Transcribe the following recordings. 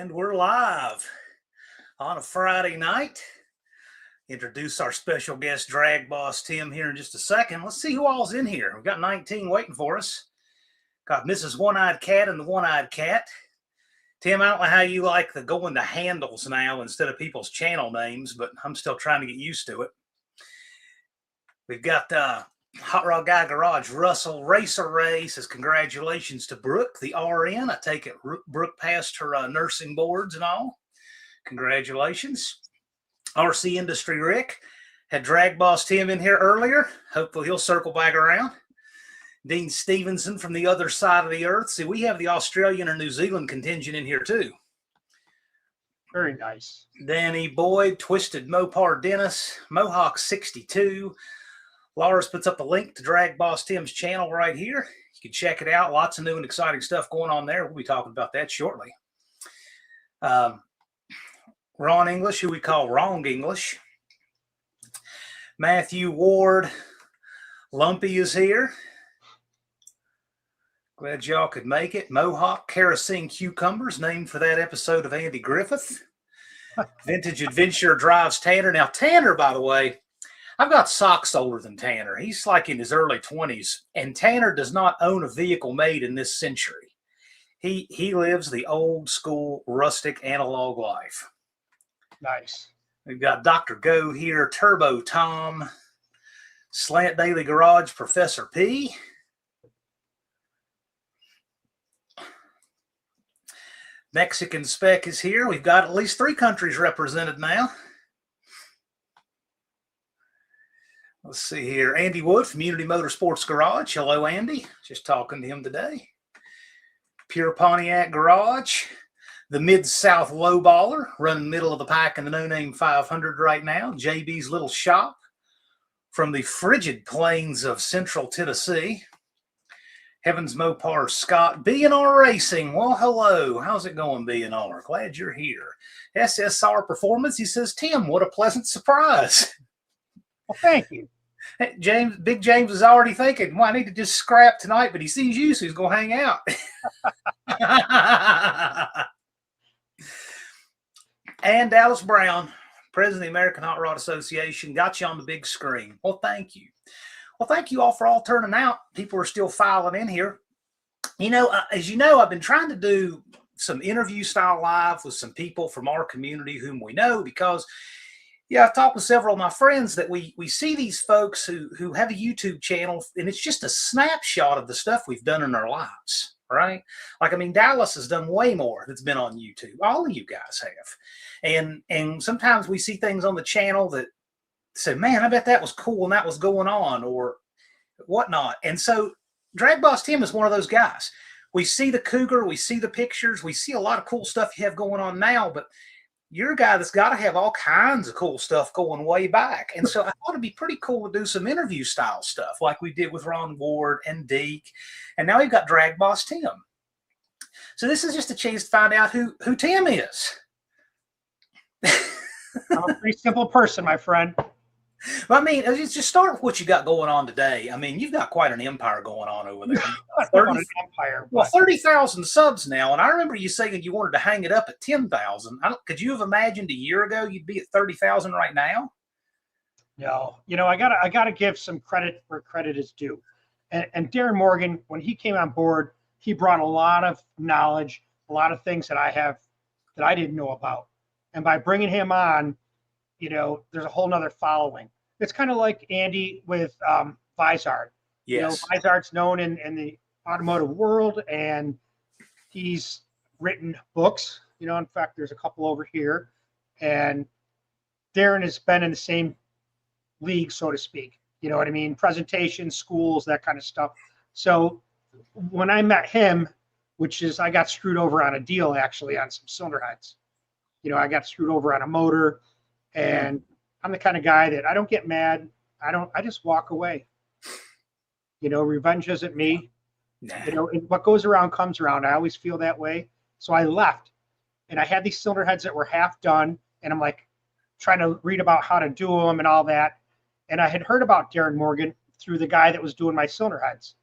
And we're live on a Friday night. Introduce our special guest, DragBoss Tim, here in just a second. Let's see who all's in here. We've got 19 waiting for us. Got Mrs. One-Eyed Cat and the One-Eyed Cat. Tim, I don't know how you like the going to handles now instead of people's channel names, but I'm still trying to get used to it. We've got Hot Rod Guy Garage, Russell Racer Ray says, congratulations to Brooke, the RN. I take it Brooke passed her nursing boards and all. Congratulations. RC Industry Rick had DragBoss Tim in here earlier. Hopefully he'll circle back around. Dean Stevenson from the other side of the earth. See, we have the Australian and New Zealand contingent in here too. Very nice. Danny Boyd, Twisted Mopar Dennis, Mohawk 62. Lars puts up a link to DragBoss Tim's channel right here. You can check it out. Lots of new and exciting stuff going on there. We'll be talking about that shortly. Ron English, who we call Wrong English. Matthew Ward. Lumpy is here. Glad y'all could make it. Mohawk Kerosene Cucumbers, named for that episode of Andy Griffith. Vintage Adventure drives Tanner. Now, Tanner, by the way, I've got socks older than Tanner. He's like in his early 20s, and Tanner does not own a vehicle made in this century. He lives the old school rustic analog life. Nice. We've got Dr. Go here, Turbo Tom, Slant Daily Garage, Professor P. Mexican Spec is here. We've got at least 3 countries represented now. Let's see here. Andy Wood from Unity Motorsports Garage. Hello, Andy. Just talking to him today. Pure Pontiac Garage. The Mid-South Lowballer, running middle of the pack in the No Name 500 right now. JB's Little Shop from the frigid plains of Central Tennessee. Heavens Mopar Scott. B&R Racing. Well, hello. How's it going, B&R? Glad you're here. SSR Performance. He says, Tim, what a pleasant surprise. Well, thank you. Hey, Big James is already thinking, well, I need to just scrap tonight, but he sees you, so he's going to hang out. And Dallas Brown, president of the American Hot Rod Association, got you on the big screen. Well, thank you. Well, thank you all for all turning out. People are still filing in here. You know, as you know, I've been trying to do some interview style live with some people from our community whom we know because, yeah, I've talked with several of my friends that we see these folks who have a YouTube channel, and it's just a snapshot of the stuff we've done in our lives, right? Like, I mean, Dallas has done way more that's been on YouTube. All of you guys have. And sometimes we see things on the channel that say, man, I bet that was cool and that was going on or whatnot. And so DragBoss Tim is one of those guys. We see the Cougar, we see the pictures, we see a lot of cool stuff you have going on now, but you're a guy that's got to have all kinds of cool stuff going way back. And so I thought it'd be pretty cool to do some interview style stuff like we did with Ron Ward and Deke. And now we've got DragBoss Tim. So this is just a chance to find out who Tim is. I'm a pretty simple person, my friend. Well, I mean, just start with what you got going on today. I mean, you've got quite an empire going on over there. 30,000 subs now. And I remember you saying you wanted to hang it up at 10,000. Could you have imagined a year ago you'd be at 30,000 right now? No. You know, I gotta give some credit where credit is due. And Darren Morgan, when he came on board, he brought a lot of knowledge, a lot of things that I didn't know about. And by bringing him on, you know, there's a whole nother following. It's kind of like Andy with Vizard. Yes. You know, Vizard's known in the automotive world, and he's written books. You know, in fact, there's a couple over here. And Darren has been in the same league, so to speak. You know what I mean? Presentations, schools, that kind of stuff. So when I met him, I got screwed over on a deal, actually, on some cylinder heads. You know, I got screwed over on a motor. And I'm the kind of guy that I don't get mad. I just walk away. You know, revenge isn't me. Nah. You know, what goes around comes around. I always feel that way. So I left. And I had these cylinder heads that were half done. And I'm like trying to read about how to do them and all that. And I had heard about Darren Morgan through the guy that was doing my cylinder heads.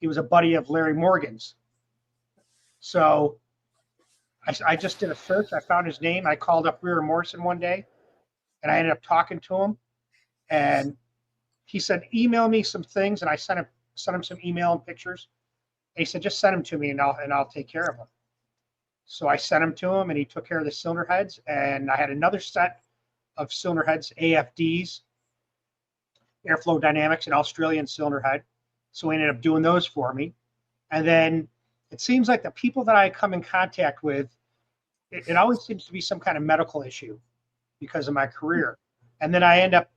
He was a buddy of Larry Morgan's. So I just did a search. I found his name. I called up Rear Morrison one day, and I ended up talking to him. And he said, email me some things. And I sent him some email and pictures. And he said, just send them to me, and I'll take care of them. So I sent them to him, and he took care of the cylinder heads. And I had another set of cylinder heads, AFDs, Airflow Dynamics, an Australian cylinder head. So he ended up doing those for me. And then it seems like the people that I come in contact with, it always seems to be some kind of medical issue because of my career. And then I end up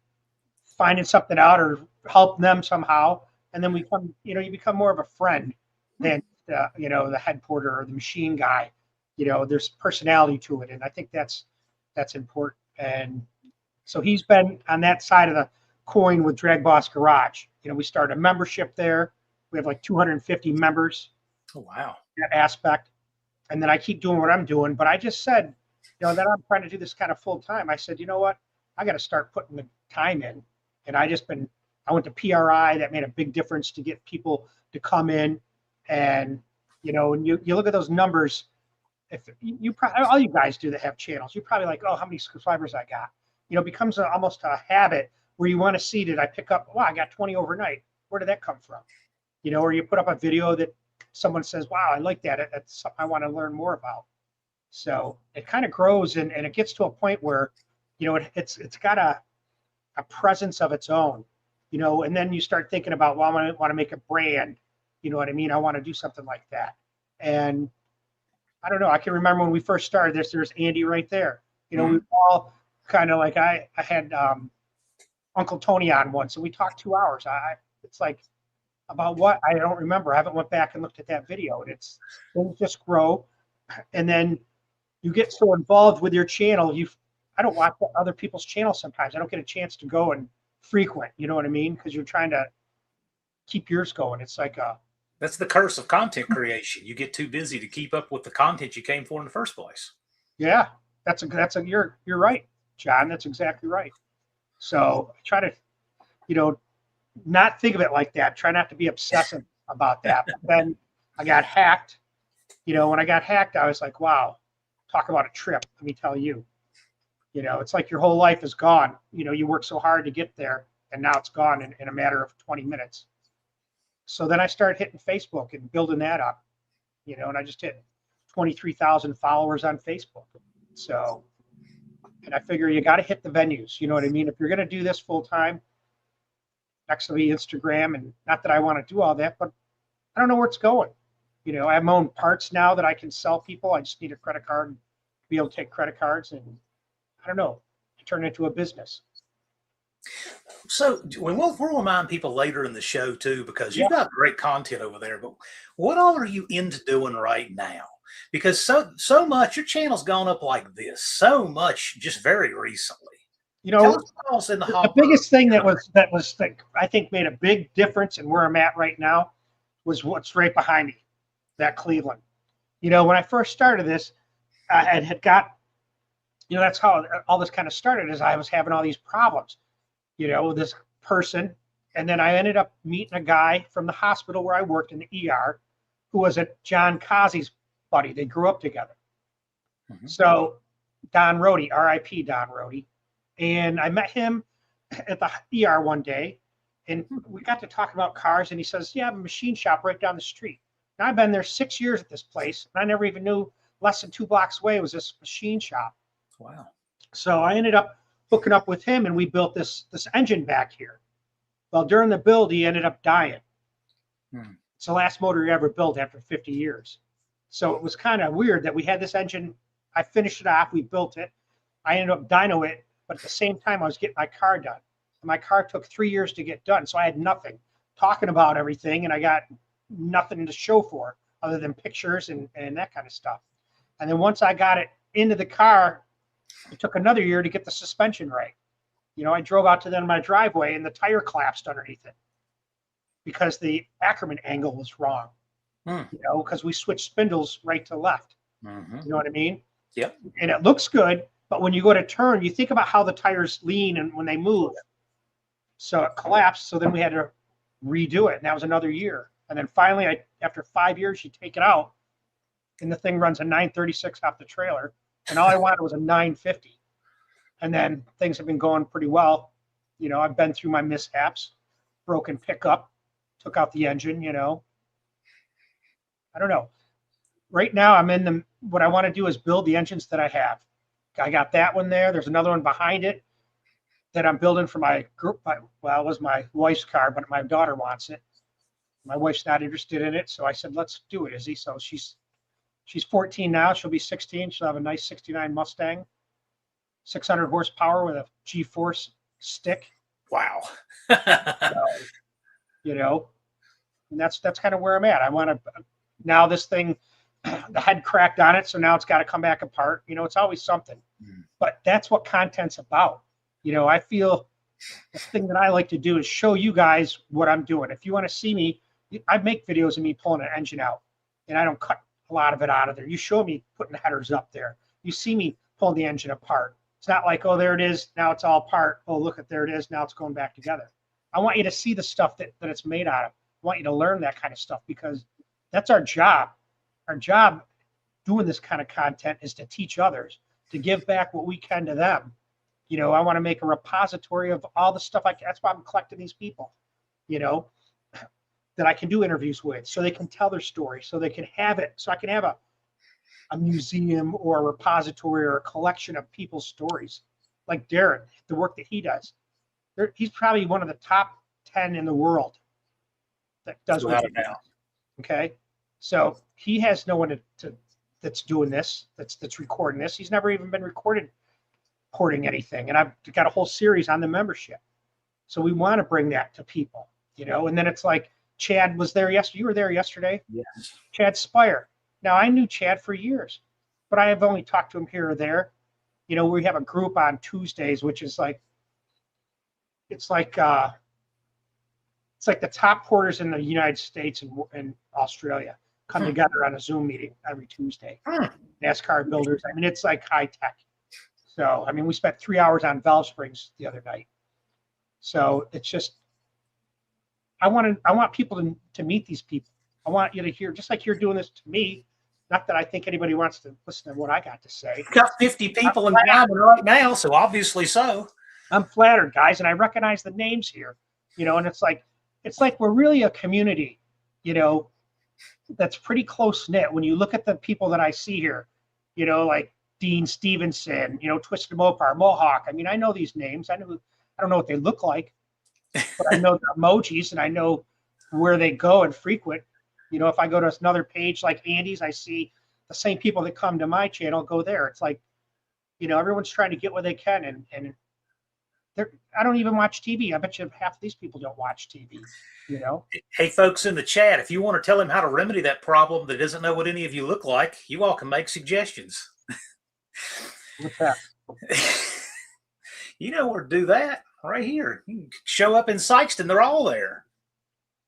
finding something out or help them somehow. And then you become more of a friend than, the head porter or the machine guy. There's personality to it. And I think that's important. And so he's been on that side of the coin with DragBoss Garage. We started a membership there. We have like 250 members. Oh, wow. That aspect. And then I keep doing what I'm doing. But I just said, that I'm trying to do this kind of full time. I said, you know what? I got to start putting the time in. And I went to PRI. That made a big difference to get people to come in. And, when you look at those numbers, if you probably, all you guys do that have channels, you're probably like, oh, how many subscribers I got? It becomes almost a habit where you want to see, did I pick up, wow, I got 20 overnight. Where did that come from? Or you put up a video that someone says, wow, I like that. That's something I want to learn more about. So it kind of grows and it gets to a point where, it's got a presence of its own, and then you start thinking about, well, I want to make a brand. You know what I mean? I want to do something like that. And I don't know. I can remember when we first started this, there's Andy right there. We were all kind of like, I had Uncle Tony on once, and we talked 2 hours. It's like, about what? I don't remember. I haven't went back and looked at that video. And things just grow. And then you get so involved with your channel. I don't watch other people's channels sometimes. I don't get a chance to go and frequent, you know what I mean? Because you're trying to keep yours going. It's like that's the curse of content creation. You get too busy to keep up with the content you came for in the first place. Yeah, you're right, John. That's exactly right. So I try to, not think of it like that. Try not to be obsessive about that. But then I got hacked. When I got hacked, I was like, wow, talk about a trip. Let me tell you. It's like your whole life is gone. You work so hard to get there, and now it's gone in a matter of 20 minutes. So then I started hitting Facebook and building that up, and I just hit 23,000 followers on Facebook. So, and I figure you got to hit the venues. You know what I mean? If you're going to do this full time, next to the Instagram, and not that I want to do all that, but I don't know where it's going. I have my own parts now that I can sell people. I just need a credit card to be able to take credit cards, and I don't know, turn it into a business. So we'll remind people later in the show too, because you've got great content over there. But what all are you into doing right now? Because so much, your channel's gone up like this, so much just very recently. Tell us what else in the biggest thing that I think made a big difference in where I'm at right now was what's right behind me, that Cleveland. When I first started this, I had got, that's how all this kind of started, is I was having all these problems, with this person. And then I ended up meeting a guy from the hospital where I worked in the ER who was a John Kazi's buddy. They grew up together. Mm-hmm. So Don Rohde, RIP Don Rohde. And I met him at the ER one day, and we got to talk about cars. And he says, yeah, I have a machine shop right down the street. Now I've been there 6 years at this place, and I never even knew less than 2 blocks away was this machine shop. Wow. So I ended up hooking up with him, and we built this engine back here. Well, during the build, he ended up dying. It's the last motor he ever built after 50 years. So it was kind of weird that we had this engine. I finished it off. We built it. I ended up dyno it. But at the same time, I was getting my car done. And my car took 3 years to get done. So I had nothing talking about everything, and I got nothing to show for other than pictures and that kind of stuff. And then once I got it into the car, it took another year to get the suspension right. I drove out to my driveway, and the tire collapsed underneath it because the Ackerman angle was wrong. Because we switched spindles right to left. Mm-hmm. You know what I mean? Yep. And it looks good. But when you go to turn, you think about how the tires lean and when they move. So it collapsed. So then we had to redo it. And that was another year. And then finally, after 5 years, you take it out. and the thing runs a 936 off the trailer, and all I wanted was a 950. And then things have been going pretty well. You know, I've been through my mishaps, broken pickup, took out the engine, you know. I don't know. Right now I'm in the, what I want to do is build the engines that I have. I got that one there. There's another one behind it that I'm building for my group. Well, it was my wife's car, but my daughter wants it. My wife's not interested in it. So I said, let's do it, Izzy. So she's 14 now. She'll be 16. She'll have a nice 69 Mustang, 600 horsepower with a G-force stick. Wow. So, you know, and that's kind of where I'm at. I want to, now this thing, the head cracked on it, so now it's got to come back apart. You know, it's always something. But that's what content's about. You know, I feel the thing that I like to do is show you guys what I'm doing. If you want to see me, I make videos of me pulling an engine out, and I don't cut a lot of it out of there. You show me putting the headers up there. You see me pulling the engine apart. It's not like, oh, there it is, now it's all apart. Oh, look at, there it is, now it's going back together. I want you to see the stuff that it's made out of. I want you to learn that kind of stuff, because that's our job. Our job doing this kind of content is to teach others, to give back what we can to them. You know, I want to make a repository of all the stuff that's why I'm collecting these people, you know, that I can do interviews with, so they can tell their story, so they can have it, so I can have a museum or a repository or a collection of people's stories. Like Darren, the work that he does. He's probably one of the top 10 in the world that does what he does. Okay. So he has no one that's doing this, that's recording this. He's never even been recording anything. And I've got a whole series on the membership. So we want to bring that to people, you know. And then it's like, Chad was there yesterday. You were there yesterday? Yes. Chad Spire. Now, I knew Chad for years, but I have only talked to him here or there. You know, we have a group on Tuesdays, which is like, it's like the top porters in the United States and Australia come together on a Zoom meeting every Tuesday. NASCAR builders. I mean, it's like high tech. So, I mean, we spent 3 hours on valve springs the other night. So it's just, I want people to meet these people. I want you to hear, just like you're doing this to me. Not that I think anybody wants to listen to what I got to say. You've got 50 people in town right now, so obviously so. I'm flattered, guys, and I recognize the names here. You know, and it's like we're really a community, you know, that's pretty close knit. When you look at the people that I see here, you know, like Dean Stevenson, you know, Twisted Mopar, Mohawk. I mean, I know these names. I don't know what they look like, but I know the emojis and I know where they go and frequent. You know, if I go to another page like Andy's, I see the same people that come to my channel go there. It's like, you know, everyone's trying to get what they can, and I don't even watch TV. I bet you half of these people don't watch TV, you know? Hey, folks in the chat, if you want to tell him how to remedy that problem that doesn't know what any of you look like, you all can make suggestions. What's that? You know where to do that? Right here. You can show up in Sykeston. They're all there.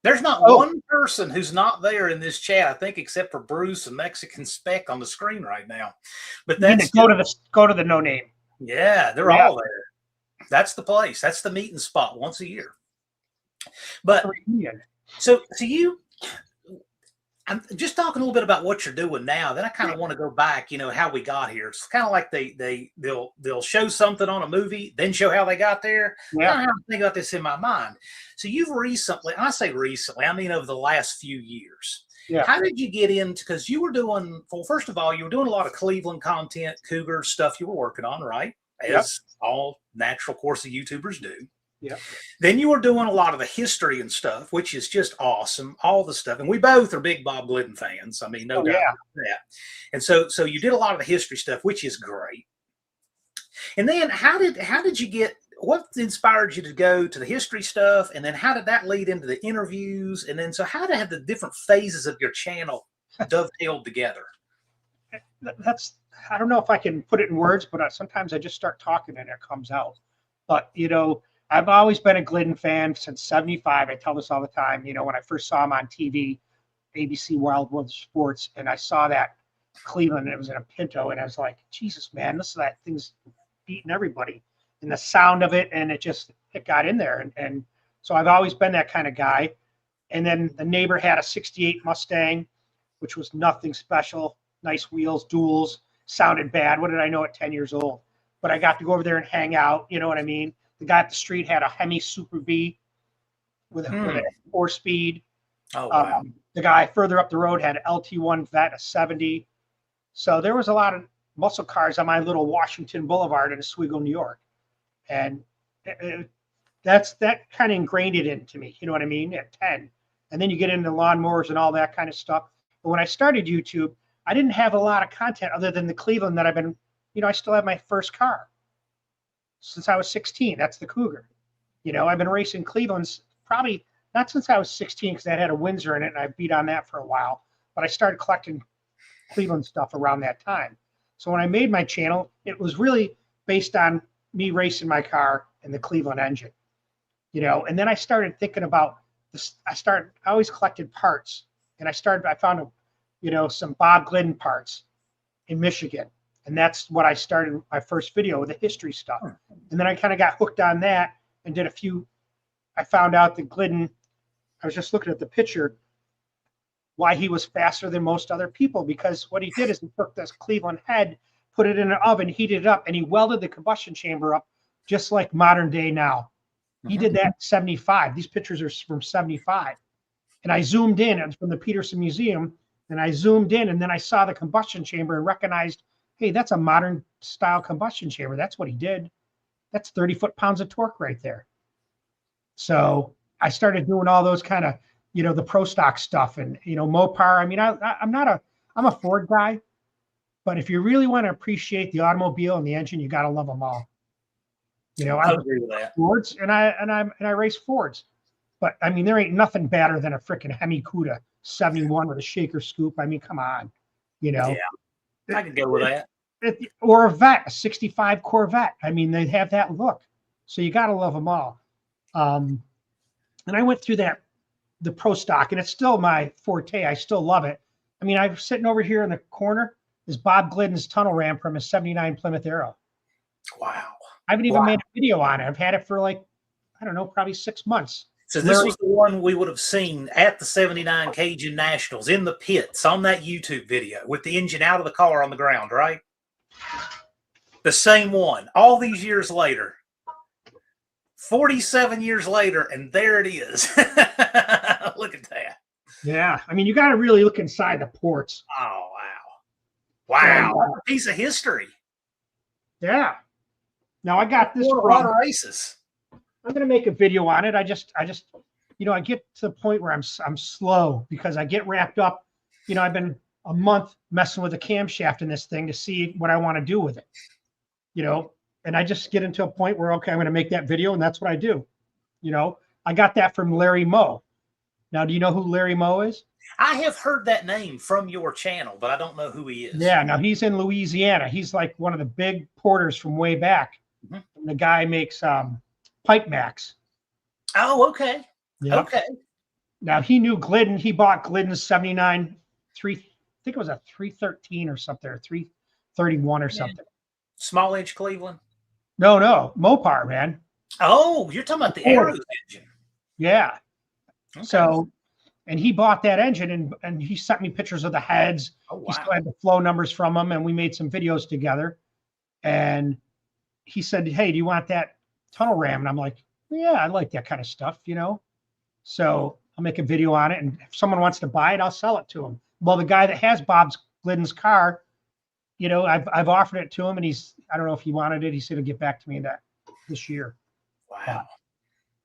There's not one person who's not there in this chat, I think, except for Bruce and Mexican Spec on the screen right now. But that's go to the No Name. Yeah, they're all there. That's the place. That's the meeting spot once a year. But so I'm just talking a little bit about what you're doing now. Then I kind of want to go back, you know, how we got here. It's kind of like they'll show something on a movie, then show how they got there. Yeah. I think about this in my mind. So you've recently, and I say recently, I mean over the last few years. Yeah. How did you get into, because you were doing, well, first of all, you were doing a lot of Cleveland content, Cougar stuff you were working on, right? As all natural course of YouTubers do. Yeah. Then you were doing a lot of the history and stuff, which is just awesome. All the stuff, and we both are big Bob Glidden fans. I mean, no doubt about that. And so you did a lot of the history stuff, which is great. And then how did you get? What inspired you to go to the history stuff, and then how did that lead into the interviews? And then so how to have the different phases of your channel dovetailed together? I don't know if I can put it in words, but sometimes I just start talking and it comes out. But, you know, I've always been a Glidden fan since '75. I tell this all the time. You know, when I first saw him on TV, ABC Wild World Sports, and I saw that Cleveland, and it was in a Pinto, and I was like, Jesus, man, that thing's beating everybody. And the sound of it, and it got in there. And so I've always been that kind of guy. And then the neighbor had a '68 Mustang, which was nothing special. nice wheels, duals, sounded bad. What did I know at 10 years old? But I got to go over there and hang out. You know what I mean? The guy up the street had a Hemi Super B with a 4-speed. Oh, wow. The guy further up the road had an LT1 Vet, a 70. So there was a lot of muscle cars on my little Washington Boulevard in Oswego, New York. And that kind of ingrained it into me. You know what I mean? At 10. And then you get into lawnmowers and all that kind of stuff. But when I started YouTube, I didn't have a lot of content other than the Cleveland that I've been, I still have my first car since I was 16. That's the Cougar. I've been racing Clevelands probably not since I was 16 because that had a Windsor in it and I beat on that for a while. But I started collecting Cleveland stuff around that time. So when I made my channel, it was really based on me racing my car and the Cleveland engine, and then I started thinking about this. I always collected parts, and I found some Bob Glidden parts in Michigan. And that's what I started my first video with, the history stuff. And then I kind of got hooked on that and did a few. I found out that Glidden, I was just looking at the picture, why he was faster than most other people, because what he did is he took this Cleveland head, put it in an oven, heated it up, and he welded the combustion chamber up just like modern day now. He did that in 75. These pictures are from 75. And I zoomed in, and from the Peterson Museum, and I zoomed in, and then I saw the combustion chamber and recognized, hey, that's a modern style combustion chamber. That's what he did. That's 30 foot-pounds of torque right there. So I started doing all those kind of, the pro stock stuff and, Mopar. I mean, I'm a Ford guy, but if you really want to appreciate the automobile and the engine, you got to love them all. I agree with that. Fords and I race Fords, but I mean, there ain't nothing better than a freaking Hemi Cuda 71 with a shaker scoop. I mean, come on, Yeah, I can go with that. Or a Vet, a 65 Corvette. I mean, they have that look. So you got to love them all. And I went through the pro stock, and it's still my forte. I still love it. I mean, I'm sitting over here in the corner is Bob Glidden's tunnel ram from his 79 Plymouth Arrow. Wow. I haven't even made a video on it. I've had it for probably 6 months. So this was the one we would have seen at the 79 Cajun Nationals in the pits on that YouTube video with the engine out of the car on the ground, right? The same one, all these years later, 47 years later, and there it is. Look at that. Yeah. I mean, you got to really look inside the ports. Oh, wow. Wow. That's a piece of history. Yeah. Now I got this. A lot of races. I'm going to make a video on it. I just, I get to the point where I'm slow because I get wrapped up. I've been a month messing with the camshaft in this thing to see what I want to do with it, and I just get into a point where, okay, I'm going to make that video. And that's what I do. I got that from Larry Moe. Now, do you know who Larry Moe is? I have heard that name from your channel, but I don't know who he is. Yeah. Now he's in Louisiana. He's like one of the big porters from way back. Mm-hmm. The guy makes, Pipe Max. Oh, okay. Yep. Okay. Now he knew Glidden. He bought Glidden's 79 I think it was a 313 or something, or 331 or something. Small inch Cleveland? No, Mopar, man. Oh, you're talking about the AHRA engine. Yeah. Okay. So, and he bought that engine and he sent me pictures of the heads. Oh, wow. He still had the flow numbers from them, and we made some videos together. And he said, hey, do you want that tunnel ram? And I'm like, yeah, I like that kind of stuff, So I'll make a video on it, and if someone wants to buy it, I'll sell it to him. Well, the guy that has Bob Glidden's car, I've offered it to him, and I don't know if he wanted it. He said he'll get back to me this year. Wow.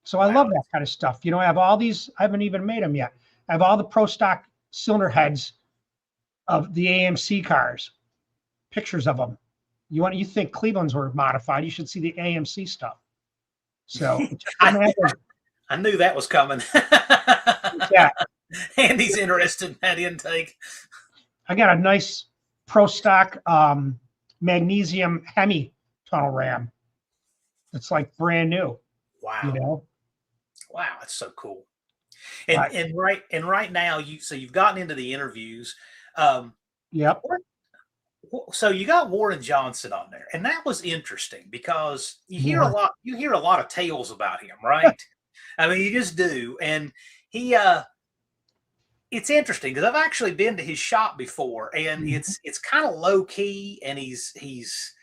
So I love that kind of stuff. I have all these. I haven't even made them yet. I have all the pro stock cylinder heads of the AMC cars, pictures of them. You think Cleveland's were modified? You should see the AMC stuff. So I knew that was coming. Yeah. Andy's interested in that intake. I got a nice pro stock magnesium Hemi tunnel ram. It's like brand new. Wow. Wow, that's so cool. And right now you've gotten into the interviews. Yep. So you got Warren Johnson on there, and that was interesting because you hear a lot of tales about him, right? I mean, you just do. And he it's interesting because I've actually been to his shop before, and it's kind of low key, and he's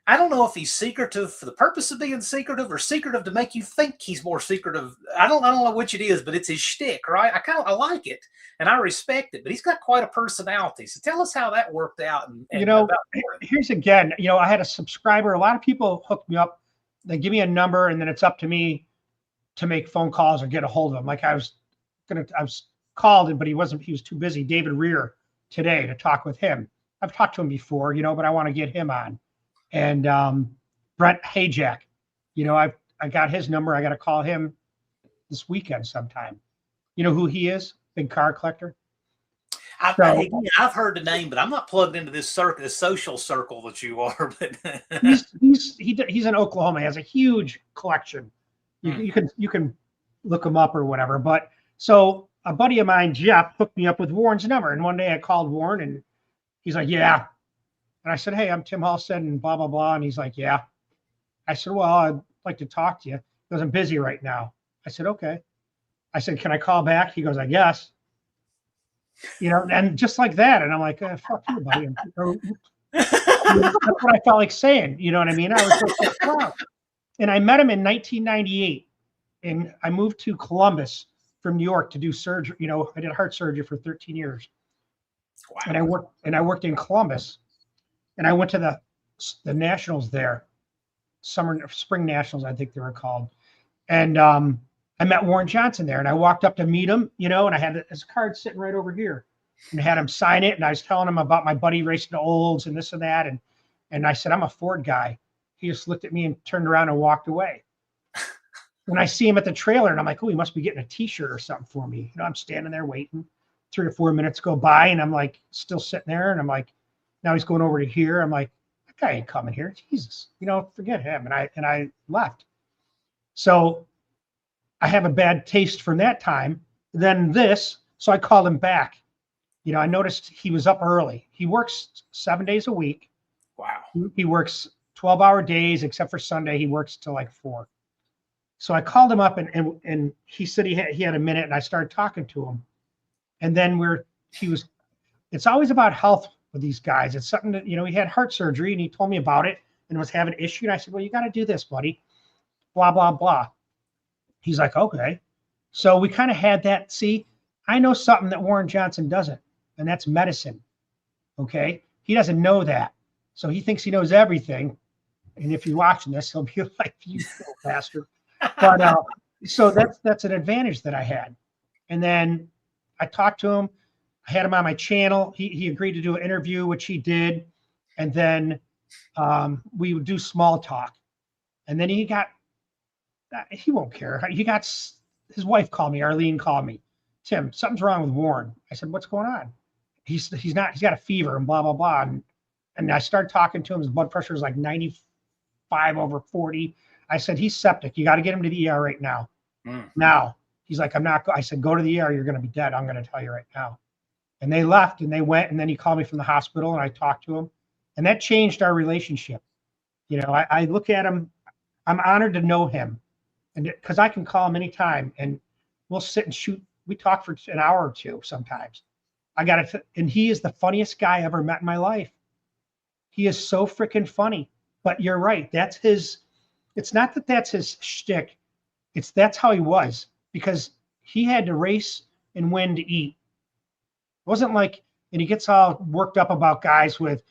I don't know if he's secretive for the purpose of being secretive or secretive to make you think he's more secretive. I don't know which it is, but it's his shtick, right? I like it and I respect it, but he's got quite a personality. So tell us how that worked out. And here's again, I had a subscriber. A lot of people hook me up. They give me a number, and then it's up to me to make phone calls or get a hold of him. Like I was called him, but he was too busy. David Rear today to talk with him. I've talked to him before, but I want to get him on. And Brent Hayjack, I got his number. I got to call him this weekend sometime. You know who he is? Big car collector. I've heard the name, but I'm not plugged into this social circle that you are. But he's in Oklahoma. He has a huge collection. You can look him up or whatever. But so a buddy of mine, Jeff, hooked me up with Warren's number. And one day I called Warren, and he's like, "Yeah." And I said, "Hey, I'm Tim Halstead and blah, blah, blah." And he's like, "Yeah." I said, "Well, I'd like to talk to you because I'm busy right now." I said, "Okay." I said, "Can I call back?" He goes, "I guess." And just like that. And I'm like, "Fuck you, buddy." That's what I felt like saying. You know what I mean? I was like, wow. And I met him in 1998. And I moved to Columbus from New York to do surgery. I did heart surgery for 13 years. Wow. And I worked in Columbus. And I went to the nationals there, spring nationals, I think they were called. And I met Warren Johnson there, and I walked up to meet him, and I had his card sitting right over here, and I had him sign it. And I was telling him about my buddy racing the Olds and this and that. And I said, "I'm a Ford guy." He just looked at me and turned around and walked away. When I see him at the trailer, and I'm like, "Oh, he must be getting a T-shirt or something for me." I'm standing there waiting. 3 or 4 minutes go by, and I'm like still sitting there, and I'm like, now he's going over to here. I'm like, "That guy ain't coming here. Jesus, forget him." And I left. So I have a bad taste from that time. Then this, so I called him back. I noticed he was up early. He works 7 days a week. Wow. He works 12-hour days, except for Sunday. He works till like 4. So I called him up, and he said he had a minute, and I started talking to him. And then it's always about health with these guys. It's something that, he had heart surgery, and he told me about it and was having an issue. And I said, "Well, you got to do this, buddy." Blah, blah, blah. He's like, "Okay." So we kind of had that. See, I know something that Warren Johnson doesn't, and that's medicine. Okay. He doesn't know that. So he thinks he knows everything. And if you're watching this, he'll be like, "You little bastard." But so that's an advantage that I had. And then I talked to him. I had him on my channel. He agreed to do an interview, which he did. And then we would do small talk. And then he won't care. His wife called me, Arlene called me. "Tim, something's wrong with Warren." I said, "What's going on?" He's got a fever and blah, blah, blah. And I started talking to him. His blood pressure is like 95/40. I said, "He's septic. You got to get him to the ER right now." Now he's like, "I'm not." I said, "Go to the ER. You're going to be dead. I'm going to tell you right now." And they left, and they went, and then he called me from the hospital, and I talked to him, and that changed our relationship. I look at him. I'm honored to know him, and because I can call him anytime, and we'll sit and shoot. We talk for an hour or two sometimes. And he is the funniest guy I ever met in my life. He is so freaking funny. But you're right. That's his. It's not that that's his shtick. That's how he was, because he had to race and win to eat. It wasn't like, and he gets all worked up about guys with,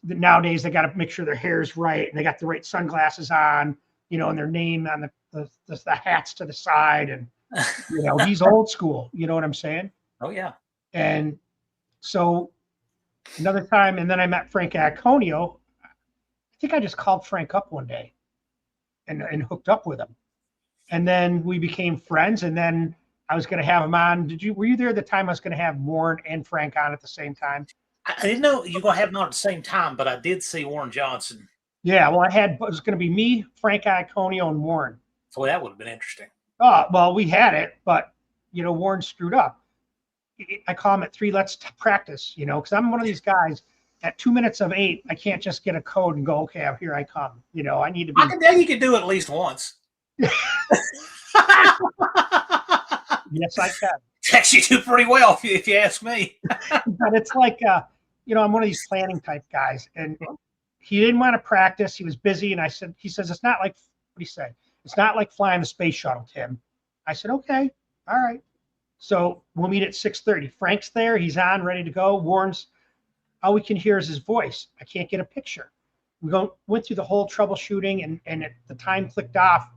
nowadays they got to make sure their hair's right and they got the right sunglasses on, and their name on the hats to the side. And, he's old school. You know what I'm saying? Oh, yeah. And so another time, and then I met Frank Iaconio. I think I just called Frank up one day and hooked up with him. And then we became friends. And then I was going to have him on. Were you there the time I was going to have Warren and Frank on at the same time? I didn't know you were going to have them on at the same time, but I did see Warren Johnson. Yeah, well, it was going to be me, Frank Iaconio, and Warren. So that would have been interesting. Oh, well, we had it, but, Warren screwed up. I call him at 3, let's practice, because I'm one of these guys. At 2 minutes of 8, I can't just get a code and go, "Okay, here I come." I need to be. I can tell you could do it at least once. Yes, I can. actually do pretty well if you ask me. But it's like, I'm one of these planning type guys, and he didn't want to practice. He was busy, and he says, it's not like what he said. It's not like flying the space shuttle, Tim. I said, okay, all right. So we'll meet at 6:30. Frank's there. He's on, ready to go. Warren's, all we can hear is his voice. I can't get a picture. Went through the whole troubleshooting, and the time clicked off,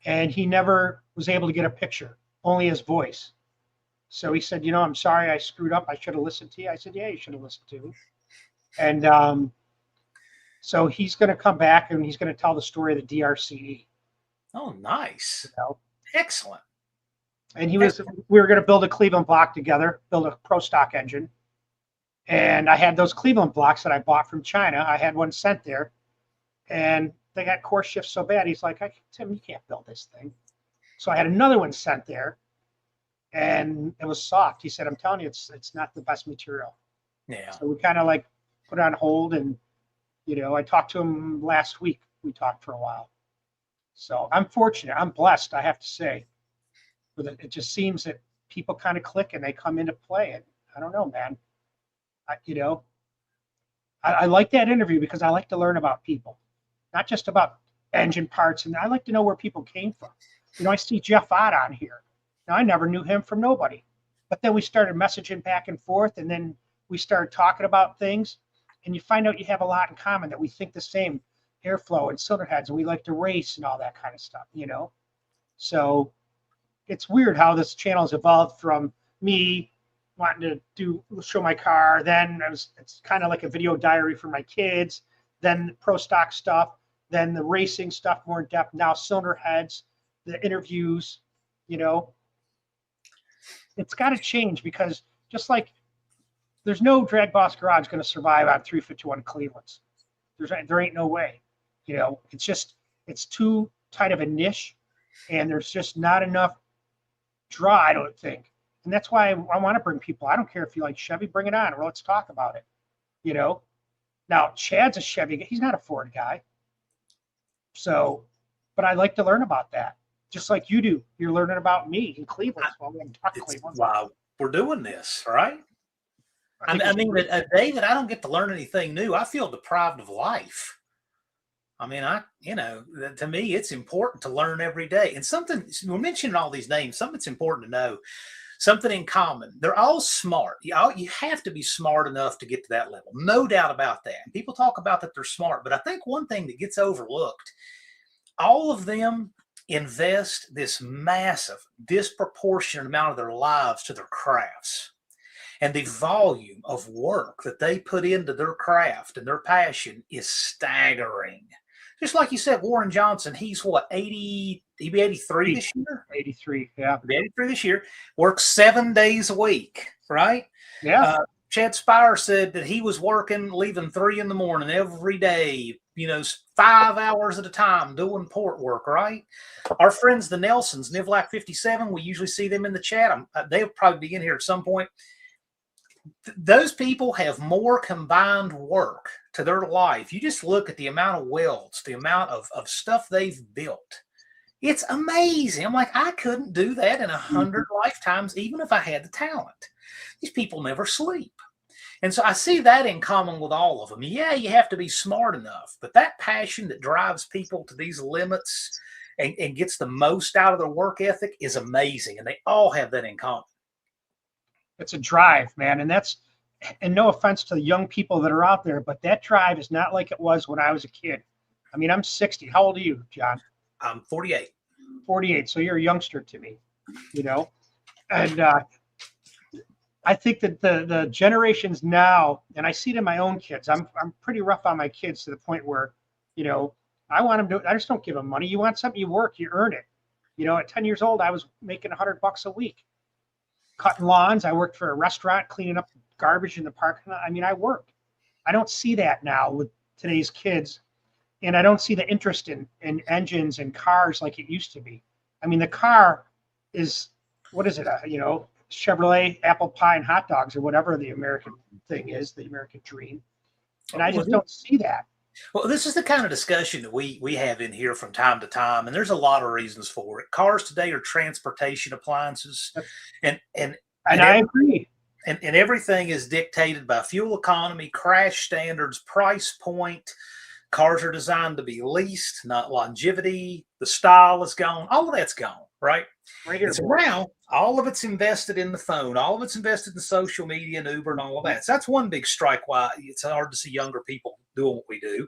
and he never was able to get a picture, only his voice. So he said, I'm sorry I screwed up. I should have listened to you. I said, yeah, you should have listened to me. And so he's going to come back, and he's going to tell the story of the DRCE. Oh, nice. Excellent. And we were going to build a Cleveland block together, build a pro stock engine. And I had those Cleveland blocks that I bought from China. I had one sent there, and they got course shifts so bad. He's like, Tim, you can't build this thing. So I had another one sent there, and it was soft. He said, I'm telling you, it's not the best material. Yeah. So we kind of like put it on hold, and, I talked to him last week. We talked for a while. So I'm fortunate. I'm blessed, I have to say. But it just seems that people kind of click and they come into play. And I don't know, man. I like that interview because I like to learn about people, not just about engine parts. And I like to know where people came from. I see Jeff Ott on here. Now, I never knew him from nobody. But then we started messaging back and forth, and then we started talking about things. And you find out you have a lot in common, that we think the same, airflow and cylinder heads, and we like to race and all that kind of stuff, So it's weird how this channel has evolved from me wanting to show my car. Then it's kind of like a video diary for my kids. Then pro stock stuff. Then the racing stuff more in depth. Now cylinder heads, the interviews. It's got to change, because just like there's no DragBoss garage going to survive on 351 Clevelands. There ain't no way. It's too tight of a niche, and there's just not enough draw, I don't think. And that's why I want to bring people. I don't care if you like Chevy, bring it on, or let's talk about it. Now Chad's a Chevy, he's not a Ford guy. So, but I like to learn about that, just like you do. You're learning about me in Cleveland. Well, we haven't talked Cleveland. Wow, we're doing this, right? I mean, David, I don't get to learn anything new. I feel deprived of life. I mean, to me, it's important to learn every day. And we're mentioning all these names, something's important to know, something in common. They're all smart. You have to be smart enough to get to that level. No doubt about that. And people talk about that they're smart, but I think one thing that gets overlooked, all of them invest this massive, disproportionate amount of their lives to their crafts. And the volume of work that they put into their craft and their passion is staggering. Just like you said, Warren Johnson, he's what, 80, he'd be 83 this year? 83, yeah. He'd be 83 this year. Works 7 days a week, right? Yeah. Chad Spire said that he was working, leaving 3 in the morning every day, 5 hours at a time doing port work, right? Our friends, the Nelsons, Nivlac 57, we usually see them in the chat. They'll probably be in here at some point. Those people have more combined work to their life. You just look at the amount of welds, the amount of stuff they've built. It's amazing. I'm like, I couldn't do that in 100 lifetimes, even if I had the talent. These people never sleep. And so I see that in common with all of them. Yeah, you have to be smart enough, but that passion that drives people to these limits and gets the most out of their work ethic is amazing. And they all have that in common. It's a drive, man. And no offense to the young people that are out there, but that drive is not like it was when I was a kid. I mean, I'm 60. How old are you, John? I'm 48. 48. So you're a youngster to me, And I think that the generations now, and I see it in my own kids, I'm pretty rough on my kids to the point where, I want them to, I just don't give them money. You want something, you work, you earn it. At 10 years old, I was making $100 a week. Cutting lawns. I worked for a restaurant, cleaning up garbage in the parking lot. I mean, I worked. I don't see that now with today's kids. And I don't see the interest in engines and cars like it used to be. I mean, the car is, what is it? Chevrolet, apple pie, and hot dogs, or whatever the American thing is, the American dream. And I just don't see that. Well, this is the kind of discussion that we have in here from time to time, and there's a lot of reasons for it. Cars today are transportation appliances, and And I agree. And everything is dictated by fuel economy, crash standards, price point. Cars are designed to be leased, not longevity. The style is gone. All of that's gone, right? Right here. So now all of it's invested in the phone. All of it's invested in social media and Uber and all of that. So that's one big strike why it's hard to see younger people doing what we do.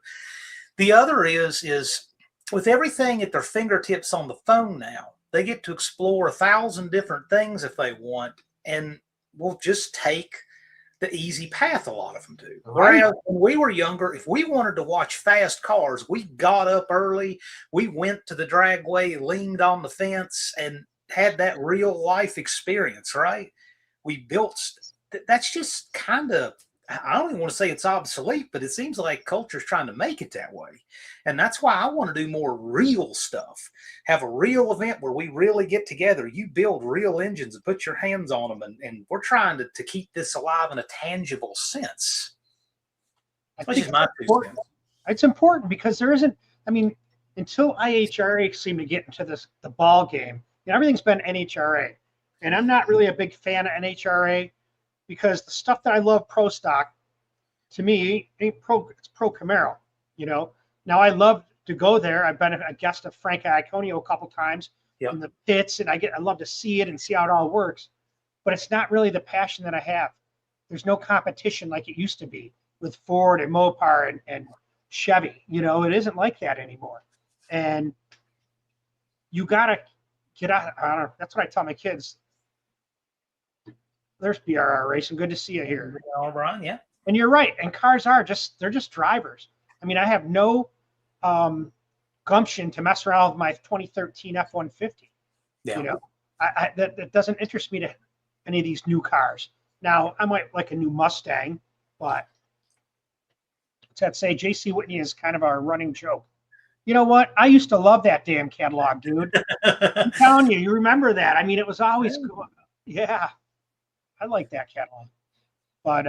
The other is with everything at their fingertips on the phone now, they get to explore 1,000 different things if they want, and will just take the easy path. A lot of them do. Right. Whereas when we were younger, if we wanted to watch fast cars, we got up early, we went to the dragway, leaned on the fence, and had that real life experience, right? We built, that's just kind of, I don't even want to say it's obsolete, but it seems like culture's trying to make it that way. And that's why I want to do more real stuff. Have a real event where we really get together. You build real engines and put your hands on them. And we're trying to keep this alive in a tangible sense. I think it's important because there isn't, I mean, until AHRA seemed to get into the ball game, everything's been NHRA. And I'm not really a big fan of NHRA because the stuff that I love pro stock, to me, it's pro Camaro, Now I love to go there. I've been a guest of Frank Iaconio a couple times in the pits, and I love to see it and see how it all works. But it's not really the passion that I have. There's no competition like it used to be with Ford and Mopar and Chevy. It isn't like that anymore. And you gotta get out. I don't know, that's what I tell my kids. There's BRR Racing. Good to see you here. All right, yeah. And you're right. And cars they're just drivers. I mean, I have no gumption to mess around with my 2013 F-150. Yeah. That doesn't interest me to any of these new cars. Now, I might like a new Mustang, but to say JC Whitney is kind of our running joke. You know what? I used to love that damn catalog, dude. I'm telling you, you remember that. I mean, it was always cool. Yeah. I like that catalog. But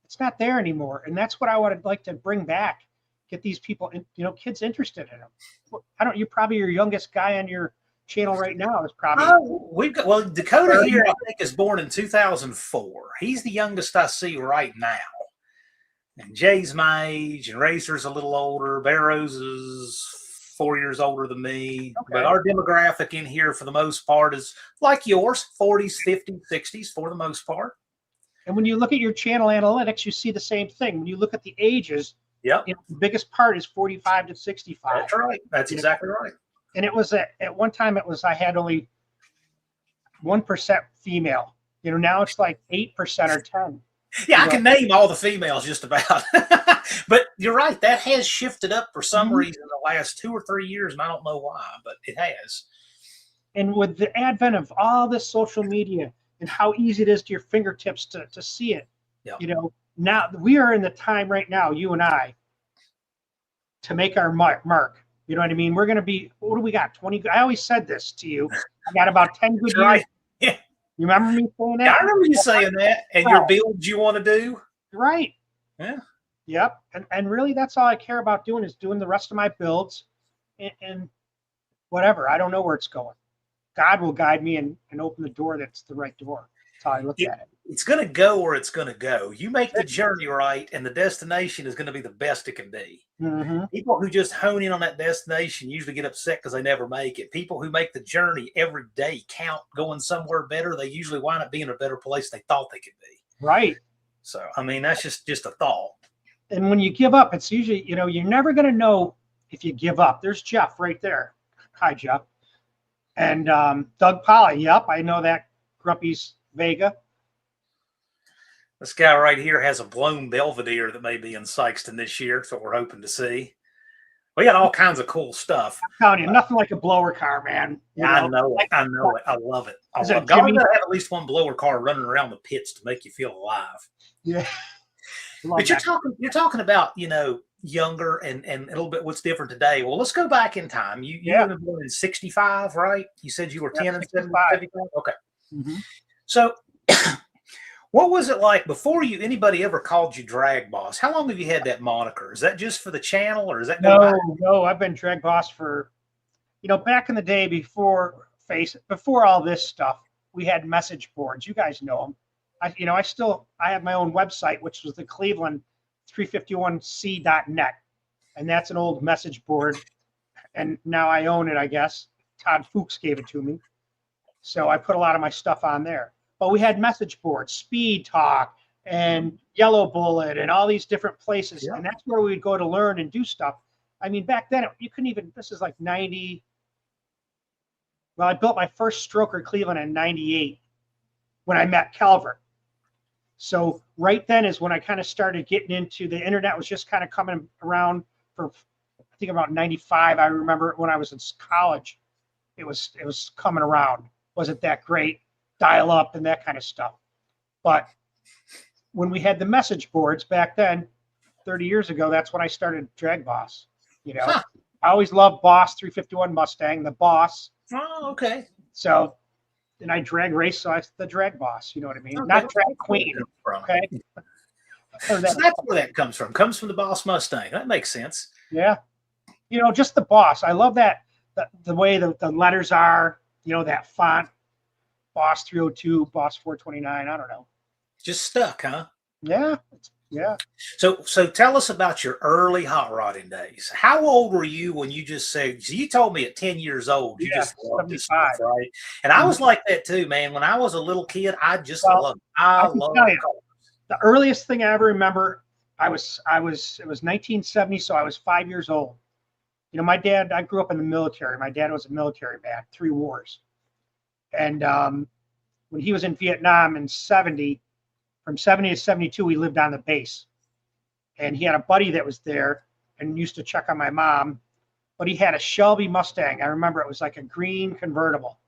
it's not there anymore. And that's what I would like to bring back. Get these people, kids interested in them. You're probably your youngest guy on your channel right now is probably. Dakota here, I think, is born in 2004. He's the youngest I see right now. And Jay's my age, and Racer's a little older. Barrows is 4 years older than me. Okay. But our demographic in here, for the most part, is like yours, 40s, 50s, 60s, for the most part. And when you look at your channel analytics, you see the same thing. When you look at the ages, the biggest part is 45 to 65. That's right. That's exactly right. And it was at one time I had only 1% female. Now it's like 8% or 10%. Yeah, I can name all the females just about. But you're right. That has shifted up for some reason in the last 2 or 3 years, and I don't know why, but it has. And with the advent of all this social media and how easy it is to your fingertips to see it, now we are in the time right now, you and I, to make our mark. You know what I mean? We're going to be, what do we got? 20. I always said this to you. I got about 10 good years. Yeah. You remember me saying that? Yeah, I remember you saying that. And your builds you want to do? Right. Yeah. Yep. And really, that's all I care about doing is doing the rest of my builds and whatever. I don't know where it's going. God will guide me and open the door that's the right door. That's how I look at it. It's going to go where it's going to go. You make the journey right, and the destination is going to be the best it can be. Mm-hmm. People who just hone in on that destination usually get upset because they never make it. People who make the journey every day count going somewhere better, they usually wind up being in a better place they thought they could be. Right. So, I mean, that's just a thought. And when you give up, it's usually, you're never going to know if you give up. There's Jeff right there. Hi, Jeff. And Doug Polly. Yep, I know that. Grumpy's Vega. This guy right here has a blown Belvedere that may be in Sykeston this year. That's what we're hoping to see. We got all kinds of cool stuff. I'm telling you, nothing like a blower car, man. I know it. I know it. I love it. I love it. You gotta have at least one blower car running around the pits to make you feel alive. Yeah. But you're talking about, younger and a little bit what's different today. Well, let's go back in time. You were born in 65, right? You said you were 10 and 75. Okay. Mm-hmm. So what was it like before anybody ever called you Drag Boss? How long have you had that moniker? Is that just for the channel, or is that no? I've been Drag Boss for, back in the day before all this stuff. we had message boards. You guys know them. I have my own website, which was the Cleveland 351c.net. And that's an old message board. And now I own it, I guess. Todd Fuchs gave it to me. So I put a lot of my stuff on there. But we had message boards, Speed Talk, and Yellow Bullet, and all these different places. Yeah. And that's where we would go to learn and do stuff. I mean, back then, you couldn't even, this is like 90. Well, I built my first stroker Cleveland in 98 when I met Calvert. So right then is when I kind of started getting into the internet. Was just kind of coming around for, I think about 95. I remember when I was in college, it was coming around. Wasn't that great, dial up and that kind of stuff. But when we had the message boards back then, 30 years ago, that's when I started DragBoss. I always loved Boss 351 Mustang, the Boss. Oh, okay. So, and I drag race, so I the DragBoss. You know what I mean? Okay. Not drag queen. Okay. So that's where that comes from. Comes from the Boss Mustang. That makes sense. Yeah. Just the Boss. I love that the way the letters are. That font. Boss 302, Boss 429. I don't know. Just stuck, huh? Yeah. Yeah. So tell us about your early hot rodding days. How old were you when you just said, so you told me at 10 years old, you just loved this stuff, right? And I was like that too, man. When I was a little kid, I just loved it. I loved cars. The earliest thing I ever remember, it was 1970, so I was 5 years old. My dad, I grew up in the military. My dad was a military man, 3 wars. And when he was in Vietnam in 70, from 70 to 72, we lived on the base. And he had a buddy that was there and used to check on my mom. But he had a Shelby Mustang. I remember it was like a green convertible.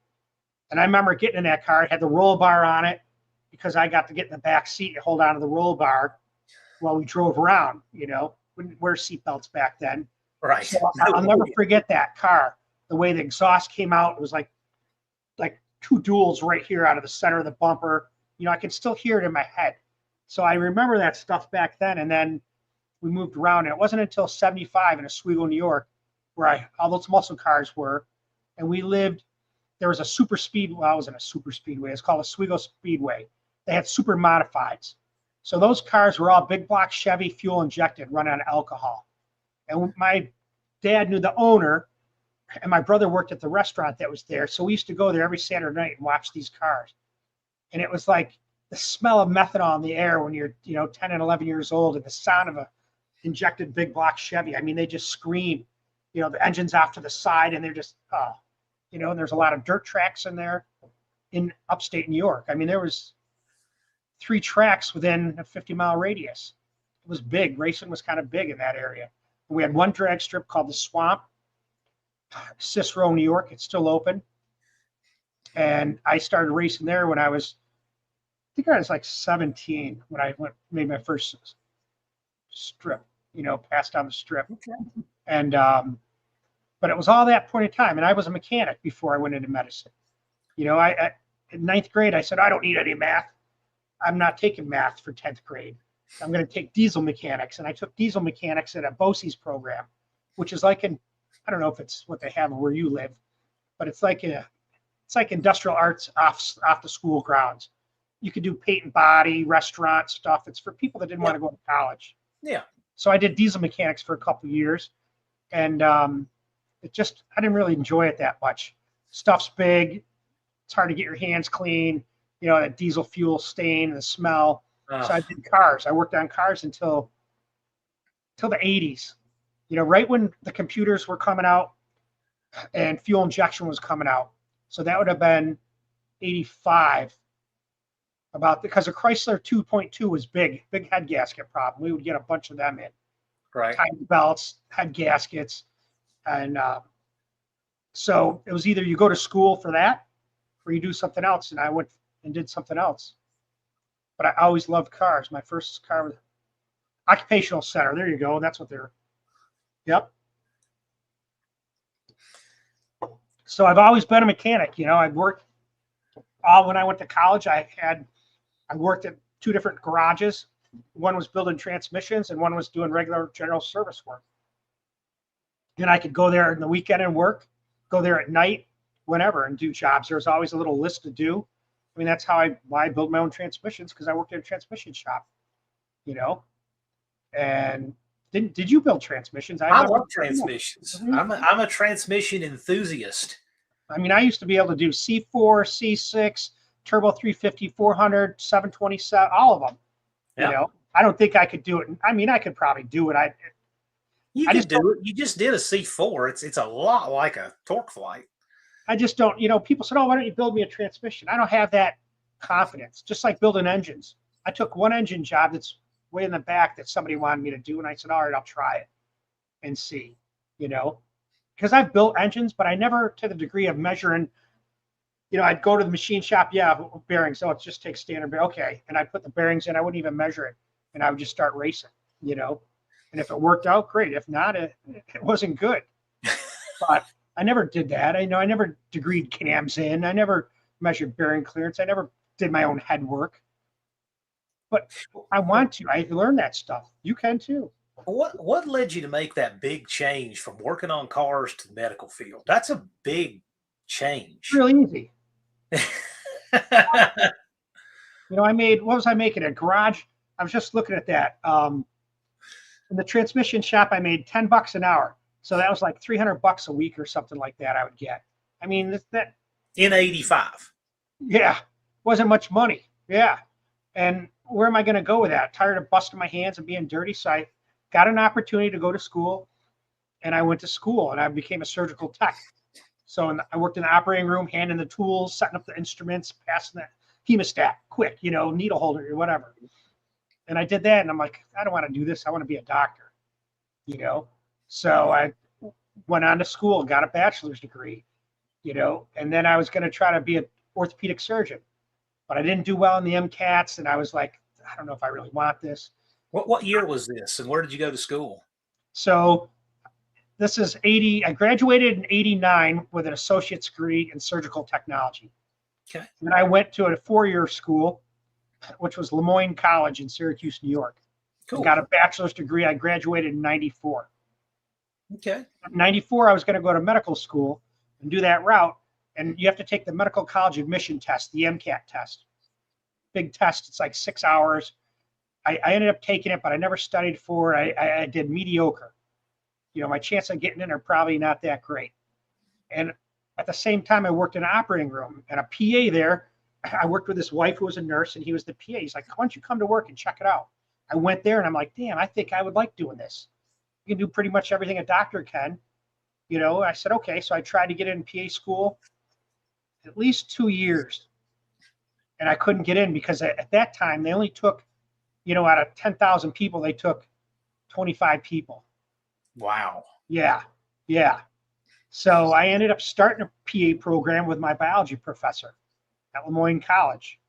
And I remember getting in that car. It had the roll bar on it because I got to get in the back seat and hold on to the roll bar while we drove around. We didn't wear seatbelts back then. Right. So I'll never forget that car. The way the exhaust came out, it was like 2 duals right here out of the center of the bumper. I can still hear it in my head. So I remember that stuff back then. And then we moved around. And it wasn't until 75 in Oswego, New York, where all those muscle cars were. And we lived, there was a super speed, well, it wasn't a super speedway. It's called Oswego Speedway. They had super modifieds. So those cars were all big block Chevy, fuel injected, run on alcohol. And my dad knew the owner, and my brother worked at the restaurant that was there. So we used to go there every Saturday night and watch these cars. And it was like the smell of methanol in the air when you're, 10 and 11 years old, and the sound of a injected big block Chevy. I mean, they just scream, the engine's off to the side, and they're just, and there's a lot of dirt tracks in there in upstate New York. I mean, there was 3 tracks within a 50-mile radius. It was big. Racing was kind of big in that area. We had one drag strip called the Swamp, Cicero, New York. It's still open. And I started racing there when I was like 17 when I made my first strip, passed down the strip. Okay. And, but it was all that point in time. And I was a mechanic before I went into medicine. In 9th grade, I said, I don't need any math. I'm not taking math for 10th grade. I'm going to take diesel mechanics. And I took diesel mechanics at a BOCES program, which is like I don't know if it's what they have where you live, but it's like industrial arts off the school grounds. You could do paint and body, restaurant stuff. It's for people that didn't want to go to college. Yeah. So I did diesel mechanics for a couple of years, and I didn't really enjoy it that much. Stuff's big. It's hard to get your hands clean. That diesel fuel stain and the smell. So I did cars. I worked on cars until the 80s. Right when the computers were coming out and fuel injection was coming out. So that would have been 85. Because a Chrysler 2.2 was big head gasket problem. We would get a bunch of them in. Right. Tie belts, head gaskets. And so it was either you go to school for that or you do something else. And I went and did something else. But I always loved cars. My first car was occupational center. There you go. That's what they're. Yep. So I've always been a mechanic. I've worked when I went to college. I worked at 2 different garages. One was building transmissions and one was doing regular general service work. And I could go there in the weekend and work, go there at night, whenever, and do jobs. There was always a little list to do. I mean, that's why I built my own transmissions, because I worked at a transmission shop, you know. And did you build transmissions? I love transmissions. Mhm. I'm a transmission enthusiast. I mean, I used to be able to do C4, C6, Turbo 350, 400, 727, all of them. You Yeah. know, I don't think I could do it. I mean, I could probably do it. You I could just don't, do it. You just did a C4. It's a lot like a torque flight. I just don't, you know, people said, oh, why don't you build me a transmission? I don't have that confidence. Just like building engines. I took one engine job that's way in the back that somebody wanted me to do. And I said, all right, I'll try it and see, you know, because I've built engines, but I never to the degree of measuring, you know, I'd go to the machine shop. Yeah, bearings. Oh, it just takes standard bearings. Okay. And I'd put the bearings in. I wouldn't even measure it. And I would just start racing, you know, and if it worked out, great. If not, it wasn't good. But I never did that. I never degreed cams in. I never measured bearing clearance. I never did my own head work. But I want to. I learned that stuff. You can too. What led you to make that big change from working on cars to the medical field? That's a big change. It's really easy. You know, what was I making? A garage? I was just looking at that. In the transmission shop, I made $10 an hour. So that was like $300 a week or something like that I would get. I mean, that in 85. Yeah, wasn't much money. Yeah. And where am I going to go with that? Tired of busting my hands and being dirty. So I got an opportunity to go to school, and I went to school and I became a surgical tech. So I worked in the operating room, handing the tools, setting up the instruments, passing the hemostat, quick, you know, needle holder or whatever. And I did that, and I'm like, I don't want to do this. I want to be a doctor, you know. So I went on to school, got a bachelor's degree, you know, and then I was going to try to be an orthopedic surgeon, but I didn't do well in the MCATs, and I was like, I don't know if I really want this. What year was this, and where did you go to school? So this is 80. I graduated in 89 with an associate's degree in surgical technology. Okay. And I went to a 4-year school, which was Lemoyne College in Syracuse, New York. Cool. Got a bachelor's degree. I graduated in 94. Okay. In 94, I was going to go to medical school and do that route. And you have to take the medical college admission test, the MCAT test. Big test. It's like 6 hours. I ended up taking it, but I never studied for it. I did mediocre. You know, my chance of getting in are probably not that great. And at the same time, I worked in an operating room, and a PA there. I worked with his wife who was a nurse, and he was the PA. He's like, why don't you come to work and check it out? I went there, and I'm like, damn, I think I would like doing this. You can do pretty much everything a doctor can. You know, I said, okay. So I tried to get in PA school at least 2 years, and I couldn't get in because at that time, they only took, you know, out of 10,000 people, they took 25 people. Wow. Yeah. Yeah. So I ended up starting a PA program with my biology professor at Lemoyne College.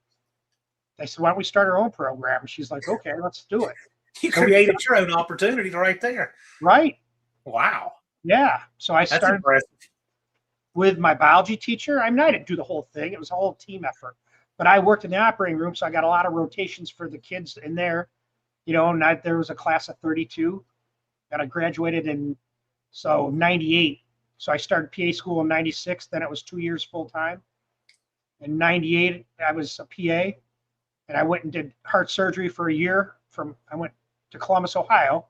They said, why don't we start our own program? And she's like, okay, let's do it. You created your own opportunity right there. Right. Wow. Yeah. So I That's started impressive. with my biology teacher. I mean, I didn't do the whole thing. It was a whole team effort. But I worked in the operating room, so I got a lot of rotations for the kids in there. You know, and there was a class of 32. And I graduated in 98. So I started PA school in 96. Then it was 2 years full time. In 98, I was a PA, and I went and did heart surgery for a year. I went to Columbus, Ohio,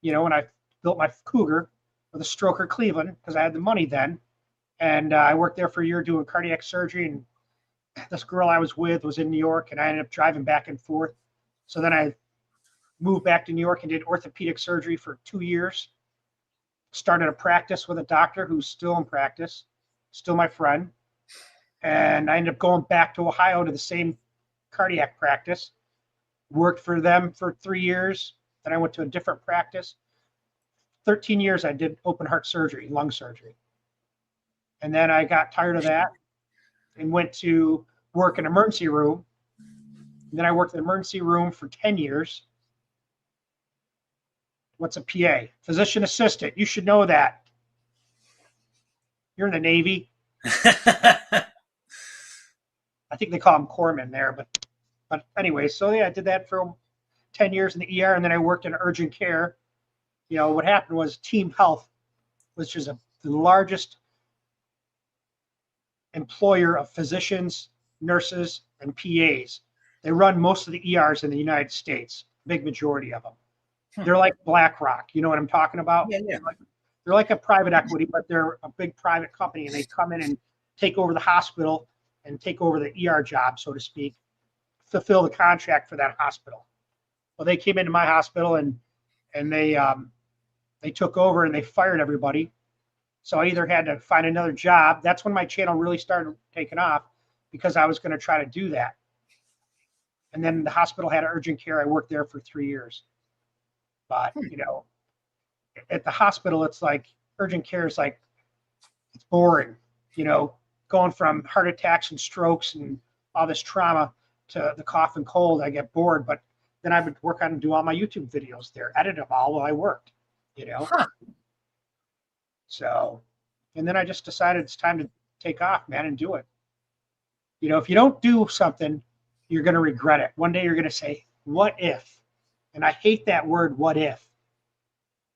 you know, and I built my Cougar with a Stroker Cleveland because I had the money then. And I worked there for a year doing cardiac surgery. And this girl I was with was in New York, and I ended up driving back and forth. So then I moved back to New York and did orthopedic surgery for 2 years. Started a practice with a doctor who's still in practice, still my friend. And I ended up going back to Ohio to the same cardiac practice. Worked for them for 3 years. Then I went to a different practice. 13 years I did open heart surgery, lung surgery. And then I got tired of that and went to work in an emergency room. And then I worked in the emergency room for 10 years. What's a PA? Physician assistant. You should know that. You're in the Navy. I think they call them corpsmen there, but anyway, so yeah, I did that for 10 years in the ER, and then I worked in urgent care. You know, what happened was Team Health, which is the largest employer of physicians nurses, and PAs. They run most of the ERs in the United States, big majority of them. They're like BlackRock. You know what I'm talking about? Yeah, yeah. They're like a private equity, but they're a big private company, and they come in and take over the hospital and take over the ER job, so to speak, fulfill the contract for that hospital. Well, they came into my hospital and they took over and they fired everybody. So I either had to find another job. That's when my channel really started taking off, because I was going to try to do that. And then the hospital had urgent care. I worked there for 3 years. But, you know, at the hospital, it's like urgent care is like, it's boring, you know, going from heart attacks and strokes and all this trauma to the cough and cold. I get bored, but then I would work on and do all my YouTube videos there, edit them all while I worked, you know. So, and then I just decided it's time to take off, man, and do it. You know, if you don't do something, you're going to regret it. One day you're going to say, what if? And I hate that word, what if,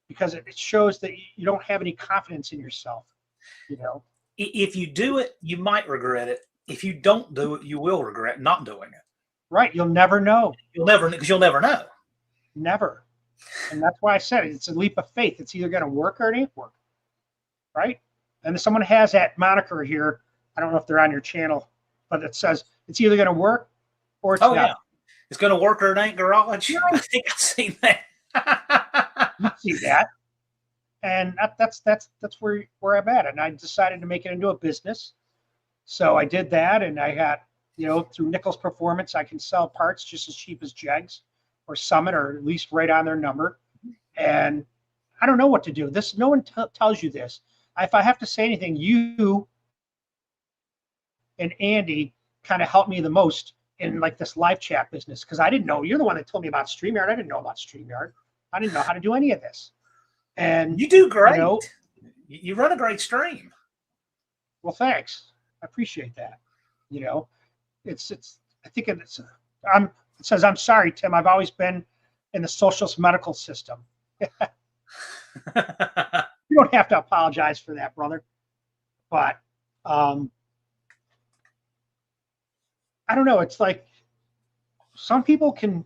because it shows that you don't have any confidence in yourself, you know. If you do it, you might regret it. If you don't do it, you will regret not doing it. Right. You'll never know. Because you'll never know. Never. And that's why I said it's a leap of faith. It's either going to work or it ain't work. Right. And if someone has that moniker here, I don't know if they're on your channel, but it says it's either going to work or it's not. Yeah. It's going to work or it ain't garage. Yeah. I think I've seen that. You see that. And that's where I'm at. And I decided to make it into a business. So I did that, and I got, you know, through Nichols Performance, I can sell parts just as cheap as Jegs or Summit, or at least right on their number. And I don't know what to do. No one tells you this. If I have to say anything, you and Andy kind of helped me the most in like this live chat business, because I didn't know. You're the one that told me about StreamYard. I didn't know about StreamYard. I didn't know how to do any of this. And you do great. You know, you run a great stream. Well, thanks. I appreciate that. You know, it's. I think it says, I'm sorry, Tim. I've always been in the socialist medical system. You don't have to apologize for that, brother. But I don't know. It's like some people can.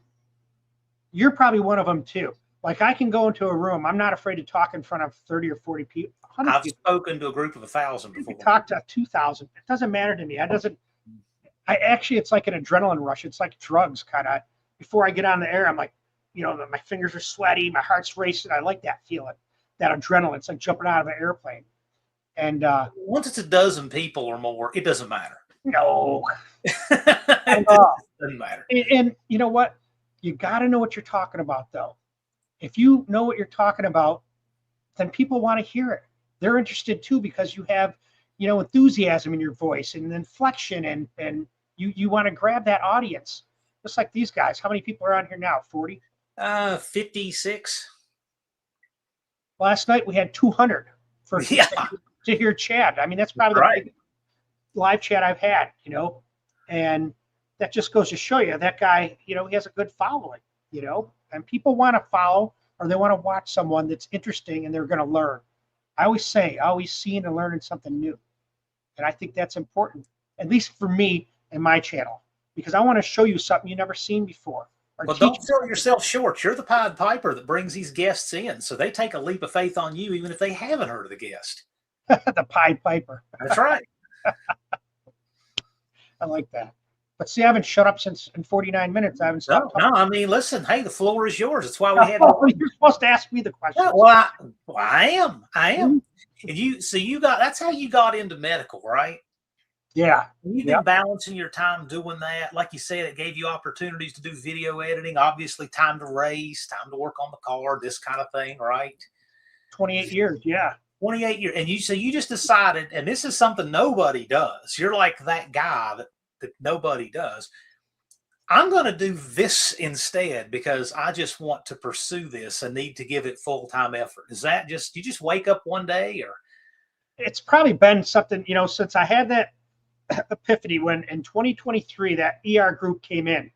You're probably one of them too. Like, I can go into a room. I'm not afraid to talk in front of 30 or 40 people. I've people. spoken to a group of 1,000 before. You can talk to 2,000. It doesn't matter to me. It's like an adrenaline rush. It's like drugs, kind of. Before I get on the air, I'm like, you know, my fingers are sweaty, my heart's racing. I like that feeling, that adrenaline. It's like jumping out of an airplane. And once it's a dozen people or more, it doesn't matter. No, it doesn't matter. And you know what? You got to know what you're talking about, though. If you know what you're talking about, then people want to hear it. They're interested too, because you have, you know, enthusiasm in your voice and inflection, and you want to grab that audience. Just like these guys. How many people are on here now? 40? 56. Last night we had 200 to hear Chad. I mean, that's probably the biggest live chat I've had, you know, and that just goes to show you that guy, you know, he has a good following, you know, and people want to follow, or they want to watch someone that's interesting and they're going to learn. I always say, always seeing and learning something new. And I think that's important, at least for me and my channel, because I want to show you something you've never seen before. Well, don't sell yourself short. You're the Pied Piper that brings these guests in. So they take a leap of faith on you, even if they haven't heard of the guest. The Pied Piper. That's right. I like that. But see, I haven't shut up since in 49 minutes. I haven't stopped talking. No, I mean, listen, hey, the floor is yours. That's why we had. You're supposed to ask me the question. Yeah, well, I am. And that's how you got into medical, right? Yeah. You've been balancing your time doing that. Like you said, it gave you opportunities to do video editing, obviously time to race, time to work on the car, this kind of thing, right? 28 years, yeah. 28 years. And you just decided, and this is something nobody does. You're like that guy that nobody does. I'm going to do this instead because I just want to pursue this and need to give it full-time effort. Is that you just wake up one day, or? It's probably been something, you know, since I had that epiphany when in 2023 that ER group came in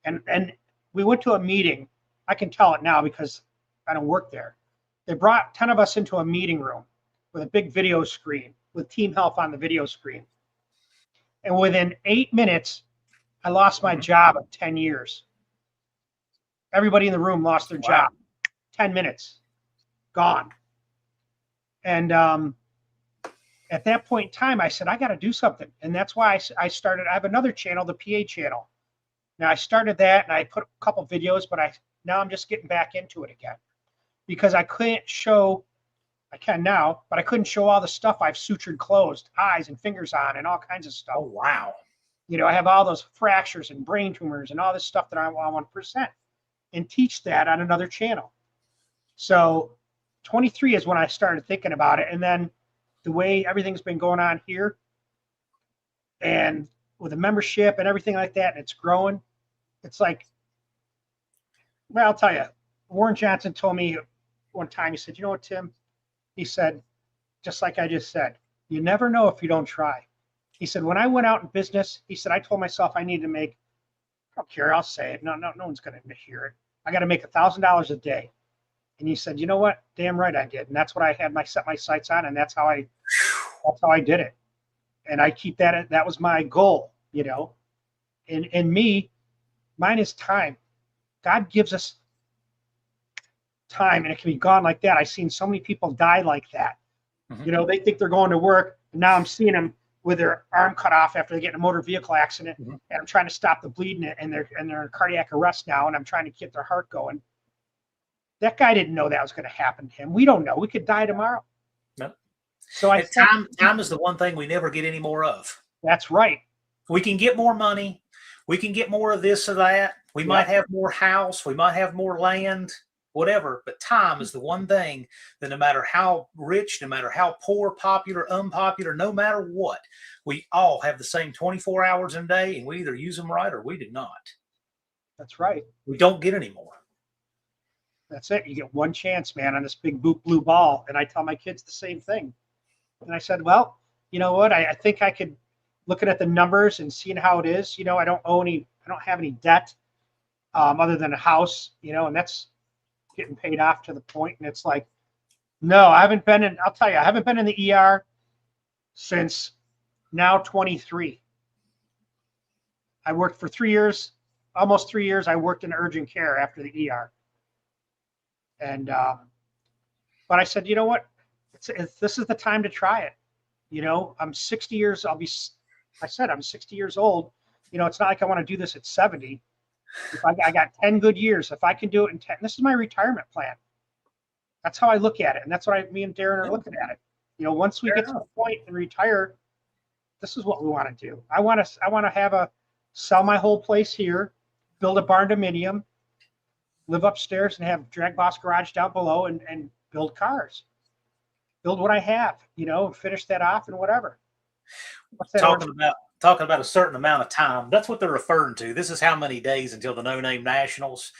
and we went to a meeting. I can tell it now because I don't work there. They brought 10 of us into a meeting room with a big video screen with Team Health on the video screen. And within 8 minutes, I lost my job of 10 years. Everybody in the room lost their job. 10 minutes, gone. And at that point in time, I said, I got to do something. And that's why I started. I have another channel, the PA channel. Now I started that and I put a couple videos, but now I'm just getting back into it again because I couldn't show, I can now, but I couldn't show all the stuff I've sutured closed, eyes and fingers on and all kinds of stuff. Oh, wow. You know, I have all those fractures and brain tumors and all this stuff that I want to present and teach that on another channel. So 23 is when I started thinking about it. And then the way everything's been going on here and with the membership and everything like that, and it's growing, it's like, well, I'll tell you, Warren Johnson told me one time, he said, you know what, Tim? He said, just like I just said, you never know if you don't try. He said, when I went out in business, he said, I told myself I need to make, I don't care, I'll say it. No one's going to hear it. I got to make $1,000 a day. And he said, you know what? Damn right I did. And that's what I had set my sights on. And that's how I did it. And I keep that. That was my goal, you know, and mine is time. God gives us time and it can be gone like that. I've seen so many people die like that. Mm-hmm. You know, they think they're going to work. And now I'm seeing them with their arm cut off after they get in a motor vehicle accident. Mm-hmm. And I'm trying to stop the bleeding and they're in cardiac arrest now. And I'm trying to get their heart going. That guy didn't know that was going to happen to him. We don't know. We could die tomorrow. Yep. So time is the one thing we never get any more of. That's right. We can get more money. We can get more of this or that. We might have more house. We might have more land, whatever. But time is the one thing that no matter how rich, no matter how poor, popular, unpopular, no matter what, we all have the same 24 hours in a day, and we either use them right or we do not. That's right. We don't get any more. That's it. You get one chance, man, on this big blue ball. And I tell my kids the same thing. And I said, well, you know what? I think I could, looking at the numbers and seeing how it is, you know, I don't have any debt other than a house, you know, and that's getting paid off to the point. And it's like, no, I'll tell you, I haven't been in the ER since now 23. I worked for 3 years, almost 3 years. I worked in urgent care after the ER. And, but I said, you know what, this is the time to try it. You know, I'm 60 years, I'm 60 years old. You know, it's not like I want to do this at 70. If I got 10 good years, if I can do it in 10, this is my retirement plan. That's how I look at it. And that's what me and Darren are looking at it. You know, once we get to the point and retire, this is what we want to do. I want to sell my whole place here, build a barn dominium, live upstairs and have DragBoss garage down below and build cars. Build what I have, you know, and finish that off and whatever. What's that talking about a certain amount of time. That's what they're referring to. This is how many days until the No Name Nationals,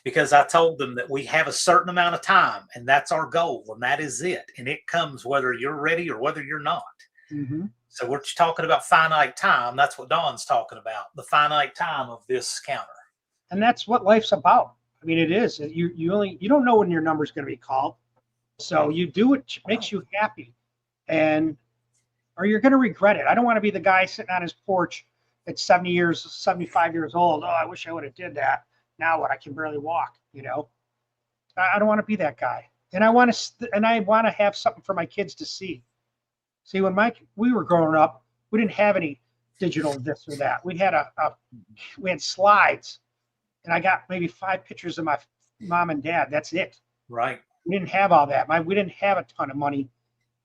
because I told them that we have a certain amount of time and that's our goal and that is it. And it comes whether you're ready or whether you're not. Mm-hmm. So we're talking about finite time. That's what Don's talking about, the finite time of this counter. And that's what life's about. I mean, it is. You don't know when your number's going to be called. So you do what makes you happy, or you're going to regret it. I don't want to be the guy sitting on his porch at 75 years old. Oh, I wish I would have did that. Now what? I can barely walk, you know. I don't want to be that guy. And I want to have something for my kids to see. See, when we were growing up, we didn't have any digital this or that. We had we had slides. And I got maybe 5 pictures of my mom and dad. That's it. Right. We didn't have all that. We didn't have a ton of money.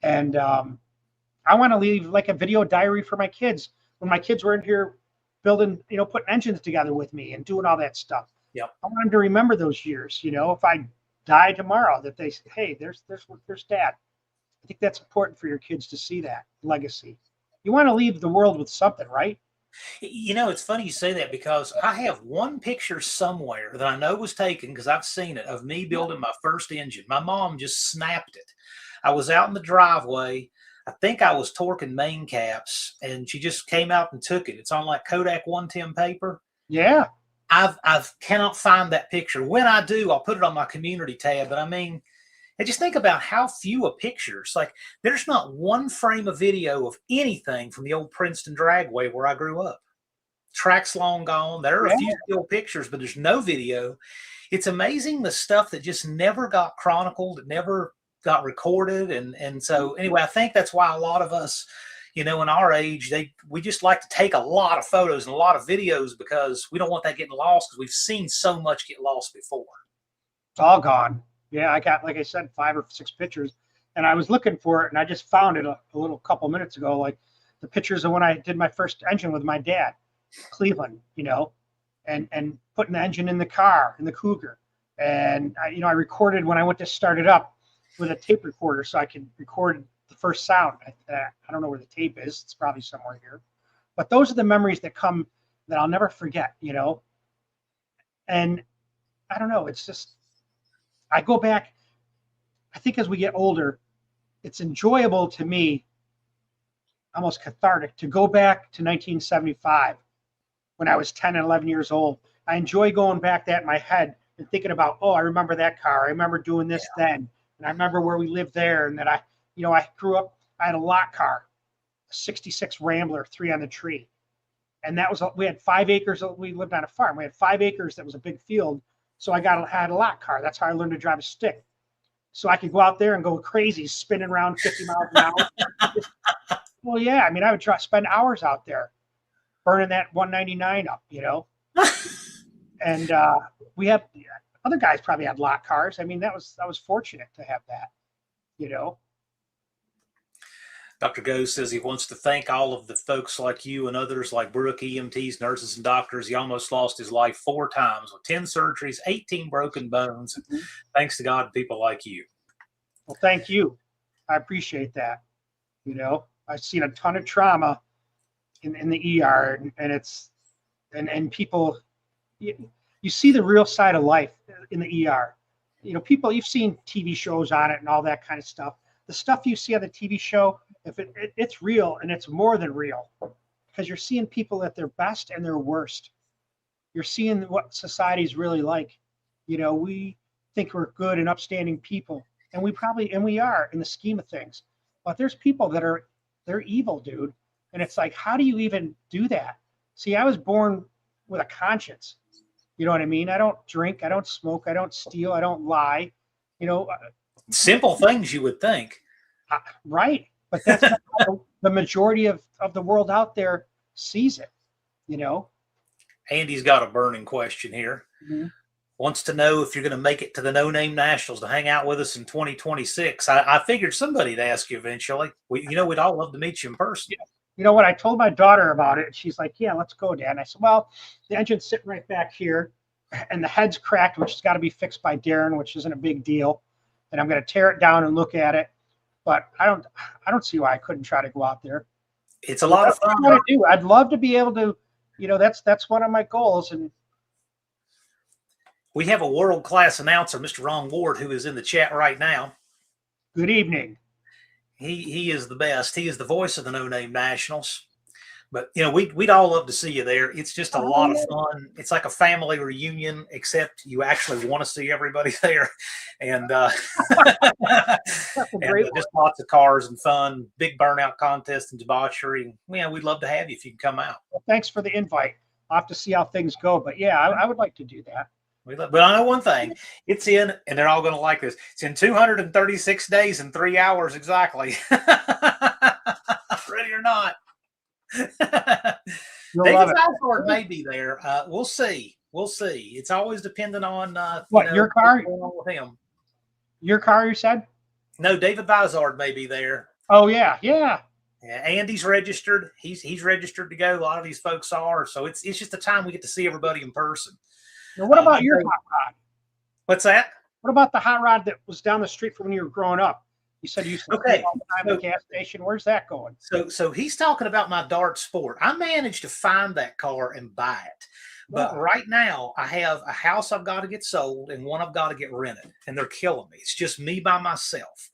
And I want to leave like a video diary for my kids. When my kids were in here building, you know, putting engines together with me and doing all that stuff. Yep. I want them to remember those years, you know, if I die tomorrow, that they say, hey, there's dad. I think that's important for your kids to see that legacy. You want to leave the world with something, right? You know, it's funny you say that because I have one picture somewhere that I know was taken because I've seen it of me building my first engine. My mom just snapped it. I was out in the driveway. I think I was torquing main caps and she just came out and took it. It's on like Kodak 110 paper. Yeah. I cannot find that picture. When I do, I'll put it on my community tab. But I mean, And just think about how few of pictures. Like, there's not one frame of video of anything from the old Princeton Dragway where I grew up. Track's long gone. There are a few still pictures, but there's no video. It's amazing the stuff that just never got chronicled, never got recorded. And so anyway, I think that's why a lot of us, you know, in our age, we just like to take a lot of photos and a lot of videos because we don't want that getting lost, because we've seen so much get lost before. It's all gone. Yeah, I got, like I said, 5 or 6 pictures, and I was looking for it, and I just found it a little couple minutes ago, like the pictures of when I did my first engine with my dad, Cleveland, you know, and putting the engine in the car, in the Cougar. And, you know, I recorded when I went to start it up with a tape recorder so I could record the first sound. I don't know where the tape is. It's probably somewhere here. But those are the memories that come that I'll never forget, you know. And I don't know, it's just, I go back, I think as we get older, it's enjoyable to me, almost cathartic, to go back to 1975 when I was 10 and 11 years old. I enjoy going back that in my head and thinking about, oh, I remember that car. I remember doing this then. And I remember where we lived there. And that I grew up, I had a lot car, a 66 Rambler, 3 on the tree. And that was, we had 5 acres. We lived on a farm. We had 5 acres. That was a big field. So I had a lot car. That's how I learned to drive a stick. So I could go out there and go crazy, spinning around 50 miles an hour. Well, yeah, I mean, I would spend hours out there burning that 199 up, you know. And we have other guys probably had lot cars. I mean, that was fortunate to have that, you know. Dr. Go says he wants to thank all of the folks like you and others like Brooke, EMTs, nurses, and doctors. He almost lost his life 4 times with 10 surgeries, 18 broken bones. Mm-hmm. Thanks to God, people like you. Well, thank you. I appreciate that. You know, I've seen a ton of trauma in the ER, and it's and people, you see the real side of life in the ER. You know, people, you've seen TV shows on it and all that kind of stuff. The stuff you see on the TV show, if it's real, and it's more than real, because you're seeing people at their best and their worst. You're seeing what society's really like. You know, we think we're good and upstanding people, and we are in the scheme of things. But there's people they're evil, dude. And it's like, how do you even do that? See, I was born with a conscience. You know what I mean? I don't drink, I don't smoke, I don't steal, I don't lie. You know, simple things you would think. Right. But that's not how the majority of the world out there sees it, you know. Andy's got a burning question here. Mm-hmm. Wants to know if you're going to make it to the No Name Nationals to hang out with us in 2026. I figured somebody'd ask you eventually. We'd all love to meet you in person. Yeah. You know what? I told my daughter about it. She's like, yeah, let's go, Dad. And I said, well, the engine's sitting right back here, and the head's cracked, which has got to be fixed by Darren, which isn't a big deal. And I'm going to tear it down and look at it. But I don't see why I couldn't try to go out there. It's a lot of fun. What I do. I'd love to be able to, you know, that's one of my goals. And we have a world-class announcer, Mr. Ron Ward, who is in the chat right now. Good evening. He is the best. He is the voice of the No Name Nationals. But, you know, we'd all love to see you there. It's just a lot of fun. It's like a family reunion, except you actually want to see everybody there. And, just lots of cars and fun, big burnout contest and debauchery. Yeah, we'd love to have you if you can come out. Well, thanks for the invite. I'll have to see how things go. But, yeah, I would like to do that. But I know one thing. It's in, and they're all going to like this, it's in 236 days and 3 hours exactly. Ready or not. David Balford may be there. We'll see. It's always dependent on your car. With him. Your car, you said? No, David Bizard may be there. Oh yeah. Andy's registered. He's registered to go. A lot of these folks are. So it's just the time we get to see everybody in person. Now, what about your hot rod? What's that? What about the hot rod that was down the street from when you were growing up? You said you used to play all the time at the gas station. Where's that going? So he's talking about my Dart Sport. I managed to find that car and buy it. But right now, I have a house I've got to get sold and one I've got to get rented. And they're killing me. It's just me by myself.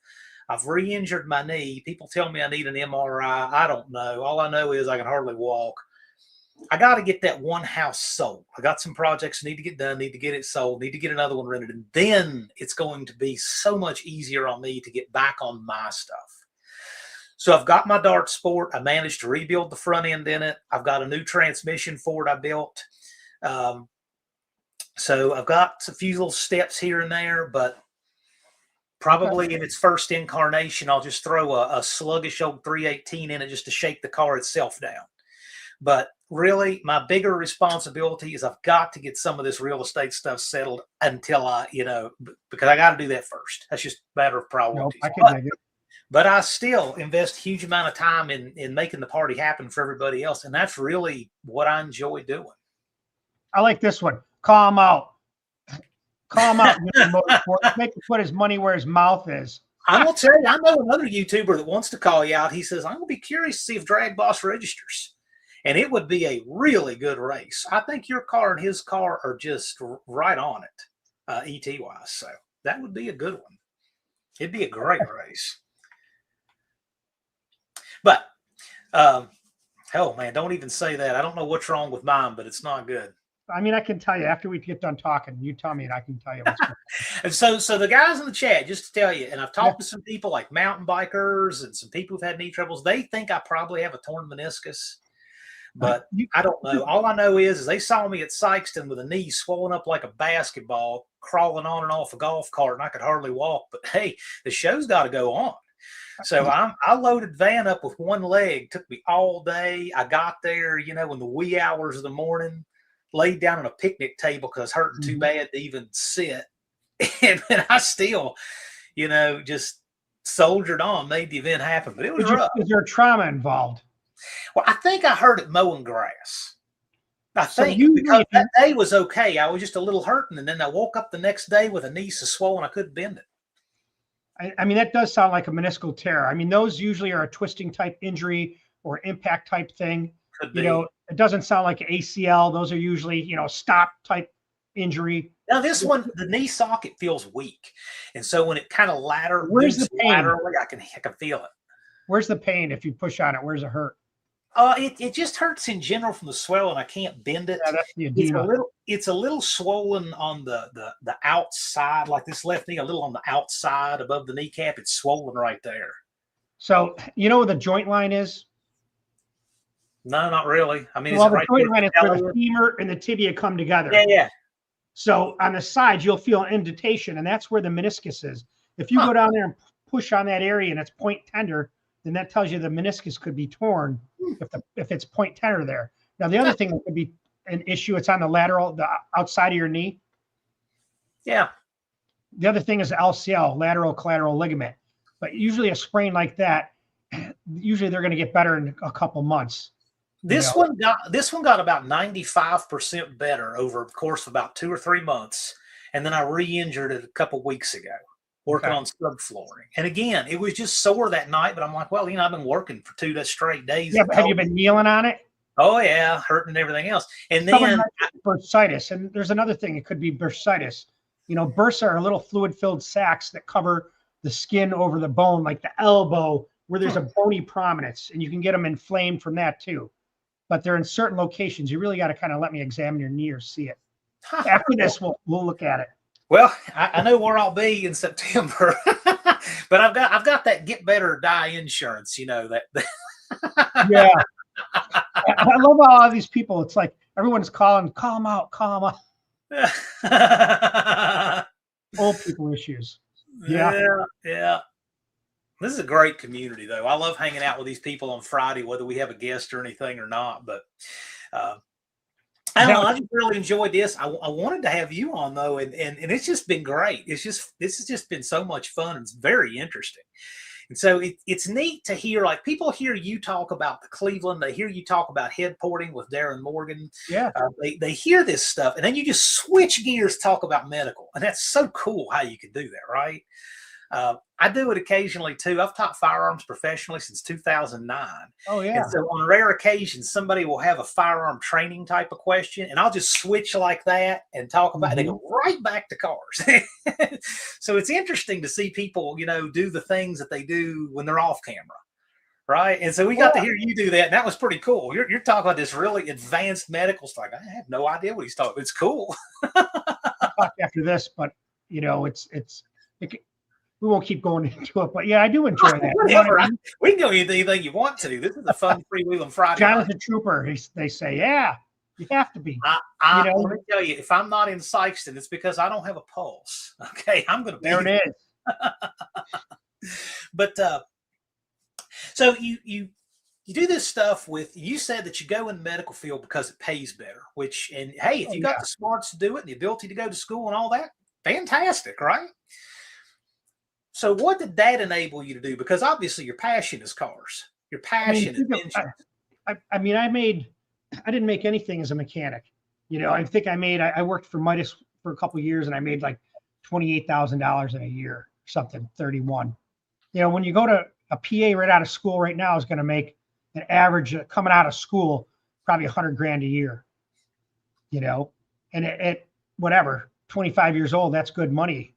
I've re-injured my knee. People tell me I need an MRI. I don't know. All I know is I can hardly walk. I got to get that one house sold. I got some projects need to get done, need to get it sold, need to get another one rented. And then it's going to be so much easier on me to get back on my stuff. So I've got my Dart Sport. I managed to rebuild the front end in it. I've got a new transmission for it I built. So I've got a few little steps here and there, but probably in its first incarnation, I'll just throw a sluggish old 318 in it just to shake the car itself down. But really, my bigger responsibility is I've got to get some of this real estate stuff settled until because I got to do that first. That's just a matter of priorities. I can dig it. But I still invest a huge amount of time in making the party happen for everybody else. And that's really what I enjoy doing. I like this one. Call him out. Call him out. Make him put his money where his mouth is. I'm going to tell you, I know another YouTuber that wants to call you out. He says, I'm going to be curious to see if DragBoss registers. And it would be a really good race. I think your car and his car are just right on it, ET-wise. So that would be a good one. It'd be a great race. But, oh, man, don't even say that. I don't know what's wrong with mine, but it's not good. I mean, I can tell you after we get done talking, you tell me and I can tell you what's going on. And so the guys in the chat, just to tell you, and I've talked to some people like mountain bikers and some people who've had knee troubles. They think I probably have a torn meniscus, but I don't know. All I know is they saw me at Sykeston with a knee swollen up like a basketball, crawling on and off a golf cart, and I could hardly walk. But, hey, the show's got to go on. So I loaded van up with one leg. Took me all day. I got there, in the wee hours of the morning, laid down on a picnic table because I was hurting too bad to even sit. And then I still, just soldiered on, made the event happen. But it was rough. Is there trauma involved? Well, I think I hurt it mowing grass. I think because that day was okay. I was just a little hurting. And then I woke up the next day with a knee so swollen I couldn't bend it. I mean, that does sound like a meniscal tear. I mean, those usually are a twisting type injury or impact type thing. It doesn't sound like ACL. Those are usually, stop type injury. Now this one, the knee socket feels weak. And so when it kind of where's the pain? Laterally, I can feel it. Where's the pain if you push on it? Where's it hurt? It just hurts in general from the swell, and I can't bend it. Yeah, that's the edema. It's a little swollen on the outside, like this left knee, a little on the outside above the kneecap. It's swollen right there. So you know where the joint line is? No, not really. I mean, the joint line is where the femur and the tibia come together. Yeah. So on the sides, you'll feel an indentation, and that's where the meniscus is. If you go down there and push on that area and it's point tender, then that tells you the meniscus could be torn if it's point tender there. Now, the other thing that could be an issue, it's on the outside of your knee. Yeah. The other thing is LCL, lateral collateral ligament. But usually a sprain like that, usually they're going to get better in a couple months. This one got about 95% better over the course of about 2 or 3 months. And then I re-injured it a couple weeks ago, working on subflooring. And again, it was just sore that night, but I'm like, well, I've been working for 2 straight days. Yeah, but have you been kneeling on it? Oh, yeah, hurting everything else. And then bursitis. And there's another thing. It could be bursitis. Bursa are little fluid-filled sacs that cover the skin over the bone, like the elbow, where there's a bony prominence. And you can get them inflamed from that, too. But they're in certain locations. You really got to kind of let me examine your knee or see it. After this, we'll look at it. Well, I know where I'll be in September, but I've got that get better or die insurance. That. Yeah, I love how all these people. It's like everyone's call them out. Old people issues. Yeah. This is a great community, though. I love hanging out with these people on Friday, whether we have a guest or anything or not. But I don't know. I just really enjoyed this. I wanted to have you on, though, and it's just been great. This has just been so much fun. And it's very interesting. And so it's neat to hear, like, people hear you talk about the Cleveland. They hear you talk about head porting with Darren Morgan. Yeah. They hear this stuff, and then you just switch gears, talk about medical. And that's so cool how you can do that, right? I do it occasionally too. I've taught firearms professionally since 2009. Oh yeah. And so on rare occasions, somebody will have a firearm training type of question, and I'll just switch like that and talk about it. They go right back to cars. So it's interesting to see people, do the things that they do when they're off camera, Right. And so we got to hear you do that. And that was pretty cool. You're talking about this really advanced medical stuff. I have no idea what he's talking about. It's cool. I'll talk after this, but you know, we won't keep going into it. But yeah, I do enjoy that. Whatever. We can go into anything you want to. This is a fun freewheeling Friday. Jonathan Trooper, they say, yeah, you have to be. Let me tell you, if I'm not in Sykeston, it's because I don't have a pulse. Okay, I'm going to be there. It is. But so you do this stuff with. You said that you go in the medical field because it pays better. And hey, if you got the smarts to do it and the ability to go to school and all that, fantastic, right? So what did that enable you to do? Because obviously your passion is cars. Your passion is engines. I didn't make anything as a mechanic. You know, I think I worked for Midas for a couple of years and I made like $28,000 in a year, something, 31. You know, when you go to a PA right out of school right now is going to make an average coming out of school, probably $100,000 a year, you know, and at whatever, 25 years old, that's good money.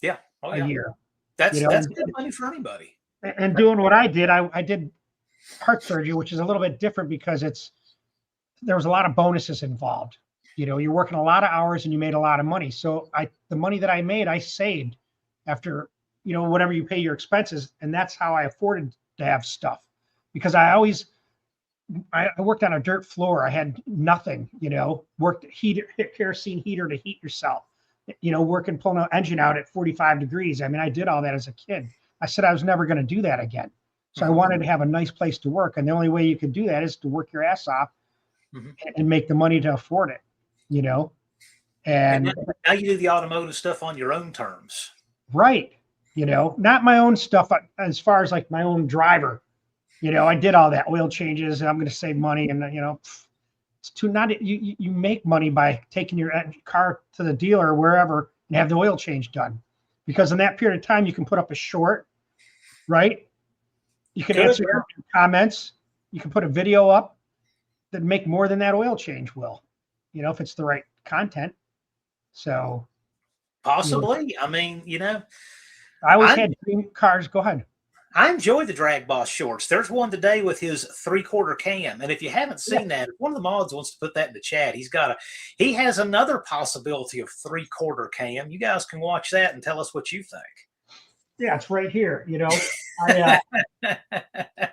Yeah. A year. That's good money for anybody. And doing what I did, I did heart surgery, which is a little bit different because there was a lot of bonuses involved. You know, you're working a lot of hours and you made a lot of money. So the money that I made, I saved after, you know, whatever you pay your expenses. And that's how I afforded to have stuff, because I worked on a dirt floor. I had nothing, you know, worked kerosene heater to heat yourself, you know, pulling an engine out at 45 degrees. I mean, I did all that as a kid. I said I was never going to do that again. So I wanted to have a nice place to work. And the only way you could do that is to work your ass off and make the money to afford it, you know? And now you do the automotive stuff on your own terms. Right. You know, not my own stuff as far as like my own driver. You know, I did all that oil changes and I'm going to save money. And, you know, you make money by taking your car to the dealer or wherever and have the oil change done. Because in that period of time, you can put up a short, right? You can answer your comments. You can put a video up that make more than that oil change will, you know, if it's the right content. So possibly, you know, I mean, you know, I always had dream cars. Go ahead. I enjoy the DragBoss shorts. There's one today with his 3/4 cam. And if you haven't seen that, if one of the mods wants to put that in the chat, he has another possibility of 3/4 cam. You guys can watch that and tell us what you think. Yeah, it's right here. You know,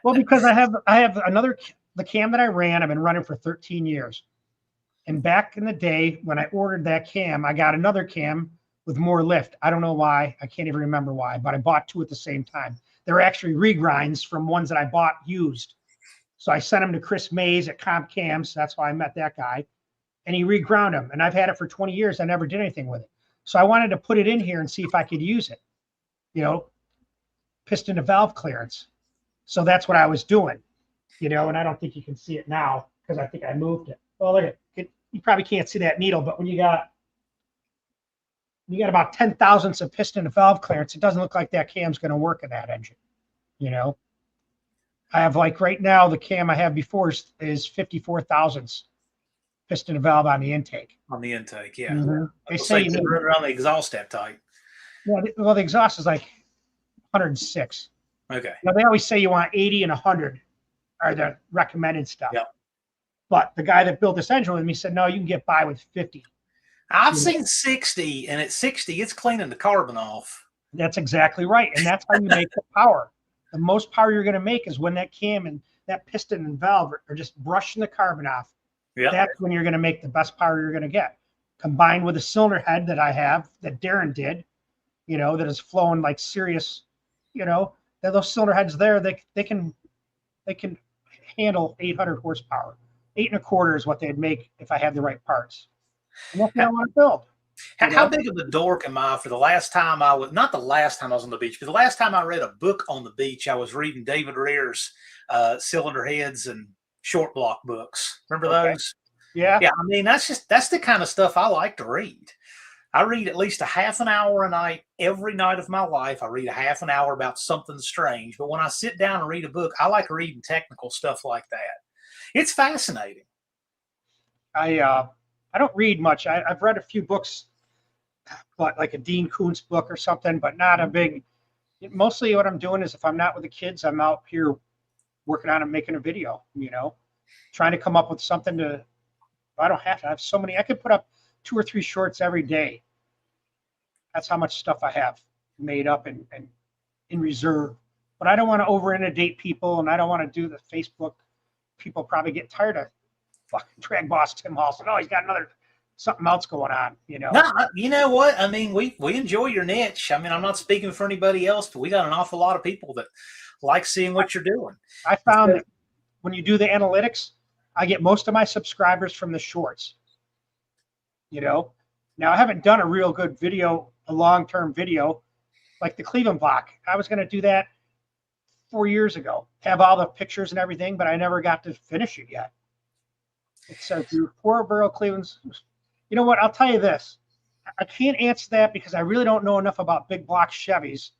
well, because I have the cam that I ran. I've been running for 13 years. And back in the day when I ordered that cam, I got another cam with more lift. I don't know why. I can't even remember why, but I bought two at the same time. They're actually regrinds from ones that I bought used. So I sent them to Chris Mays at Comp Cams. That's why I met that guy. And he reground them. And I've had it for 20 years. I never did anything with it. So I wanted to put it in here and see if I could use it. You know, piston to valve clearance. So that's what I was doing. You know, and I don't think you can see it now because I think I moved it. Well, look at it. You probably can't see that needle, but when you got about 10 thousandths of piston to valve clearance, it doesn't look like that cam's going to work in that engine. You know, I have like right now, the cam I have before is 54 thousandths piston to valve on the intake. On the intake, yeah. They say you need around the exhaust that tight. Yeah, well, the exhaust is like 106. Okay. Now, they always say you want 80 and 100 are the recommended stuff. Yeah. But the guy that built this engine with me said, no, you can get by with 50. I've seen 60, and at 60, it's cleaning the carbon off. That's exactly right. And that's how you make the power. The most power you're going to make is when that cam and that piston and valve are just brushing the carbon off. Yeah. That's when you're going to make the best power you're going to get. Combined with a cylinder head that I have, that Darren did, you know, that is flowing like serious, you know, that those cylinder heads there, they can handle 800 horsepower. 8 1/4 is what they'd make if I had the right parts. And that's what I want to build. How big of a dork am I for the last time I was, not the last time I was on the beach, but the last time I read a book on the beach, I was reading David Rear's cylinder heads and short block books. Remember those? Yeah. Yeah. I mean, that's the kind of stuff I like to read. I read at least a half an hour a night, every night of my life. I read a half an hour about something strange. But when I sit down and read a book, I like reading technical stuff like that. It's fascinating. I don't read much. I've read a few books, but like a Dean Koontz book or something, but not a big. Mostly what I'm doing is if I'm not with the kids, I'm out here working on and making a video, trying to come up with something I don't have to have so many. I could put up 2 or 3 shorts every day. That's how much stuff I have made up and in reserve. But I don't want to over inundate people, and I don't want to do the Facebook. People probably get tired of fucking DragBoss Tim Halstead. Oh, he's got something else going on, No, you know what? I mean, we enjoy your niche. I mean, I'm not speaking for anybody else, but we got an awful lot of people that like seeing what you're doing. I found that when you do the analytics, I get most of my subscribers from the shorts. Now I haven't done a real good video, a long-term video like the Cleveland block. I was going to do that 4 years ago, have all the pictures and everything, but I never got to finish it yet. It says your Four-Barrel Cleveland's. You know what? I'll tell you this. I can't answer that because I really don't know enough about big block Chevys,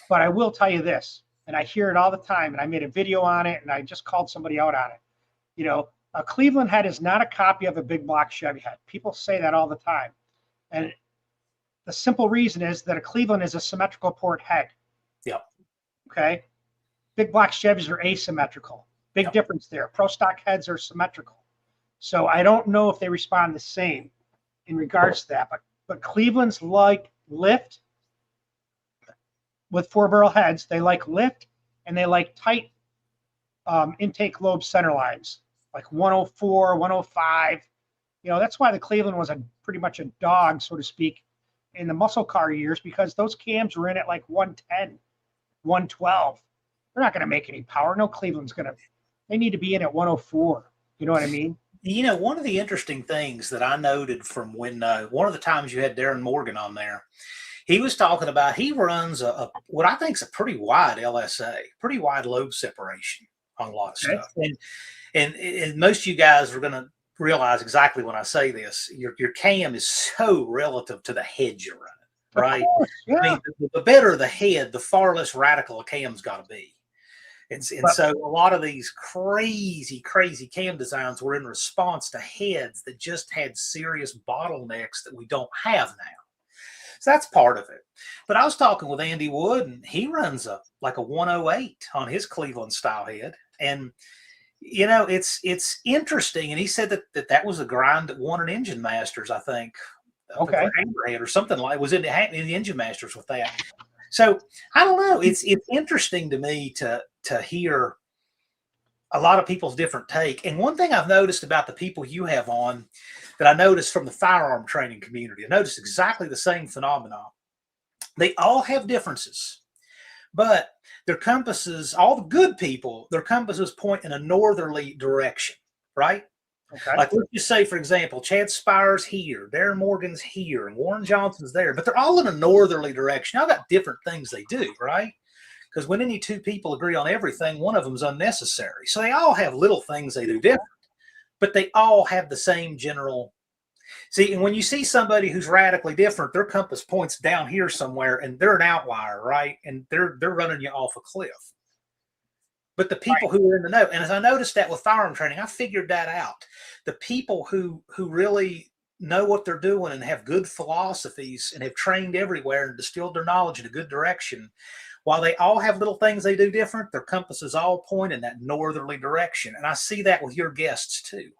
but I will tell you this, and I hear it all the time, and I made a video on it, and I just called somebody out on it. A Cleveland head is not a copy of a big block Chevy head. People say that all the time. And the simple reason is that a Cleveland is a symmetrical port head. Yep. Okay. Big block Chevys are asymmetrical. Big difference there. Pro stock heads are symmetrical. So I don't know if they respond the same in regards to that. But Cleveland's like lift with 4-barrel heads. They like lift and they like tight intake lobe center lines, like 104, 105. That's why the Cleveland was pretty much a dog, so to speak, in the muscle car years, because those cams were in at like 110, 112. They're not going to make any power. No Cleveland's going to. They need to be in at 104. You know what I mean? One of the interesting things that I noted from when one of the times you had Darren Morgan on there, he was talking about he runs what I think is a pretty wide LSA, pretty wide lobe separation on a lot of stuff. And most of you guys are going to realize exactly when I say this. Your cam is so relative to the head you're running, right? Yeah. I mean, the better the head, the far less radical a cam's got to be. And so a lot of these crazy cam designs were in response to heads that just had serious bottlenecks that we don't have now. So that's part of it. But I was talking with Andy Wood, and he runs like a 108 on his Cleveland style head. And, it's interesting. And he said that was a grind that won an Engine Masters, I think. Okay. Or something like it was in the Engine Masters with that. So I don't know. It's interesting to me to hear a lot of people's different take. And one thing I've noticed about the people you have on that I noticed from the firearm training community, I noticed exactly the same phenomenon. They all have differences, but their compasses, all the good people, their compasses point in a northerly direction, right? Okay. Like let's just say, for example, Chad Spire's here, Darren Morgan's here, and Warren Johnson's there, but they're all in a northerly direction. I've got different things they do, right? Because when any two people agree on everything, one of them is unnecessary. So they all have little things they do different, but they all have the same general. See, and when you see somebody who's radically different, their compass points down here somewhere, and they're an outlier, right? And they're running you off a cliff. But the people who are in the know, and as I noticed that with firearm training, I figured that out. The people who really know what they're doing and have good philosophies and have trained everywhere and distilled their knowledge in a good direction, while they all have little things they do different, their compasses all point in that northerly direction. And I see that with your guests too.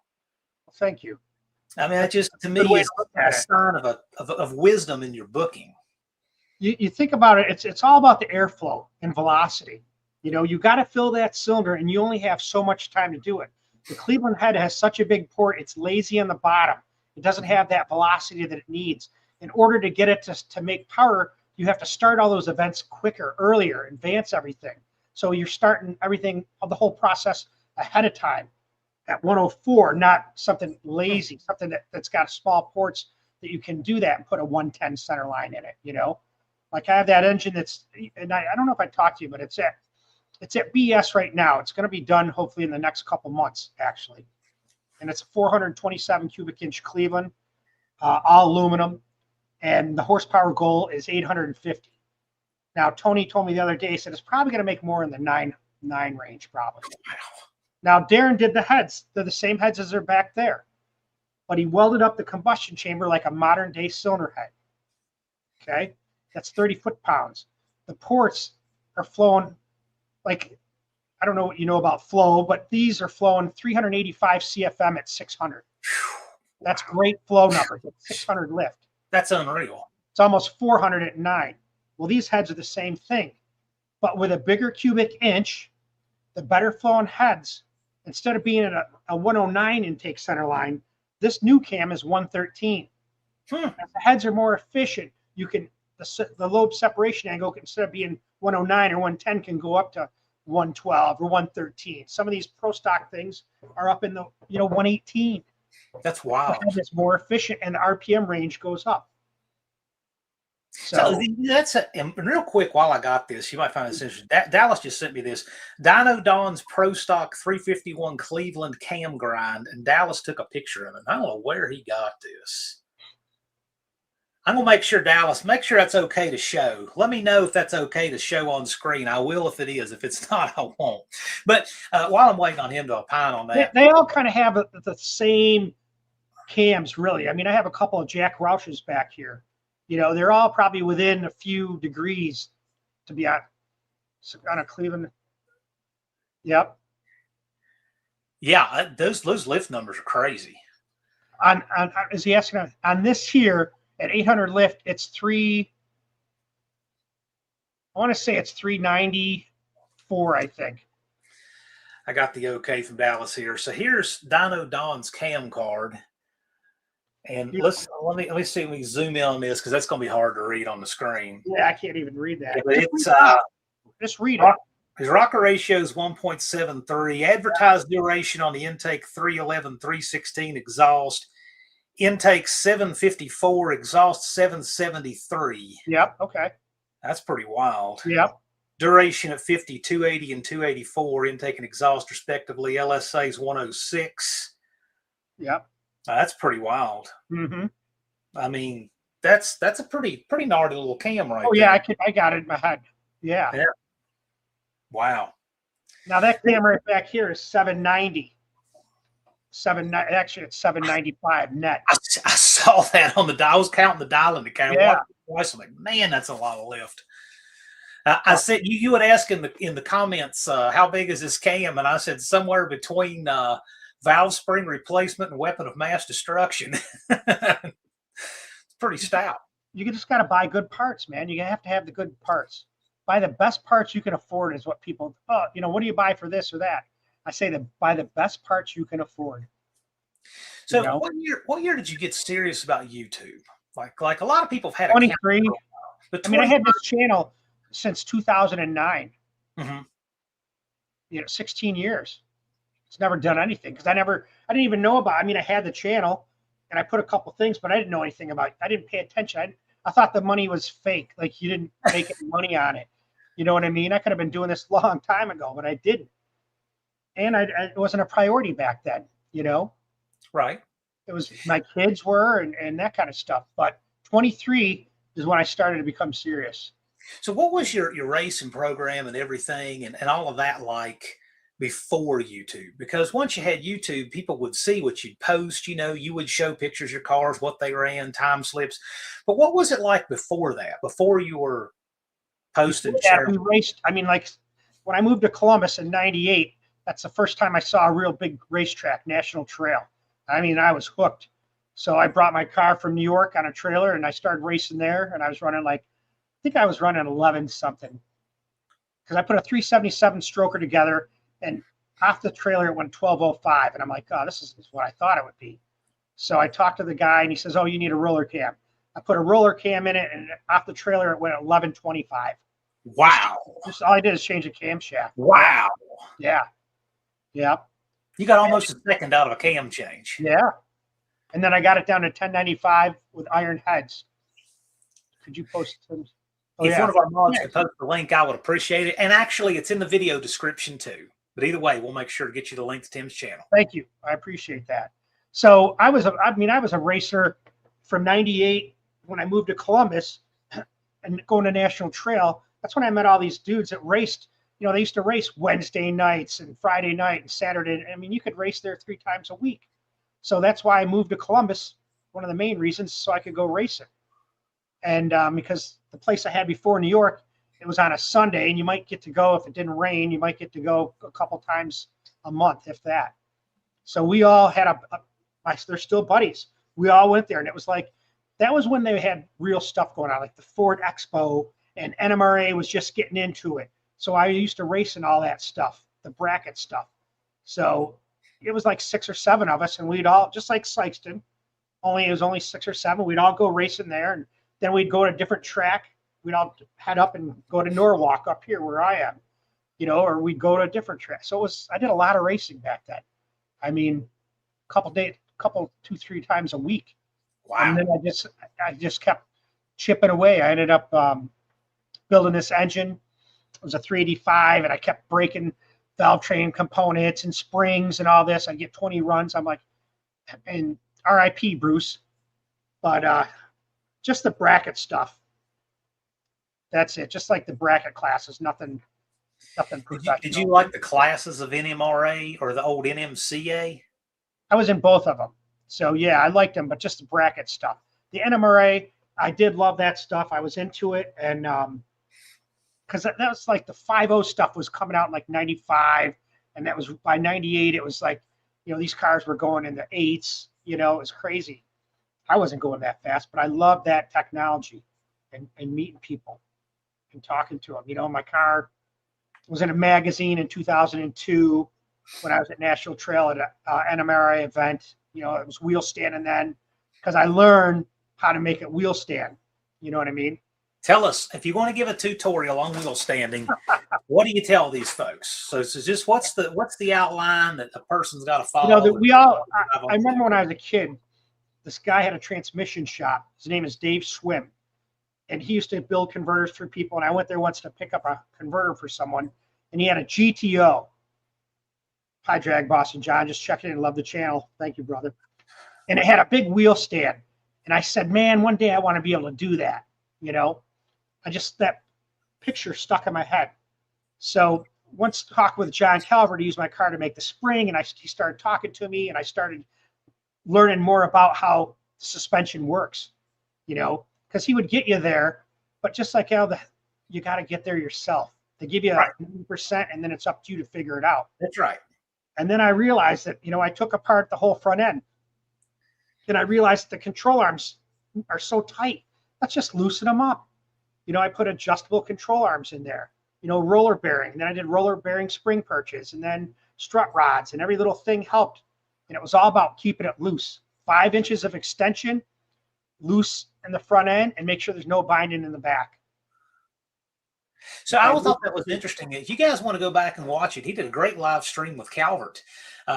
Well, thank you. I mean, that just to me is a sign of wisdom in your booking. You think about it, it's all about the airflow and velocity. You got to fill that cylinder, and you only have so much time to do it. The Cleveland head has such a big port, it's lazy on the bottom. It doesn't have that velocity that it needs. In order to get it to make power, you have to start all those events quicker, earlier, advance everything. So you're starting everything, the whole process ahead of time at 104, not something lazy, something that's got small ports that you can do that and put a 110 center line in it, Like I have that engine and I don't know if I talked to you, but it's at BS right now. It's going to be done hopefully in the next couple months, actually. And it's a 427 cubic inch Cleveland, all aluminum. And the horsepower goal is 850. Now, Tony told me the other day, he said it's probably going to make more in the 9 range, probably. Now, Darren did the heads. They're the same heads as are back there. But he welded up the combustion chamber like a modern day cylinder head. Okay? That's 30 foot-pounds. The ports are flowing like I don't know what you know about flow, but these are flowing 385 CFM at 600. That's great flow numbers. 600 lift. That's unreal. It's almost 400 at 9. Well, these heads are the same thing, but with a bigger cubic inch, the better flowing heads, instead of being at a 109 intake center line, this new cam is 113. As the heads are more efficient, you can the lobe separation angle, instead of being 109 or 110, can go up to 112 or 113. Some of these pro stock things are up in the 118. That's wild. It's more efficient, and the RPM range goes up. So that's and real quick while I got this, you might find this interesting. Dallas just sent me this Dino Don's Pro Stock 351 Cleveland cam grind, and Dallas took a picture of it. I don't know where he got this. I'm gonna make sure, Dallas, make sure that's okay to show. Let me know if that's okay to show on screen. I will if it is. If it's not, I won't. But while I'm waiting on him to opine on that, they all kind of have the same cams, really. I mean, I have a couple of Jack Roush's back here. They're all probably within a few degrees to be on a Cleveland. Yep. Yeah, those lift numbers are crazy. Is he asking on this here at 800 lift? It's I want to say it's 394, I think. I got the okay from Dallas here. So here's Dino Don's cam card. And let me see if we zoom in on this, because that's going to be hard to read on the screen. Yeah, I can't even read that. It's just read it. His rocker ratio is 1.73. Advertised duration on the intake 311, 316 exhaust. Intake 754, exhaust 773. Yep. Okay. That's pretty wild. Yep. Duration at 50, 280, and 284. Intake and exhaust respectively. LSA is 106. Yep. That's pretty wild. Mm-hmm. I mean, that's a pretty gnarly little cam right there. Oh yeah, I got it in my head. Yeah. Wow. Now that cam right back here is 790. Actually, it's 795 net. I saw that on the dial. I was counting the dial in the camera. Yeah. I was like, man, that's a lot of lift. I said you would ask in the comments how big is this cam, and I said somewhere between valve spring replacement and weapon of mass destruction. It's pretty stout. You just got to buy good parts, man. You have to have the good parts. Buy the best parts you can afford is what people. What do you buy for this or that? I say buy the best parts you can afford. So what year did you get serious about YouTube? Like a lot of people have had 23. But I had this channel since 2009. Mm-hmm. 16 years. It's never done anything because I didn't even know about. I had the channel and I put a couple things, but I didn't know anything about it. I didn't pay attention. I thought the money was fake. Like you didn't make any money on it. You know what I mean? I could have been doing this a long time ago, but I didn't. And it wasn't a priority back then, Right. It was my kids were and that kind of stuff. But 23 is when I started to become serious. So what was your racing program and everything and all of that like before YouTube? Because once you had YouTube, people would see what you'd post, you would show pictures of your cars, what they ran, time slips. But what was it like before that, before you were posting? Yeah, we raced. Like when I moved to Columbus in 98, that's the first time I saw a real big racetrack, National Trail. I was hooked. So I brought my car from New York on a trailer and I started racing there. And I was running I think I was running 11 something. Because I put a 377 stroker together and off the trailer it went 1205. And I'm like, oh, this is what I thought it would be. So I talked to the guy and he says, oh, you need a roller cam. I put a roller cam in it and off the trailer it went 1125. Wow. Just all I did is change the camshaft. Wow. Yeah. Yeah. You got almost a second out of a cam change. Yeah. And then I got it down to 1095 with iron heads. Could you post them? If one of our mods could post the link, I would appreciate it. And actually, it's in the video description too. But either way, we'll make sure to get you the link to Tim's channel. Thank you. I appreciate that. So I was a racer from 98 when I moved to Columbus and going to National Trail. That's when I met all these dudes that raced. They used to race Wednesday nights and Friday night and Saturday. You could race there 3 times a week. So that's why I moved to Columbus. One of the main reasons, so I could go racing. And because the place I had before in New York, it was on a Sunday, and you might get to go, if it didn't rain, you might get to go a couple times a month, if that. So we all had they're still buddies. We all went there, and it was like, that was when they had real stuff going on, like the Ford Expo, and NMRA was just getting into it. So I used to race in all that stuff, the bracket stuff. So it was like 6 or 7 of us, and we'd all, just like Sykeston, it was only 6 or 7. We'd all go racing there, and then we'd go to a different track. We'd all head up and go to Norwalk up here where I am, or we'd go to a different track. So I did a lot of racing back then. I mean, two, 3 times a week. Wow. And then I just kept chipping away. I ended up building this engine. It was a 385, and I kept breaking valve train components and springs and all this. I'd get 20 runs. I'm like, and RIP Bruce, but just the bracket stuff. That's it. Just like the bracket classes, nothing professional. Did you like the classes of NMRA or the old NMCA? I was in both of them. So yeah, I liked them, but just the bracket stuff. The NMRA, I did love that stuff. I was into it, and because that was like the 5.0 stuff was coming out in like 95, and that was by 98. It was like, these cars were going in the 8s. It was crazy. I wasn't going that fast, but I loved that technology and meeting people and talking to them. My car was in a magazine in 2002 when I was at National Trail at an NMRA event. It was wheel standing then, because I learned how to make it wheel stand. You know what I mean? Tell us, if you want to give a tutorial on wheel standing, what do you tell these folks? So it's just what's the outline that a person's got to follow? I remember when I was a kid, this guy had a transmission shop. His name is Dave Swim, and he used to build converters for people. And I went there once to pick up a converter for someone, and he had a GTO. Hi, DragBoss and John, just checking in. Love the channel. Thank you, brother. And it had a big wheel stand. And I said, man, one day I want to be able to do that. That picture stuck in my head. So once talking with John Calvert, he used my car to make the spring, and he started talking to me, and I started learning more about how suspension works, because he would get you there, but just like you got to get there yourself. They give you 90%, and then it's up to you to figure it out. That's right. And then I realized that, I took apart the whole front end, and I realized the control arms are so tight. Let's just loosen them up. I put adjustable control arms in there, roller bearing. And then I did roller bearing spring perches, and then strut rods, and every little thing helped. And it was all about keeping it loose. 5 inches of extension, loose in the front end, and make sure there's no binding in the back. So I thought that was interesting. If you guys want to go back and watch it, he did a great live stream with Calvert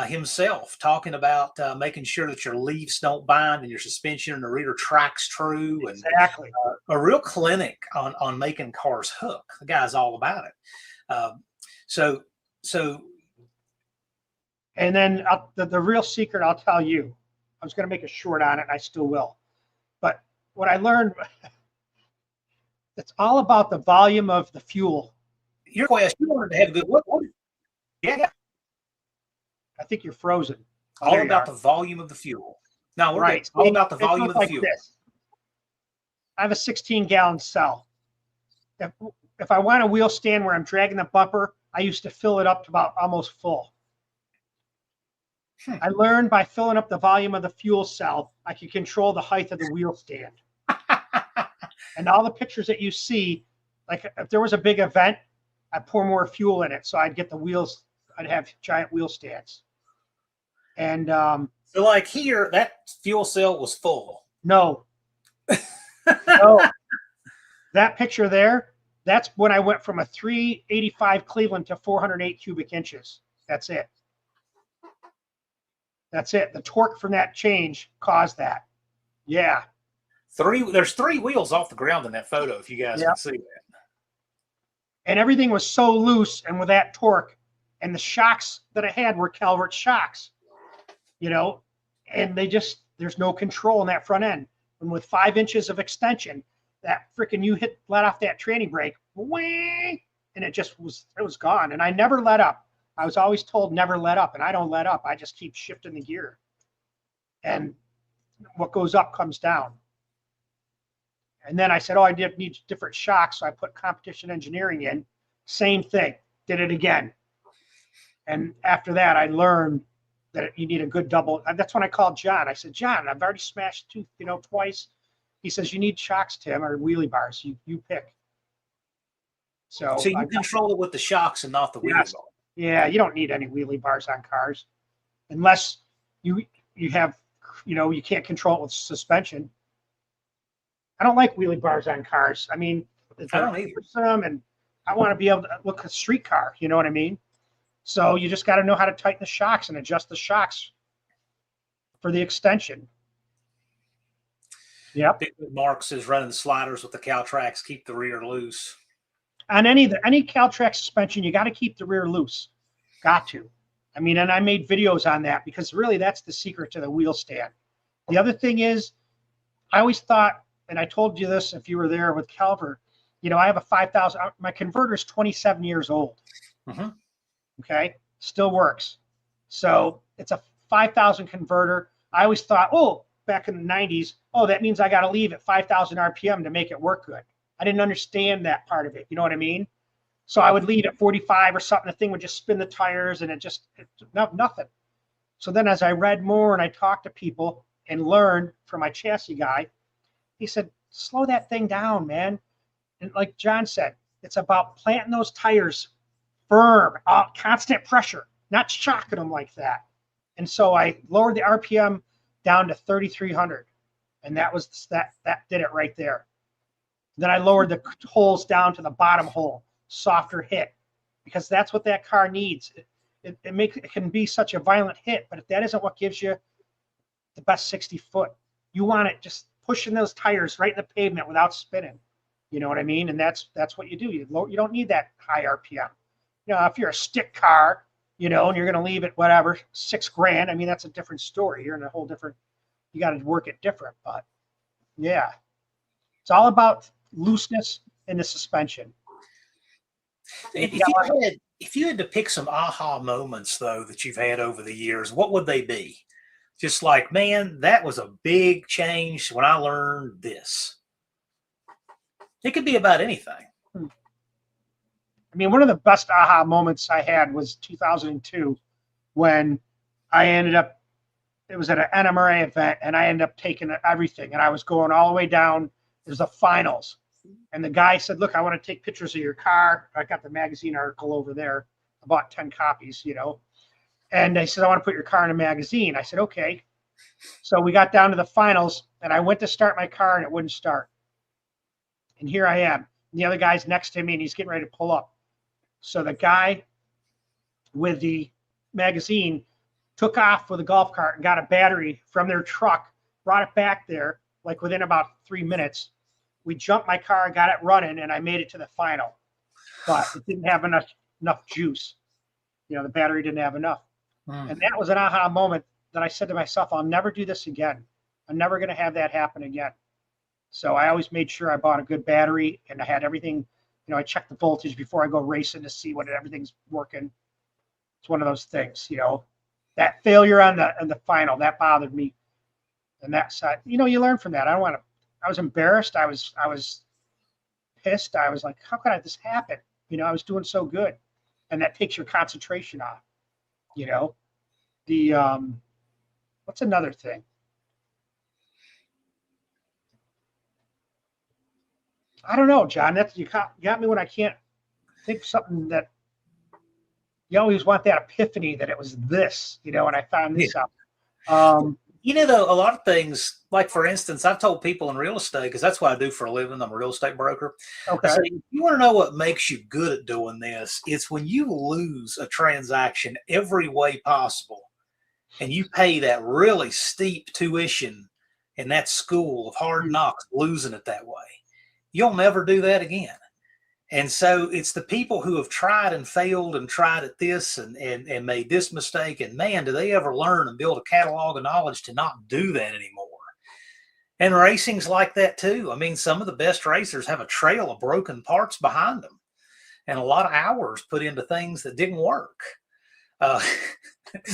himself, talking about making sure that your leaves don't bind and your suspension and the rear tracks true. Exactly. And a real clinic on making cars hook. The guy's all about it. So. And then the real secret, I'll tell you. I was going to make a short on it, and I still will. But what I learned, it's all about the volume of the fuel. Your question, you wanted to have a good what? Yeah. I think you're frozen. All about the volume of the fuel. No, we're right. All about the volume of the fuel. This. I have a 16-gallon cell. If I want a wheel stand where I'm dragging the bumper, I used to fill it up to about almost full. I learned by filling up the volume of the fuel cell, I could control the height of the wheel stand. And all the pictures that you see, like if there was a big event, I'd pour more fuel in it. So I'd get the wheels, I'd have giant wheel stands. And so like here, that fuel cell was full. No. No. That picture there, that's when I went from a 385 Cleveland to 408 cubic inches. That's it. That's it. The torque from that change caused that. Yeah. There's 3 wheels off the ground in that photo, if you guys can see that. And everything was so loose, and with that torque, and the shocks that I had were Calvert shocks, and there's no control in that front end. And with 5 inches of extension, that freaking let off that tranny brake, and it was gone. And I never let up. I was always told never let up, and I don't let up. I just keep shifting the gear. And what goes up comes down. And then I said, oh, I need different shocks. So I put competition engineering in. Same thing. Did it again. And after that, I learned that you need a good double. That's when I called John. I said, John, I've already smashed tooth, twice. He says, you need shocks, Tim, or wheelie bars. You pick. So you control it with the shocks and not the wheelie bar. Yeah, you don't need any wheelie bars on cars unless you have, you can't control it with suspension. I don't like wheelie bars on cars. I mean, I don't either. Some, and I want to be able to look at a street car. You know what I mean? So you just got to know how to tighten the shocks and adjust the shocks for the extension. Yep. Big Mark says running the sliders with the Caltrax keep the rear loose. On any Caltrax suspension, you got to keep the rear loose. Got to. I mean, and I made videos on that because really that's the secret to the wheel stand. The other thing is, I always thought, and I told you this if you were there with Calver, I have a 5,000. My converter is 27 years old. Mm-hmm. Okay, still works. So it's a 5,000 converter. I always thought, oh, back in the 90s, oh, that means I got to leave at 5,000 RPM to make it work good. I didn't understand that part of it. You know what I mean? So I would leave at 45 or something. The thing would just spin the tires and nothing. So then as I read more and I talked to people and learned from my chassis guy, he said, slow that thing down, man. And like John said, it's about planting those tires firm, constant pressure, not shocking them like that. And so I lowered the RPM down to 3,300. And that did it right there. Then I lowered the holes down to the bottom hole, softer hit, because that's what that car needs. It can be such a violent hit, but if that isn't what gives you the best 60 foot, you want it just pushing those tires right in the pavement without spinning. You know what I mean? And that's what you do. You don't need that high RPM. If you're a stick car, and you're going to leave it whatever $6,000. I mean, that's a different story. You're in a whole different. You got to work it different, but yeah, it's all about looseness in the suspension. If you had to pick some aha moments though that you've had over the years, what would they be? Just like, man, that was a big change when I learned this. It could be about anything. I mean, one of the best aha moments I had was 2002 when I ended up, it was at an NMRA event, and I ended up taking everything, and I was going all the way down. There's the finals. And the guy said, look, I want to take pictures of your car. I got the magazine article over there. I bought 10 copies, And they said, I want to put your car in a magazine. I said, okay. So we got down to the finals, and I went to start my car, and it wouldn't start. And here I am. And the other guy's next to me, and he's getting ready to pull up. So the guy with the magazine took off with a golf cart and got a battery from their truck, brought it back there, like within about 3 minutes. We jumped my car, got it running, and I made it to the final. But it didn't have enough juice. The battery didn't have enough. And that was an aha moment that I said to myself, I'll never do this again. I'm never going to have that happen again. So I always made sure I bought a good battery, and I had everything. I checked the voltage before I go racing to see what everything's working. It's one of those things, that failure on the final, that bothered me. And that side, you learn from that. I was embarrassed. I was pissed. I was like, how could this happen? I was doing so good. And that takes your concentration off, what's another thing? I don't know, John. You got me when I can't think of something that you always want that epiphany that it was this, and I found this out. Though, a lot of things, like for instance, I've told people in real estate, because that's what I do for a living. I'm a real estate broker. Okay. So if you want to know what makes you good at doing this, it's when you lose a transaction every way possible, and you pay that really steep tuition in that school of hard knocks, losing it that way. You'll never do that again. And so it's the people who have tried and failed and tried at this and made this mistake. And man, do they ever learn and build a catalog of knowledge to not do that anymore. And racing's like that too. I mean, some of the best racers have a trail of broken parts behind them and a lot of hours put into things that didn't work. No,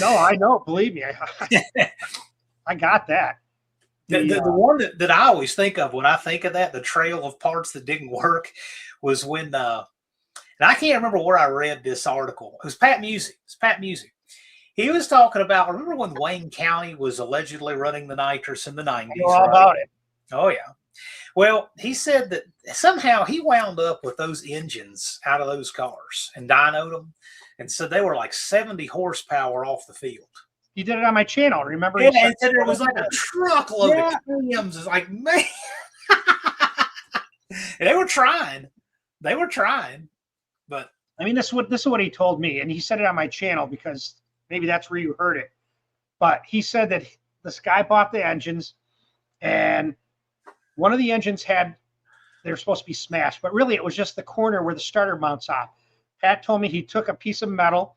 I know. Believe me. I got that. The one that I always think of when I think of that, the trail of parts that didn't work, was when, and I can't remember where I read this article. It was Pat Music. It's Pat Music. He was talking about, remember when Wayne County was allegedly running the nitrous in the 90s? I know all about it. Oh, yeah. Well, he said that somehow he wound up with those engines out of those cars and dynoed them. And so they were like 70 horsepower off the field. He did it on my channel, remember? Yeah, and said it was like a truckload of cams. It's like, man. They were trying. They were trying. But I mean, this is what he told me. And he said it on my channel because maybe that's where you heard it. But he said that this guy bought the engines, and one of the engines they were supposed to be smashed, but really it was just the corner where the starter mounts off. Pat told me he took a piece of metal,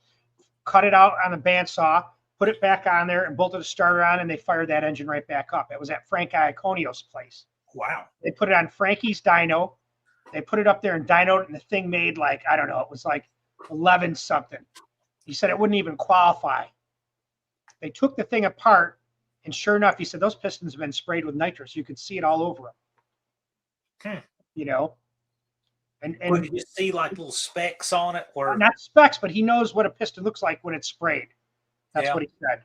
cut it out on a bandsaw, put it back on there, and bolted the starter on, and they fired that engine right back up. It was at Frank Iaconio's place. Wow. They put it on Frankie's dyno. They put it up there and dynoed it, and the thing made like, I don't know, it was like 11 something. He said it wouldn't even qualify. They took the thing apart, and sure enough, he said those pistons have been sprayed with nitrous. You could see it all over them. You know, and did you see like little specks on it, or not specs, but he knows what a piston looks like when it's sprayed. That's what he said.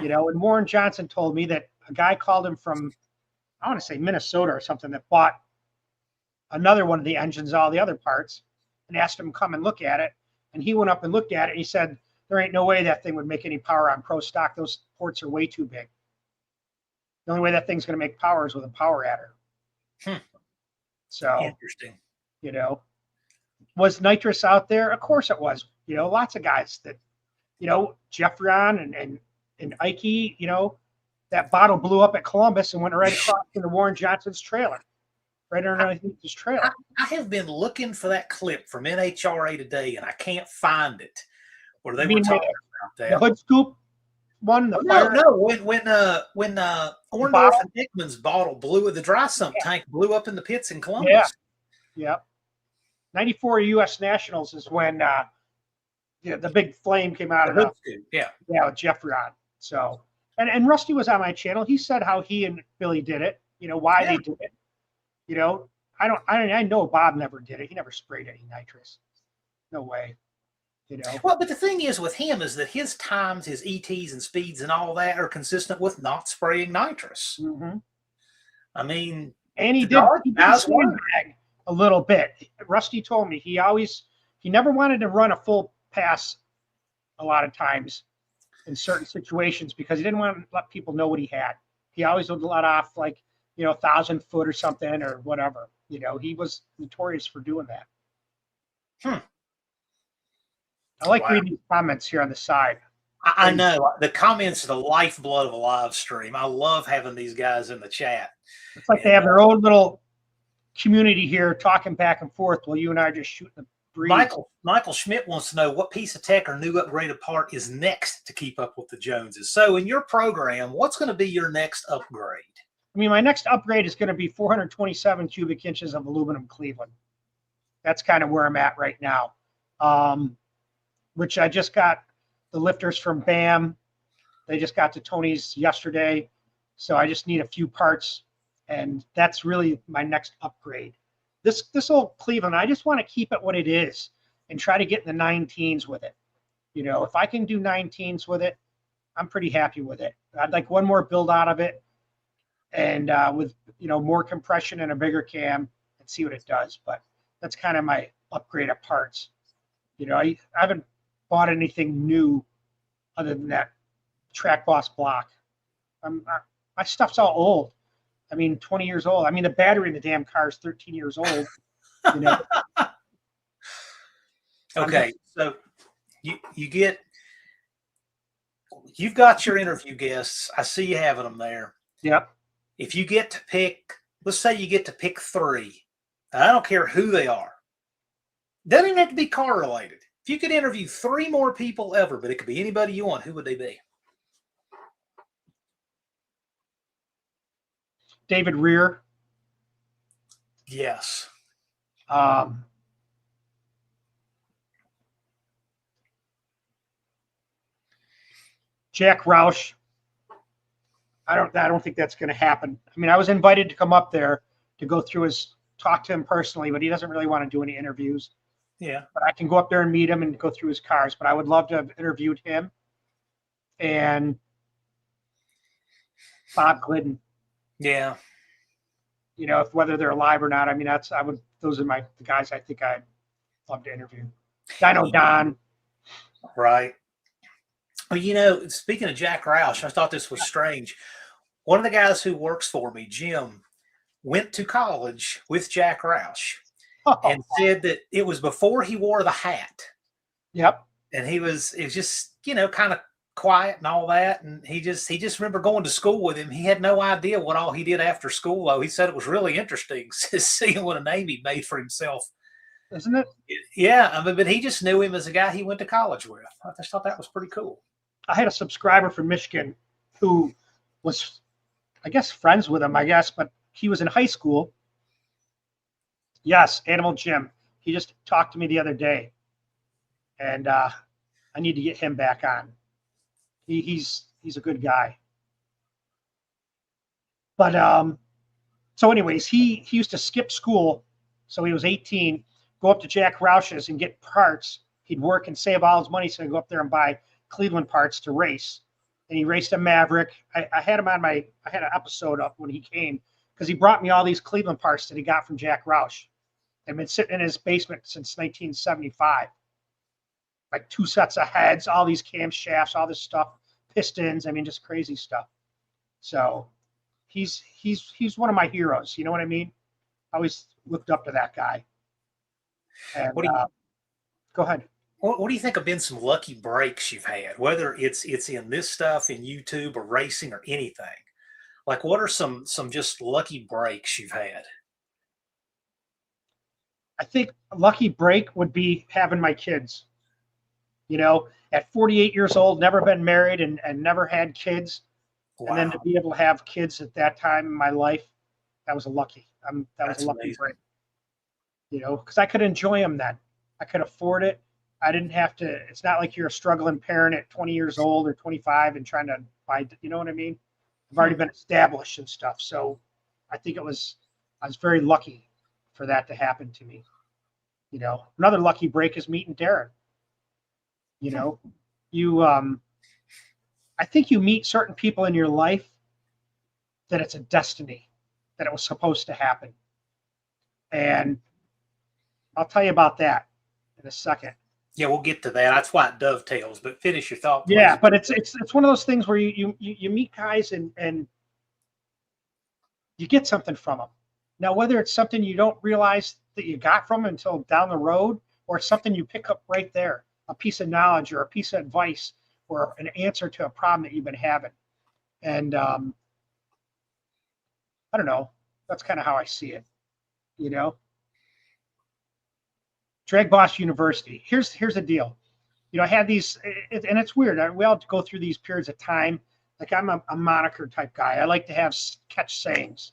You know, and Warren Johnson told me that a guy called him from, I want to say Minnesota or something, that bought another one of the engines, all the other parts, and asked him to come and look at it. And he went up and looked at it, and he said, there ain't no way that thing would make any power on pro stock. Those ports are way too big. The only way that thing's going to make power is with a power adder. So interesting. You know, was nitrous out there? Of course it was. You know, lots of guys that, you know, Jeffron and Ike, you know, that bottle blew up at Columbus and went right across into Warren Johnson's trailer. Right underneath his trailer. I have been looking for that clip from NHRA today, and I can't find it. Where they were talking about that. The hood scoop one? No, when Orndorff and Hickman's bottle blew, the dry sump tank blew up in the pits in Columbus. Yeah. 94 U.S. Nationals is when the big flame came out of the scoop. with Jeffron. So and Rusty was on my channel. He said how he and Billy did it, you know, why they did it. You know, I know Bob never did it. He never sprayed any nitrous. No way. You know. Well, but the thing is with him is that his times, his ETs and speeds and all that are consistent with not spraying nitrous. I mean, and he did sandbag a little bit. Rusty told me he never wanted to run a full pass a lot of times in certain situations because he didn't want to let people know what he had. He always would let off like, you know, 1,000 foot or something or whatever. You know, he was notorious for doing that. I like reading comments here on the side. I know. The comments are the lifeblood of a live stream. I love having these guys in the chat. It's like they have their own little community here talking back and forth while you and I are just shooting the breeze. Michael Schmidt wants to know what piece of tech or new upgraded part is next to keep up with the Joneses. So in your program, what's going to be your next upgrade? I mean, my next upgrade is going to be 427 cubic inches of aluminum Cleveland. That's kind of where I'm at right now. Which I just got the lifters from BAM. They just got to Tony's yesterday. So I just need a few parts, and that's really my next upgrade. This old Cleveland, I just want to keep it what it is and try to get in the 19s with it. You know, if I can do 19s with it, I'm pretty happy with it. I'd like one more build out of it, and with, you know, more compression and a bigger cam, and see what it does. But that's kind of my upgrade of parts. You know, I haven't bought anything new other than that DragBoss block. My stuff's all old. I mean, 20 years old. I mean, the battery in the damn car is 13 years old. You know. Okay, so you've got your interview guests. I see you having them there. Yep. If you get to pick, let's say you get to pick 3. I don't care who they are. Doesn't even have to be car related. If you could interview 3 more people ever, but it could be anybody you want, who would they be? David Rear. Yes. Jack Roush. I don't think that's going to happen. I mean, I was invited to come up there to go through talk to him personally, but he doesn't really want to do any interviews. Yeah. But I can go up there and meet him and go through his cars. But I would love to have interviewed him and Bob Glidden. Yeah. You know, whether they're alive or not. I mean, those are the guys I think I'd love to interview. Dino Don. Right. Well, you know, speaking of Jack Roush, I thought this was strange. One of the guys who works for me, Jim, went to college with Jack Roush and said that it was before he wore the hat. Yep. And it was just, you know, kind of quiet and all that. And he just remember going to school with him. He had no idea what all he did after school, though. He said it was really interesting seeing what a name he made for himself. Isn't it? Yeah. I mean, but he just knew him as a guy he went to college with. I just thought that was pretty cool. I had a subscriber from Michigan who was, I guess, friends with him, but he was in high school. Yes, Animal Jim. He just talked to me the other day, and I need to get him back on. He's a good guy. But so anyways, he used to skip school, so he was 18, go up to Jack Roush's and get parts. He'd work and save all his money, so he'd go up there and buy Cleveland parts to race. And he raced a Maverick. I had him on I had an episode up when he came because he brought me all these Cleveland parts that he got from Jack Roush. They've been sitting in his basement since 1975. Like 2 sets of heads, all these camshafts, all this stuff, pistons. I mean, just crazy stuff. So he's one of my heroes. You know what I mean? I always looked up to that guy. And, go ahead. What do you think have been some lucky breaks you've had, whether it's in this stuff, in YouTube or racing or anything? Like, what are some just lucky breaks you've had? I think a lucky break would be having my kids. You know, at 48 years old, never been married and never had kids. Wow. And then to be able to have kids at that time in my life, that was a lucky. That was a lucky break. You know, because I could enjoy them then. I could afford it. I didn't have to. It's not like you're a struggling parent at 20 years old or 25 and trying to buy. You know what I mean? I've already been established and stuff. So I think I was very lucky for that to happen to me. You know, another lucky break is meeting Darren. You know, I think you meet certain people in your life that it's a destiny, that it was supposed to happen. And I'll tell you about that in a second. Yeah, we'll get to that. That's why it dovetails, but finish your thought, please. Yeah, but it's one of those things where you meet guys and you get something from them. Now, whether it's something you don't realize that you got from them until down the road, or it's something you pick up right there, a piece of knowledge or a piece of advice or an answer to a problem that you've been having. And I don't know. That's kind of how I see it, you know. DragBoss University. Here's the deal. You know, I had these, and it's weird. We all go through these periods of time. Like I'm a moniker type guy. I like to have catch sayings.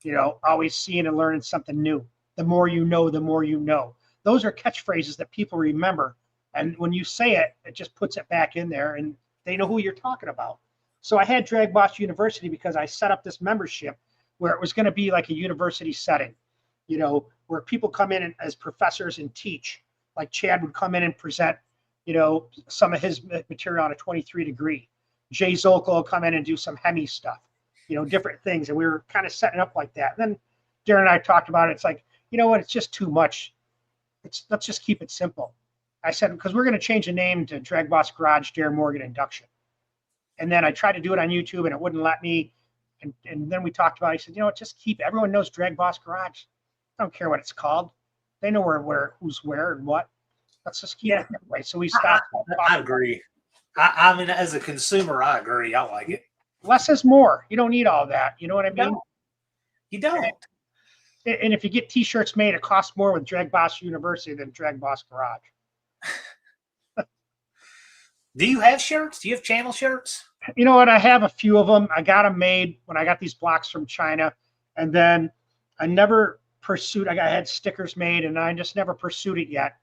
You know, always seeing and learning something new. The more you know, the more you know. Those are catchphrases that people remember. And when you say it, it just puts it back in there and they know who you're talking about. So I had DragBoss University because I set up this membership where it was going to be like a university setting, you know, where people come in as professors and teach. Like Chad would come in and present, you know, some of his material on a 23 degree. Jay Zolko will come in and do some Hemi stuff, you know, different things. And we were kind of setting up like that. And then Darren and I talked about it. It's like, you know what, it's just too much. Let's just keep it simple. I said, because we're going to change the name to DragBoss Garage Darren Morgan Induction. And then I tried to do it on YouTube and it wouldn't let me. And then we talked about it. I said, you know what, just keep, everyone knows DragBoss Garage. I don't care what it's called. They know where who's where and what. Let's just keep it that way. So we stopped. I agree. I mean, as a consumer, I agree. I like it. Less is more. You don't need all that. You know what I mean? You don't. And if you get T-shirts made, it costs more with DragBoss University than DragBoss Garage. Do you have shirts? Do you have channel shirts? You know what? I have a few of them. I got them made when I got these blocks from China. And then I never pursued. I had stickers made and I just never pursued it yet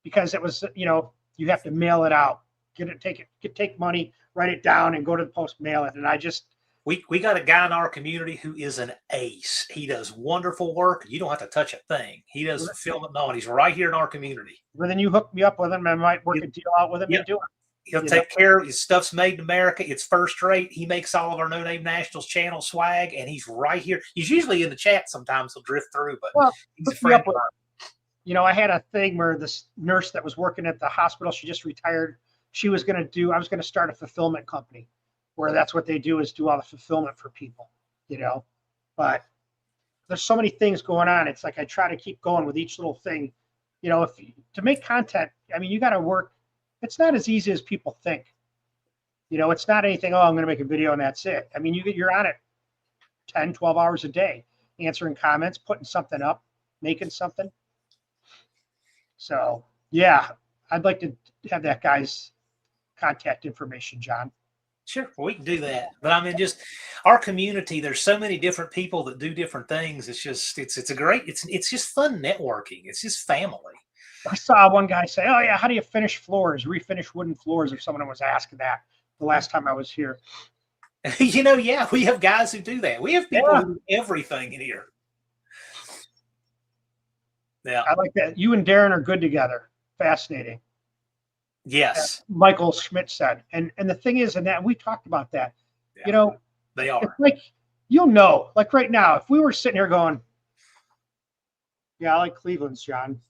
because it was, you know, you have to mail it out. Take money, write it down and go to the post, mail it. And I just We got a guy in our community who is an ace. He does wonderful work. You don't have to touch a thing. He does fulfillment. No, and he's right here in our community. Well, then you hook me up with him. I might work a deal out with him and do it. He'll take care of his stuff's made in America. It's first rate. He makes all of our No Name Nationals channel swag, and he's right here. He's usually in the chat sometimes. He'll drift through, but he's a friend. I had a thing where this nurse that was working at the hospital, she just retired. I was going to start a fulfillment company where that's what they do, is do all the fulfillment for people, but there's so many things going on. It's like I try to keep going with each little thing, to make content. I mean, you got to work. It's not as easy as people think. It's not anything, I'm going to make a video and that's it. I mean, you're on it 10, 12 hours a day, answering comments, putting something up, making something. So, yeah, I'd like to have that guy's contact information, John. Sure, we can do that. But I mean, just our community, there's so many different people that do different things. It's just, it's just fun networking. It's just family. I saw one guy say, "Oh yeah, how do you finish floors, refinish wooden floors?" If someone was asking that the last time I was here. Yeah, we have guys who do that. We have people who do everything in here. Yeah, I like that. You and Darren are good together. Fascinating. Yes, as Michael Schmidt said, and the thing is, and that we talked about that. Yeah, they are. It's like like right now, if we were sitting here going, "Yeah, I like Cleveland's, John."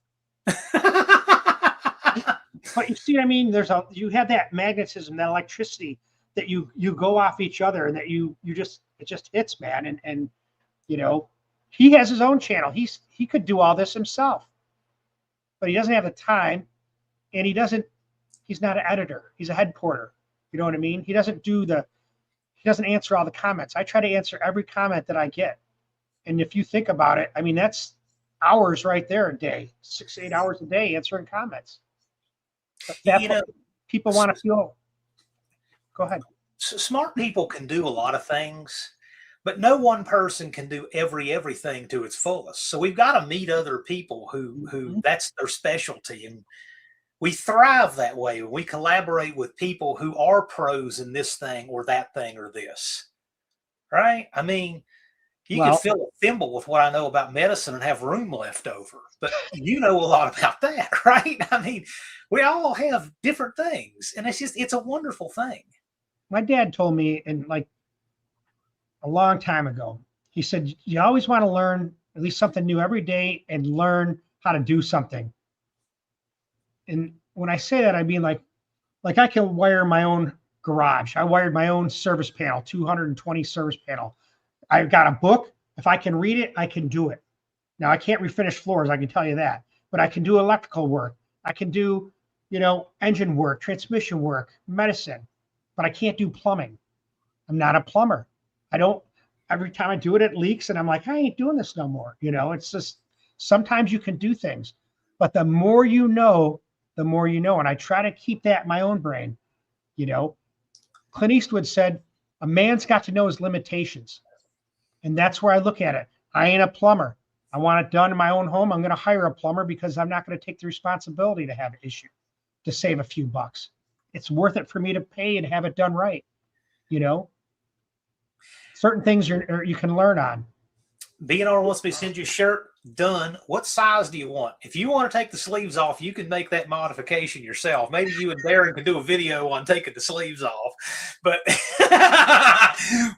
But you see what I mean? You have that magnetism, that electricity that you go off each other, and that it just hits, man. And he has his own channel. He could do all this himself, but he doesn't have the time, and he's not an editor. He's a head porter. You know what I mean? He doesn't answer all the comments. I try to answer every comment that I get. And if you think about it, I mean, that's hours right there a day, 6 to 8 hours a day answering comments. That's what people want to feel. Go ahead. Smart people can do a lot of things, but no one person can do everything to its fullest. So we've got to meet other people who that's their specialty, and we thrive that way when we collaborate with people who are pros in this thing or that thing or this. Right? I mean, you can fill a thimble with what I know about medicine and have room left over, but you know a lot about that, right? I mean, we all have different things, and it's a wonderful thing. My dad told me, like a long time ago, he said, you always want to learn at least something new every day and learn how to do something. And when I say that, I mean like I can wire my own garage. I wired my own service panel, 220 service panel. I've got a book. If I can read it, I can do it. Now, I can't refinish floors, I can tell you that. But I can do electrical work. I can do, engine work, transmission work, medicine. But I can't do plumbing. I'm not a plumber. Every time I do it, it leaks. And I'm like, I ain't doing this no more. It's just, sometimes you can do things. But the more you know, the more you know. And I try to keep that in my own brain. Clint Eastwood said, a man's got to know his limitations. And that's where I look at it. I ain't a plumber. I want it done in my own home. I'm going to hire a plumber because I'm not going to take the responsibility to have an issue to save a few bucks. It's worth it for me to pay and have it done right. Certain things you can learn on. B&R wants me to send you a shirt. Done. What size do you want? If you want to take the sleeves off, you can make that modification yourself. Maybe you and Darren could do a video on taking the sleeves off. But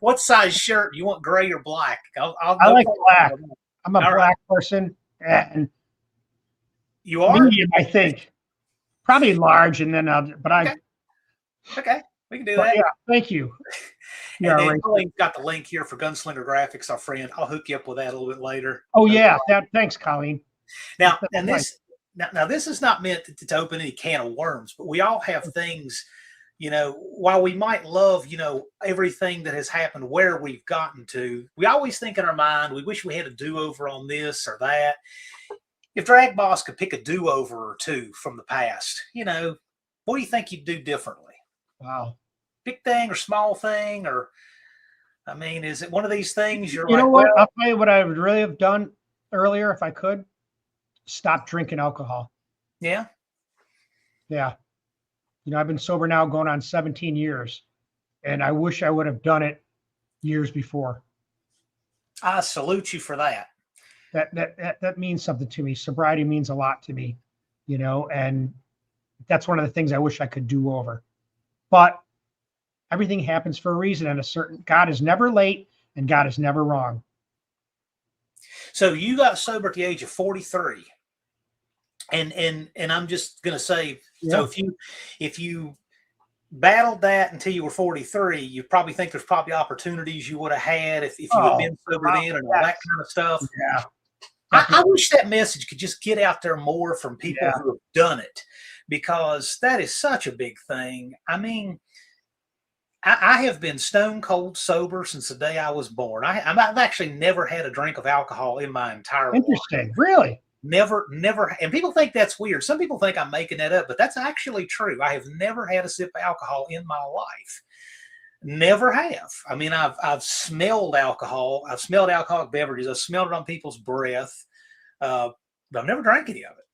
what size shirt? You want gray or black? I like black. I'm a black person, and you are medium, I think. Probably large, and then okay, we can do that. Yeah, thank you. And then Colleen's got the link here for Gunslinger Graphics, our friend. I'll hook you up with that a little bit later. Oh yeah, thanks, Colleen. Now this is not meant to open any can of worms, but we all have things, while we might love, everything that has happened where we've gotten to, we always think in our mind, we wish we had a do-over on this or that. If DragBoss could pick a do-over or two from the past, what do you think you'd do differently? Wow. Big thing or small thing, or I mean, is it one of these things you know what? I'll tell you what I would really have done earlier if I could. Stop drinking alcohol. Yeah. Yeah. I've been sober now going on 17 years, and I wish I would have done it years before. I salute you for that. That means something to me. Sobriety means a lot to me, you know, and that's one of the things I wish I could do over. But everything happens for a reason, and God is never late and God is never wrong. So you got sober at the age of 43. And I'm just gonna say, so if you battled that until you were 43, you probably think there's probably opportunities you would have had if you had been sober then and all that kind of stuff. Yeah. I wish that message could just get out there more from people who have done it, because that is such a big thing. I mean, I have been stone cold sober since the day I was born. I've actually never had a drink of alcohol in my entire life. Interesting. Really? Never. And people think that's weird. Some people think I'm making that up, but that's actually true. I have never had a sip of alcohol in my life. Never have. I mean, I've smelled alcohol. I've smelled alcoholic beverages. I've smelled it on people's breath. But I've never drank any of it.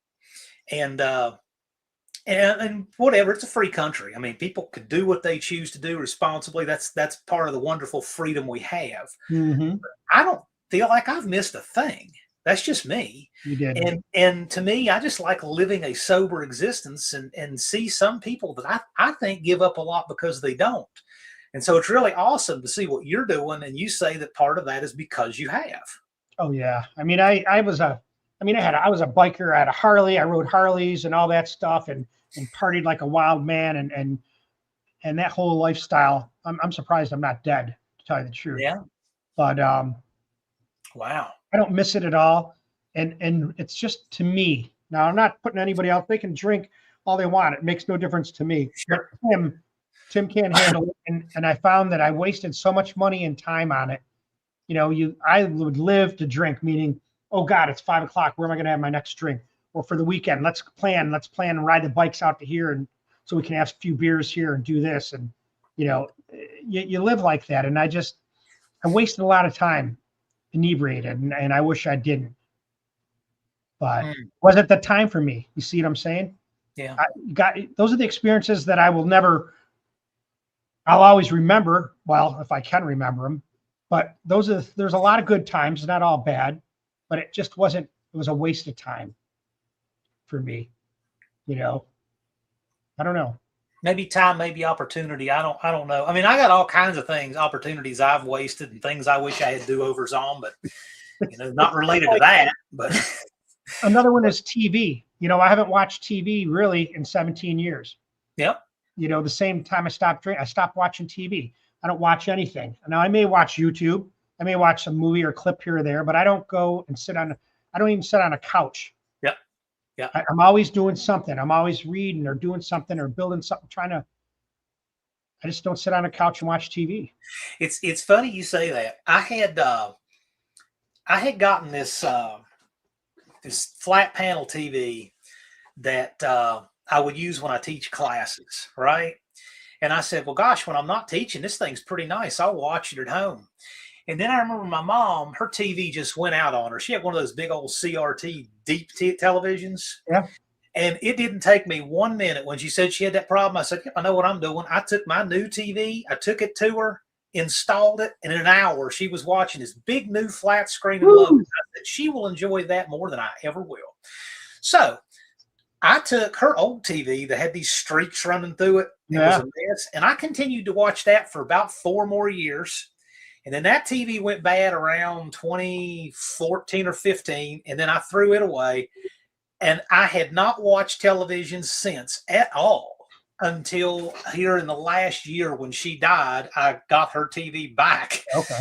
And whatever, it's a free country. I mean, people could do what they choose to do responsibly. That's part of the wonderful freedom we have. Mm-hmm. I don't feel like I've missed a thing. That's just me. You did. And to me, I just like living a sober existence and see some people that I think give up a lot because they don't. And so it's really awesome to see what you're doing. And you say that part of that is because you have. Oh yeah. I mean, I was a biker. I had a Harley. I rode Harleys and all that stuff and partied like a wild man and that whole lifestyle. I'm surprised I'm not dead, to tell you the truth. Yeah. But wow. I don't miss it at all. And it's just, to me, now I'm not putting anybody else. They can drink all they want. It makes no difference to me. Sure. But Tim can't handle it. And I found that I wasted so much money and time on it. You know, I would live to drink, meaning, oh God, it's 5 o'clock. Where am I going to have my next drink? Or for the weekend, let's plan and ride the bikes out to here. And so we can have a few beers here and do this. And, you know, you live like that. And I wasted a lot of time inebriated, and I wish I didn't, but wasn't the time for me. You see what I'm saying? Yeah. Those are the experiences that I'll always remember. Well, if I can remember them, but there's a lot of good times, not all bad, but it was a waste of time for me. You know, I don't know. Maybe time, maybe opportunity. I don't know. I mean, I got all kinds of things, opportunities I've wasted and things I wish I had do-overs on, but, you know, not related to that. But another one is TV. You know, I haven't watched TV really in 17 years. Yep. You know, the same time I stopped watching TV. I don't watch anything. Now I may watch YouTube. I may watch a movie or clip here or there, but I don't go and I don't even sit on a couch. Yep. Yeah. I'm always doing something. I'm always reading or doing something or building something, I just don't sit on a couch and watch TV. It's funny you say that. I had gotten this flat panel TV that I would use when I teach classes, right? And I said, well, gosh, when I'm not teaching, this thing's pretty nice. I'll watch it at home. And then I remember my mom, her TV just went out on her. She had one of those big old CRT deep televisions. Yeah. And it didn't take me 1 minute when she said she had that problem. I said, I know what I'm doing. I took my new TV, I took it to her, installed it, and in an hour she was watching this big new flat screen and loved it. I said, she will enjoy that more than I ever will. So I took her old TV that had these streaks running through it. It was a mess. And I continued to watch that for about 4 more years. And then that TV went bad around 2014 or 15. And then I threw it away. And I had not watched television since at all until here in the last year when she died. I got her TV back. Okay.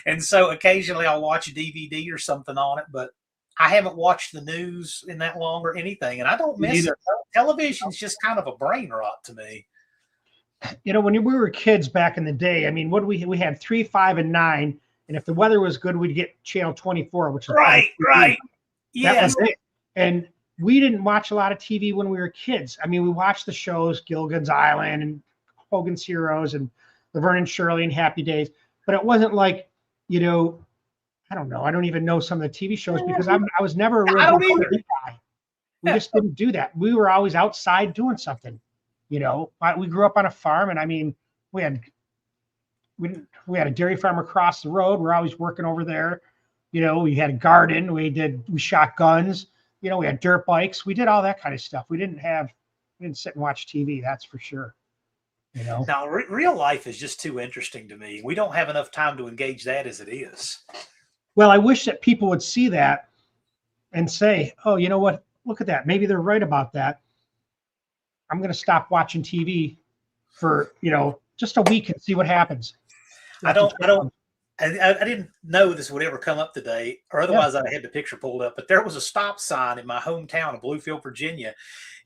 And so occasionally I'll watch a DVD or something on it, but I haven't watched the news in that long or anything. And I don't miss it. Television's just kind of a brain rot to me. You know, when we were kids back in the day, I mean, we had 3, 5, and 9. And if the weather was good, we'd get channel 24, which is right. Yeah. That was it. And we didn't watch a lot of TV when we were kids. I mean, we watched the shows, Gilligan's Island and Hogan's Heroes and Laverne and Shirley and Happy Days. But it wasn't like, you know, I don't know. I don't even know some of the TV shows because I was never a real guy. We just didn't do that. We were always outside doing something. You know, we grew up on a farm, and I mean, we had we had a dairy farm across the road. We're always working over there. You know, we had a garden. We shot guns. You know, we had dirt bikes. We did all that kind of stuff. We didn't sit and watch TV. That's for sure. You know, now real life is just too interesting to me. We don't have enough time to engage that as it is. Well, I wish that people would see that and say, oh, you know what? Look at that. Maybe they're right about that. I'm going to stop watching TV for, you know, just a week and see what happens. I didn't know this would ever come up today, or otherwise I had the picture pulled up, but there was a stop sign in my hometown of Bluefield, Virginia.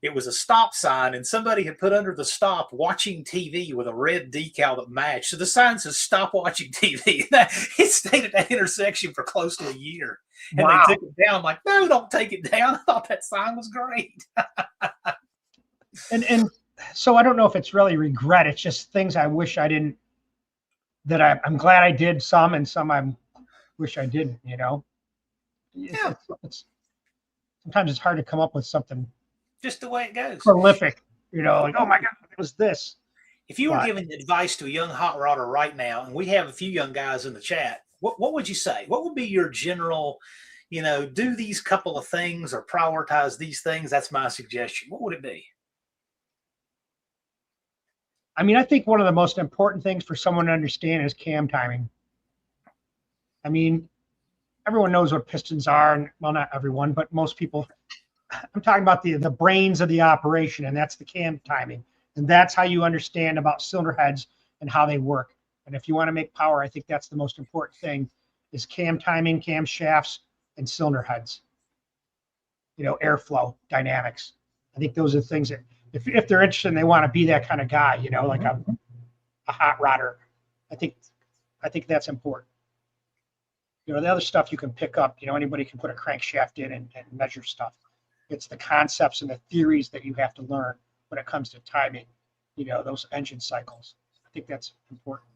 It was a stop sign, and somebody had put under the stop watching TV with a red decal that matched. So the sign says stop watching TV. It stayed at that intersection for close to a year. And wow. They took it down. I'm like, no, don't take it down. I thought that sign was great. And so I don't know if it's really regret. It's just things I wish I didn't, I'm glad I did some, and some I wish I didn't, you know. Yeah. Sometimes it's hard to come up with something just the way it goes. Prolific, you know, like, oh my God, it was this. If you were giving advice to a young hot rodder right now, and we have a few young guys in the chat, what would you say? What would be your general, you know, do these couple of things or prioritize these things? That's my suggestion. What would it be? I mean, I think one of the most important things for someone to understand is cam timing. I mean, everyone knows what pistons are, and well, not everyone, but most people. I'm talking about the brains of the operation, and that's the cam timing. And that's how you understand about cylinder heads and how they work. And if you want to make power, I think that's the most important thing is cam timing, cam shafts, and cylinder heads. You know, airflow, dynamics. I think those are the things that if they're interested and they want to be that kind of guy, you know, like a hot rodder, I think that's important. You know, the other stuff you can pick up, you know, anybody can put a crankshaft in and measure stuff. It's the concepts and the theories that you have to learn when it comes to timing, you know, those engine cycles. I think that's important.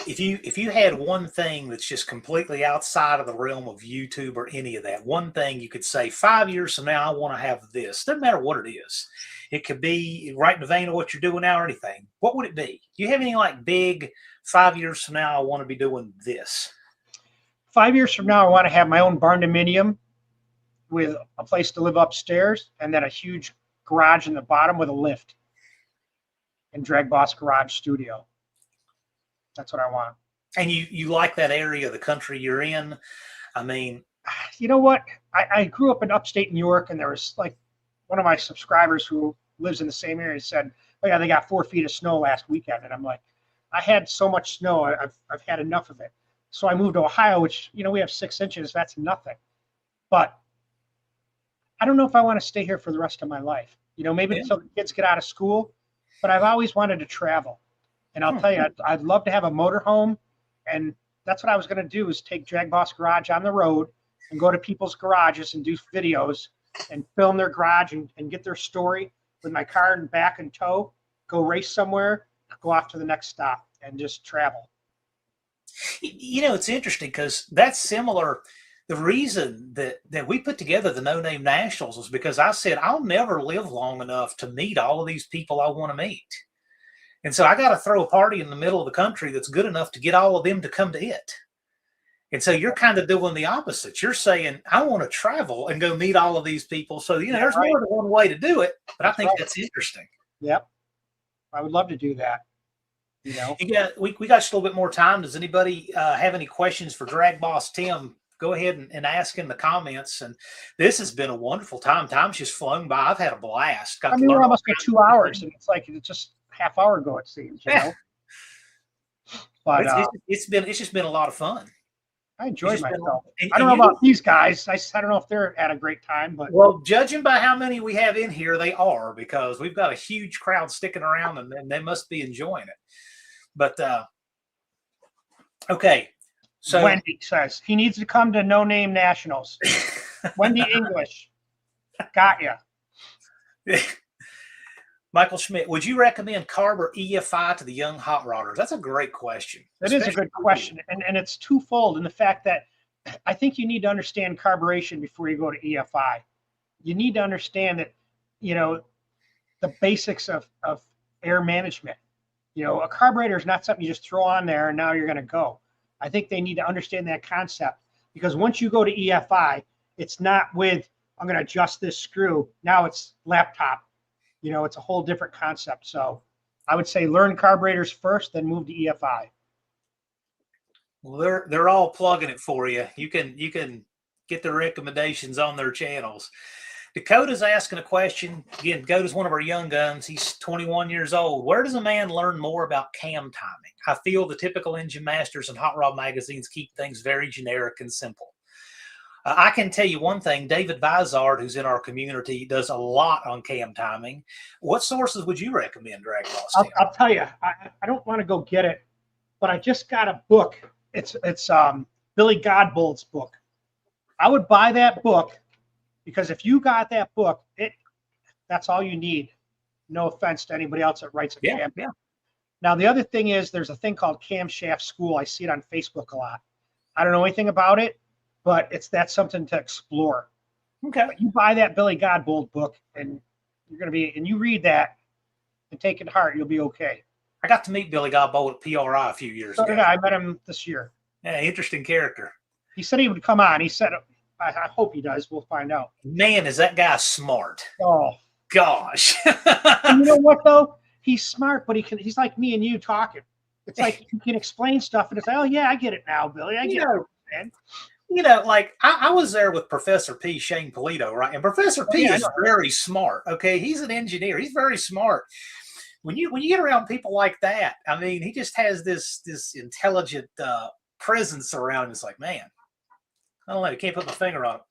If you had one thing that's just completely outside of the realm of YouTube or any of that, one thing you could say 5 years from now, I want to have this. Doesn't matter what it is. It could be right in the vein of what you're doing now or anything. What would it be? Do you have any like big 5 years from now, I want to be doing this? 5 years from now, I want to have my own barn dominium with a place to live upstairs and then a huge garage in the bottom with a lift and DragBoss Garage Studio. That's what I want. And you like that area of the country you're in? I mean, you know what? I grew up in upstate New York, and there was like one of my subscribers who lives in the same area said, oh yeah, they got 4 feet of snow last weekend. And I'm like, I had so much snow. I've had enough of it. So I moved to Ohio, which, you know, we have 6 inches. That's nothing. But I don't know if I want to stay here for the rest of my life. You know, maybe until the kids get out of school, but I've always wanted to travel. And I'll tell you, I'd love to have a motorhome. And that's what I was going to do is take DragBoss Garage on the road and go to people's garages and do videos and film their garage and get their story with my car in back and tow, go race somewhere, go off to the next stop and just travel. You know, it's interesting because that's similar. The reason that we put together the No Name Nationals was because I said, I'll never live long enough to meet all of these people I want to meet. And so I got to throw a party in the middle of the country that's good enough to get all of them to come to it. And so you're kind of doing the opposite. You're saying, I want to travel and go meet all of these people. So, you know, there's more than one way to do it, but I think that's interesting. Yep. I would love to do that. You know, we got just a little bit more time. Does anybody have any questions for DragBoss Tim? Go ahead and ask in the comments. And this has been a wonderful time. Time's just flown by. I've had a blast. I mean, we're almost at 2 hours, and it's like it's just half hour ago, it seems. You know, but it's just been a lot of fun. I enjoyed myself. I don't know about these guys. I don't know if they're at a great time, but well, judging by how many we have in here, they are, because we've got a huge crowd sticking around, and they must be enjoying it. But okay. So Wendy says he needs to come to No Name Nationals. Wendy English. Got ya. Michael Schmidt, would you recommend carb or EFI to the young hot rodders? That's a great question. That is a good question. And it's twofold in the fact that I think you need to understand carburation before you go to EFI. You need to understand that, you know, the basics of air management. You know, a carburetor is not something you just throw on there and now you're going to go. I think they need to understand that concept, because once you go to EFI, it's not with, I'm going to adjust this screw. Now it's laptop. You know, it's a whole different concept. So I would say learn carburetors first, then move to EFI. Well, they're all plugging it for you. You can get the recommendations on their channels. Dakota's asking a question. Again, Dakota's one of our young guns. He's 21 years old. Where does a man learn more about cam timing? I feel the typical engine masters and hot rod magazines keep things very generic and simple. I can tell you one thing. David Vizard, who's in our community, does a lot on cam timing. What sources would you recommend, DragBoss Tim? I'll tell you, I don't want to go get it, but I just got a book. It's Billy Godbold's book. I would buy that book, because if you got that book, that's all you need. No offense to anybody else that writes a cam. Yeah. Now, the other thing is there's a thing called Camshaft School. I see it on Facebook a lot. I don't know anything about it, but that's something to explore. Okay. But you buy that Billy Godbold book, and you read that and take it to heart, you'll be okay. I got to meet Billy Godbold at PRI a few years ago. I met him this year. Yeah, interesting character. He said he would come on. He said, I hope he does. We'll find out. Man, is that guy smart. Oh, gosh. And you know what, though? He's smart, but he's like me and you talking. It's like he can explain stuff, and it's like, oh, yeah, I get it now, Billy. I get it, man. You know, like I was there with Professor P, Shane Polito, right? And Professor P is very smart. Okay, he's an engineer. He's very smart. When you get around people like that, I mean, he just has this intelligent presence around him. It's like, man, I don't know. I can't put my finger on it.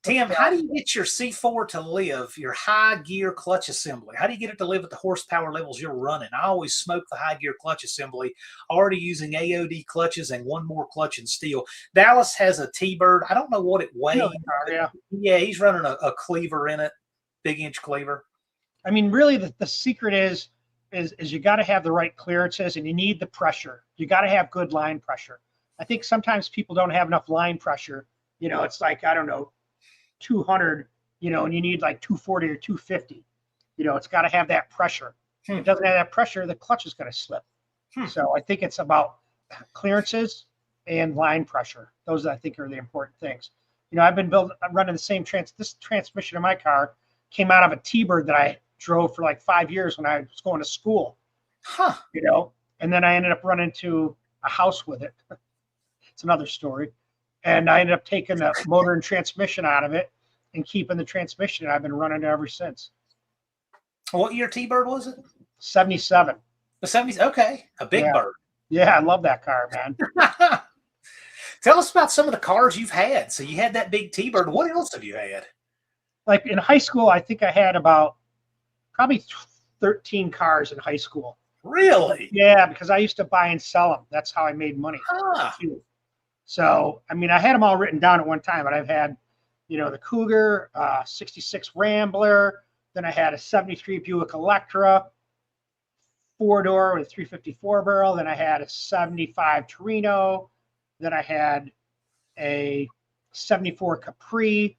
Tim, how do you get your C4 to live, your high gear clutch assembly? How do you get it to live at the horsepower levels you're running? I always smoke the high gear clutch assembly, already using AOD clutches and one more clutch in steel. Dallas has a T-Bird. I don't know what it weighs. Yeah, he's running a cleaver in it, big inch cleaver. I mean, really, the secret is you got to have the right clearances, and you need the pressure. You got to have good line pressure. I think sometimes people don't have enough line pressure. You know, it's like, I don't know, 200, you know, and you need like 240 or 250. You know, it's got to have that pressure. If it doesn't have that pressure, the clutch is going to slip. So I think it's about clearances and line pressure. Those, I think, are the important things. You know, I'm running the same this transmission in my car came out of a T-Bird that I drove for like 5 years when I was going to school. You know, and then I ended up running to a house with it. It's another story. And I ended up taking the motor and transmission out of it and keeping the transmission. And I've been running it ever since. What year T-Bird was it? 77. The 70s. Okay. A big bird. Yeah, I love that car, man. Tell us about some of the cars you've had. So you had that big T-Bird. What else have you had? Like in high school, I think I had about probably 13 cars in high school. Really? Yeah, because I used to buy and sell them. That's how I made money. So, I mean, I had them all written down at one time, but I've had, you know, the Cougar, 66 Rambler. Then I had a 73 Buick Electra, 4-door with 354 barrel. Then I had a 75 Torino. Then I had a 74 Capri,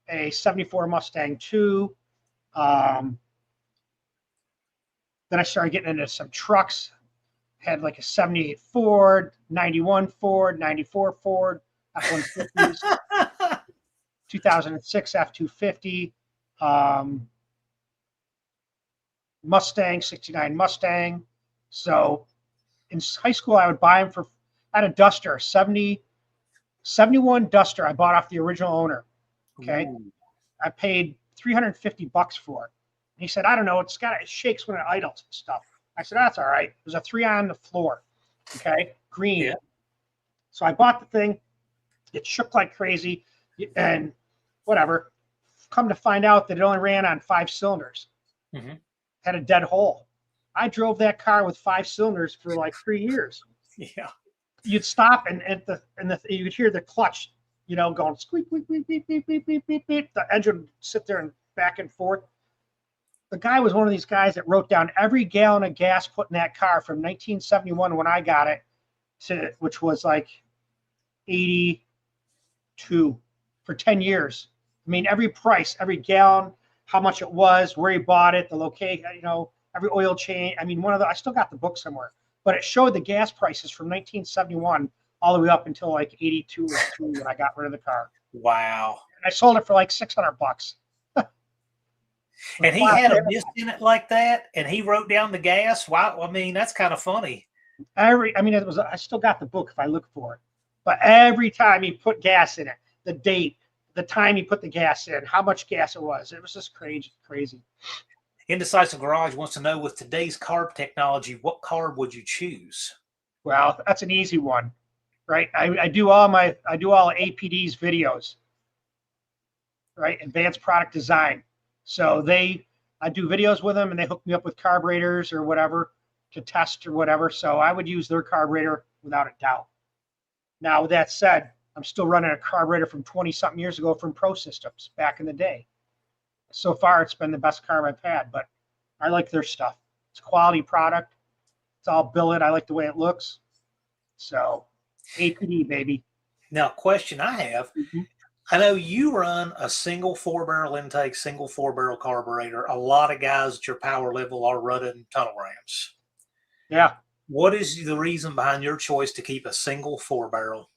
a 74 Mustang 2. Then I started getting into some trucks. Had like a 78 Ford, 91 Ford, 94 Ford, F-150s, 2006 F-250, Mustang, 69 Mustang. So in high school, I would buy them I had a Duster, 71 Duster I bought off the original owner. Okay. Ooh. I paid $350 for it. He said, I don't know, it shakes when it idles and stuff. I said, that's all right. There's a 3 on the floor. Okay. Green. Yeah. So I bought the thing. It shook like crazy and whatever. Come to find out that it only ran on 5 cylinders. Had a dead hole. I drove that car with 5 cylinders for like 3 years. Yeah. You'd stop and you would hear the clutch, you know, going squeak, squeak, beep, beep, beep, beep, beep, beep, beep. The engine would sit there and back and forth. The guy was one of these guys that wrote down every gallon of gas put in that car from 1971 when I got it which was like 82 for 10 years. I mean, every price, every gallon, how much it was, where he bought it, the location, you know, every oil change. I mean, I still got the book somewhere, but it showed the gas prices from 1971 all the way up until like 82 or 3 when I got rid of the car. Wow. And I sold it for like $600. And he had a disc in it like that, and he wrote down the gas. Wow, I mean, that's kind of funny. I still got the book if I look for it, but every time he put gas in it, the date, the time he put the gas in, how much gas it was just crazy. Indecisive Garage wants to know, with today's carb technology, what carb would you choose? Well, that's an easy one, right? I do all APD's videos, right? Advanced Product Design. So I do videos with them, and they hook me up with carburetors or whatever to test or whatever. So I would use their carburetor without a doubt. Now, with that said, I'm still running a carburetor from 20-something years ago from Pro Systems back in the day. So far, it's been the best carb I've had, but I like their stuff. It's a quality product. It's all billet. I like the way it looks. So APD, baby. Now, question I have, I know you run a single 4-barrel intake, single 4-barrel carburetor. A lot of guys at your power level are running tunnel rams. Yeah. What is the reason behind your choice to keep a single 4-barrel?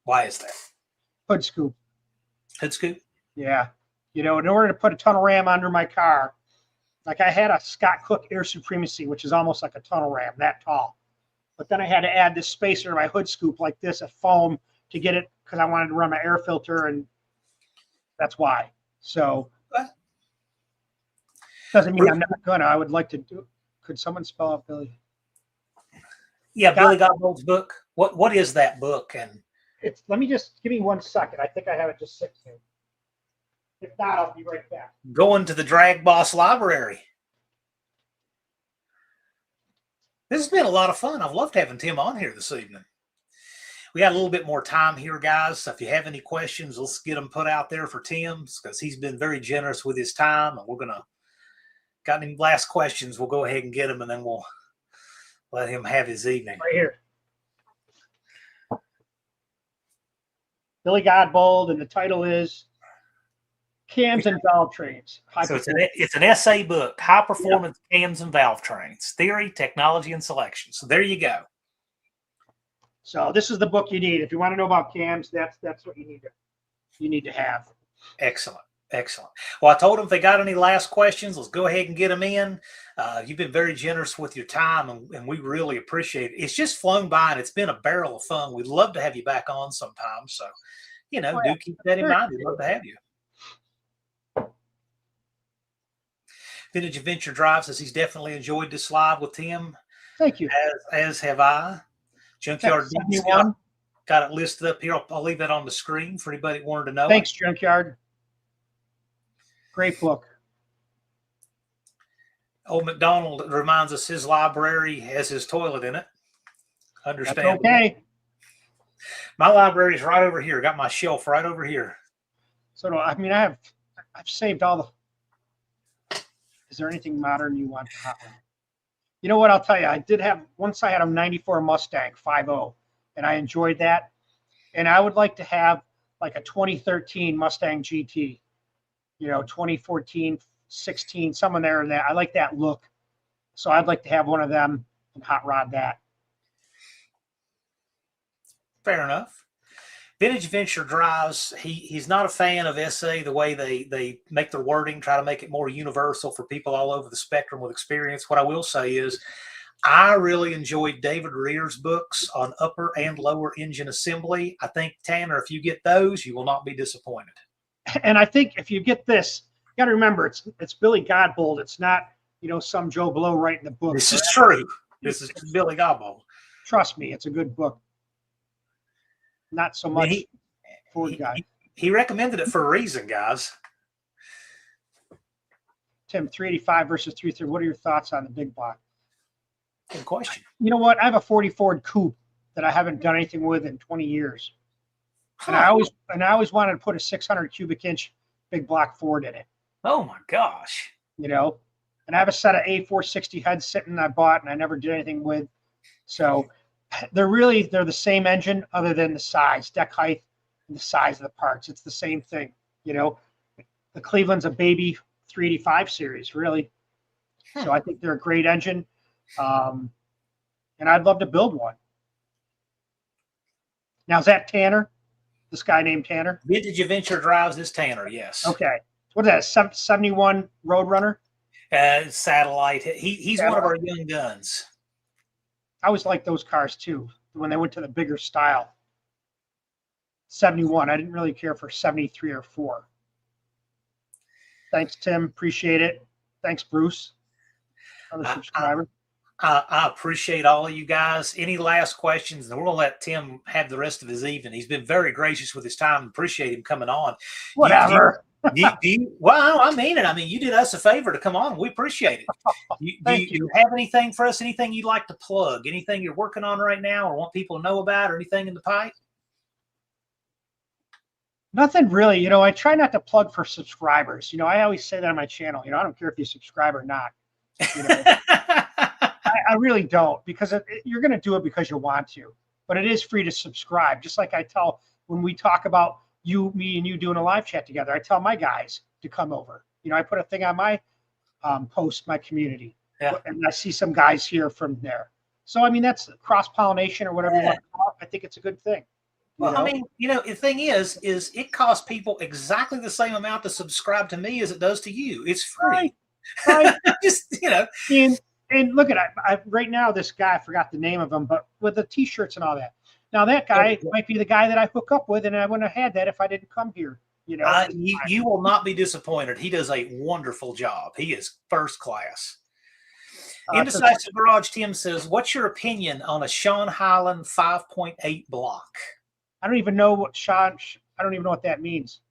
Why is that? Hood scoop. Hood scoop? Yeah. In order to put a tunnel ram under my car, like I had a Scott Cook Air Supremacy, which is almost like a tunnel ram, that tall. But then I had to add this spacer to my hood scoop like this, a foam, to get it, because I wanted to run my air filter, and that's why. So doesn't mean I'm not gonna. I would like to do. Could someone spell out Billy? Yeah, Billy Godbold's book. What is that book? And let me just give me 1 second. I think I have it just sitting here. If not, I'll be right back. Going to the DragBoss library. This has been a lot of fun. I've loved having Tim on here this evening. We got a little bit more time here, guys. So if you have any questions, let's get them put out there for Tim, because he's been very generous with his time. And got any last questions, we'll go ahead and get them, and then we'll let him have his evening. Right here. Billy Godbold, and the title is Cams and Valve Trains. So it's an essay book, High Performance Cams and Valve Trains, Theory, Technology, and Selection. So there you go. So this is the book you need if you want to know about cams. That's what you need to have. Excellent. Well, I told them if they got any last questions, let's go ahead and get them in. You've been very generous with your time, and we really appreciate it. It's just flown by, and it's been a barrel of fun. We'd love to have you back on sometime. So, do keep that in mind. We'd love to have you. Vintage Adventure Drive says he's definitely enjoyed this live with Tim. Thank you. As have I. Junkyard Deeds got it listed up here. I'll leave that on the screen for anybody that wanted to know. Thanks, Junkyard. Great book. Old McDonald reminds us his library has his toilet in it. Understand? Okay. My library is right over here. Got my shelf right over here. So I've saved all the. Is there anything modern you want to hot rod? You know what? I'll tell you. I had a 94 Mustang 5.0, and I enjoyed that. And I would like to have like a 2013 Mustang GT, 2014, 16, somewhere there in that. I like that look. So I'd like to have one of them and hot rod that. Fair enough. Vintage Adventure Drives, he's not a fan of SA, the way they make their wording, try to make it more universal for people all over the spectrum with experience. What I will say is I really enjoyed David Rear's books on upper and lower engine assembly. I think, Tanner, if you get those, you will not be disappointed. And I think if you get this, you got to remember, it's Billy Godbold. It's not, some Joe Blow writing the book. This is true. This is Billy Godbold. Trust me, it's a good book. Not so much Ford guy. He recommended it for a reason, guys. Tim, 385 versus 330. What are your thoughts on the big block? Good question. You know what? I have a 40 Ford Coupe that I haven't done anything with in 20 years. And I always wanted to put a 600 cubic inch big block Ford in it. Oh my gosh. And I have a set of A460 heads sitting I bought and I never did anything with. So they're the same engine other than the size, deck height, and the size of the parts. It's the same thing. The Cleveland's a baby 385 series, really. So I think they're a great engine. And I'd love to build one. Now, is that Tanner? This guy named Tanner? Vintage Adventure drives this Tanner, yes. Okay. What is that, 71 Roadrunner? Satellite. He's one of our young guns. I always liked those cars, too, when they went to the bigger style. 71. I didn't really care for 73 or 4. Thanks, Tim. Appreciate it. Thanks, Bruce, another subscriber. I appreciate all of you guys. Any last questions? And we're going to let Tim have the rest of his evening. He's been very gracious with his time. Appreciate him coming on. Whatever. Well, I mean it. I mean, you did us a favor to come on. We appreciate it. Do you have anything for us? Anything you'd like to plug? Anything you're working on right now or want people to know about or anything in the pipe? Nothing really. You know, I try not to plug for subscribers. You know, I always say that on my channel. You know, I don't care if you subscribe or not. You know, I really don't, because you're going to do it because you want to. But it is free to subscribe. Just like I tell when we talk about me and you doing a live chat together, I tell my guys to come over. You know, I put a thing on my post, my community, and I see some guys here from there. So, I mean, that's cross-pollination or whatever you want to call it. I think it's a good thing. Well, I mean, you know, the thing is it costs people exactly the same amount to subscribe to me as it does to you. It's free. Right. Just, you know. And look at it. Right now, this guy, I forgot the name of him, but with the T-shirts and all that. Now, that guy might be the guy that I hook up with, and I wouldn't have had that if I didn't come here. You know, you will not be disappointed. He does a wonderful job. He is first class. Indecisive Garage Tim says, what's your opinion on a Sean Highland 5.8 block? I don't even know what I don't even know what that means.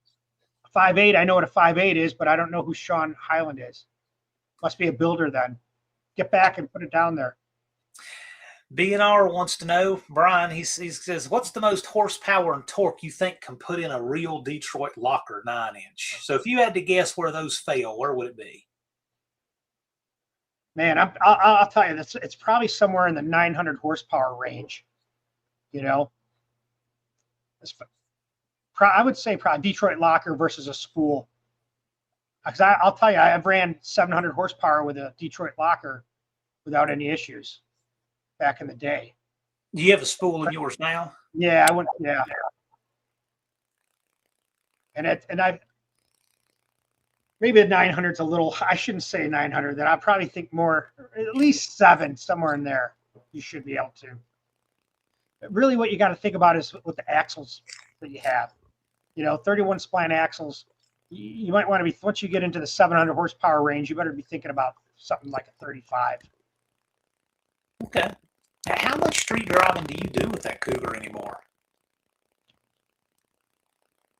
5.8, I know what a 5.8 is, but I don't know who Sean Highland is. Must be a builder then. Get back and put it down there. BNR wants to know, Brian, he says, what's the most horsepower and torque you think can put in a real Detroit locker 9-inch? So if you had to guess where those fail, where would it be? Man, I'll tell you, it's probably somewhere in the 900 horsepower range. You know, I would say probably Detroit locker versus a spool. Because I'll tell you, I've ran 700 horsepower with a Detroit locker without any issues back in the day. Do you have a spool in yours now? Yeah, I went. Yeah, and I maybe the 900's a little. I shouldn't say 900. That I probably think more, at least 7, somewhere in there. You should be able to. But really, what you got to think about is with the axles that you have. You know, 31 spline axles. You might want to be, once you get into the 700 horsepower range, you better be thinking about something like a 35. Okay. How much street driving do you do with that Cougar anymore?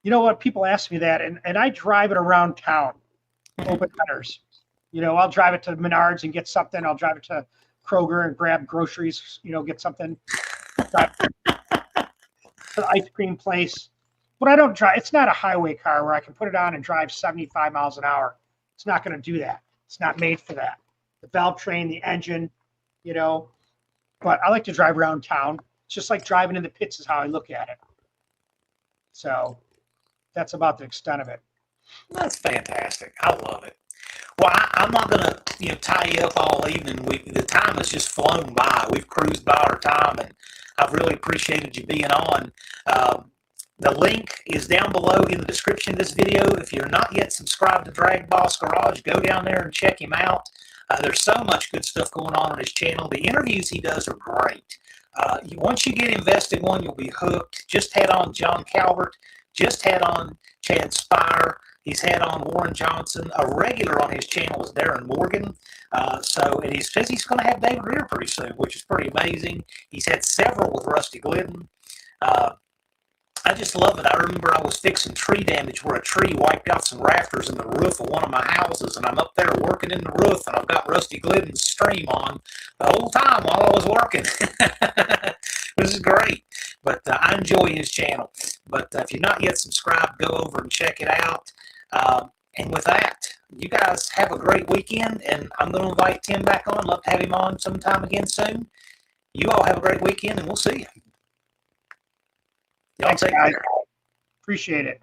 You know what? People ask me that, and I drive it around town, open headers. You know, I'll drive it to Menards and get something. I'll drive it to Kroger and grab groceries, you know, get something. Drive to the ice cream place. But I don't drive. It's not a highway car where I can put it on and drive 75 miles an hour. It's not going to do that. It's not made for that. The valve train, the engine, you know. But I like to drive around town. It's just like driving in the pits is how I look at it. So that's about the extent of it. That's fantastic. I love it. Well, I'm not going to tie you up all evening. The time has just flown by. We've cruised by our time, and I've really appreciated you being on. The link is down below in the description of this video. If you're not yet subscribed to DragBoss Garage, go down there and check him out. There's so much good stuff going on his channel. The interviews he does are great. Once you get invested one, you'll be hooked. Just had on John Calvert. Just had on Chad Spire. He's had on Warren Johnson. A regular on his channel is Darren Morgan. And he says he's going to have David Rear pretty soon, which is pretty amazing. He's had several with Rusty Glidden. I just love it. I remember I was fixing tree damage where a tree wiped out some rafters in the roof of one of my houses, and I'm up there working in the roof, and I've got Rusty Glidden's stream on the whole time while I was working. This is great. But I enjoy his channel. But if you're not yet subscribed, go over and check it out. And with that, you guys have a great weekend, and I'm going to invite Tim back on. Love to have him on sometime again soon. You all have a great weekend, and we'll see you. Thanks, guys. Appreciate it.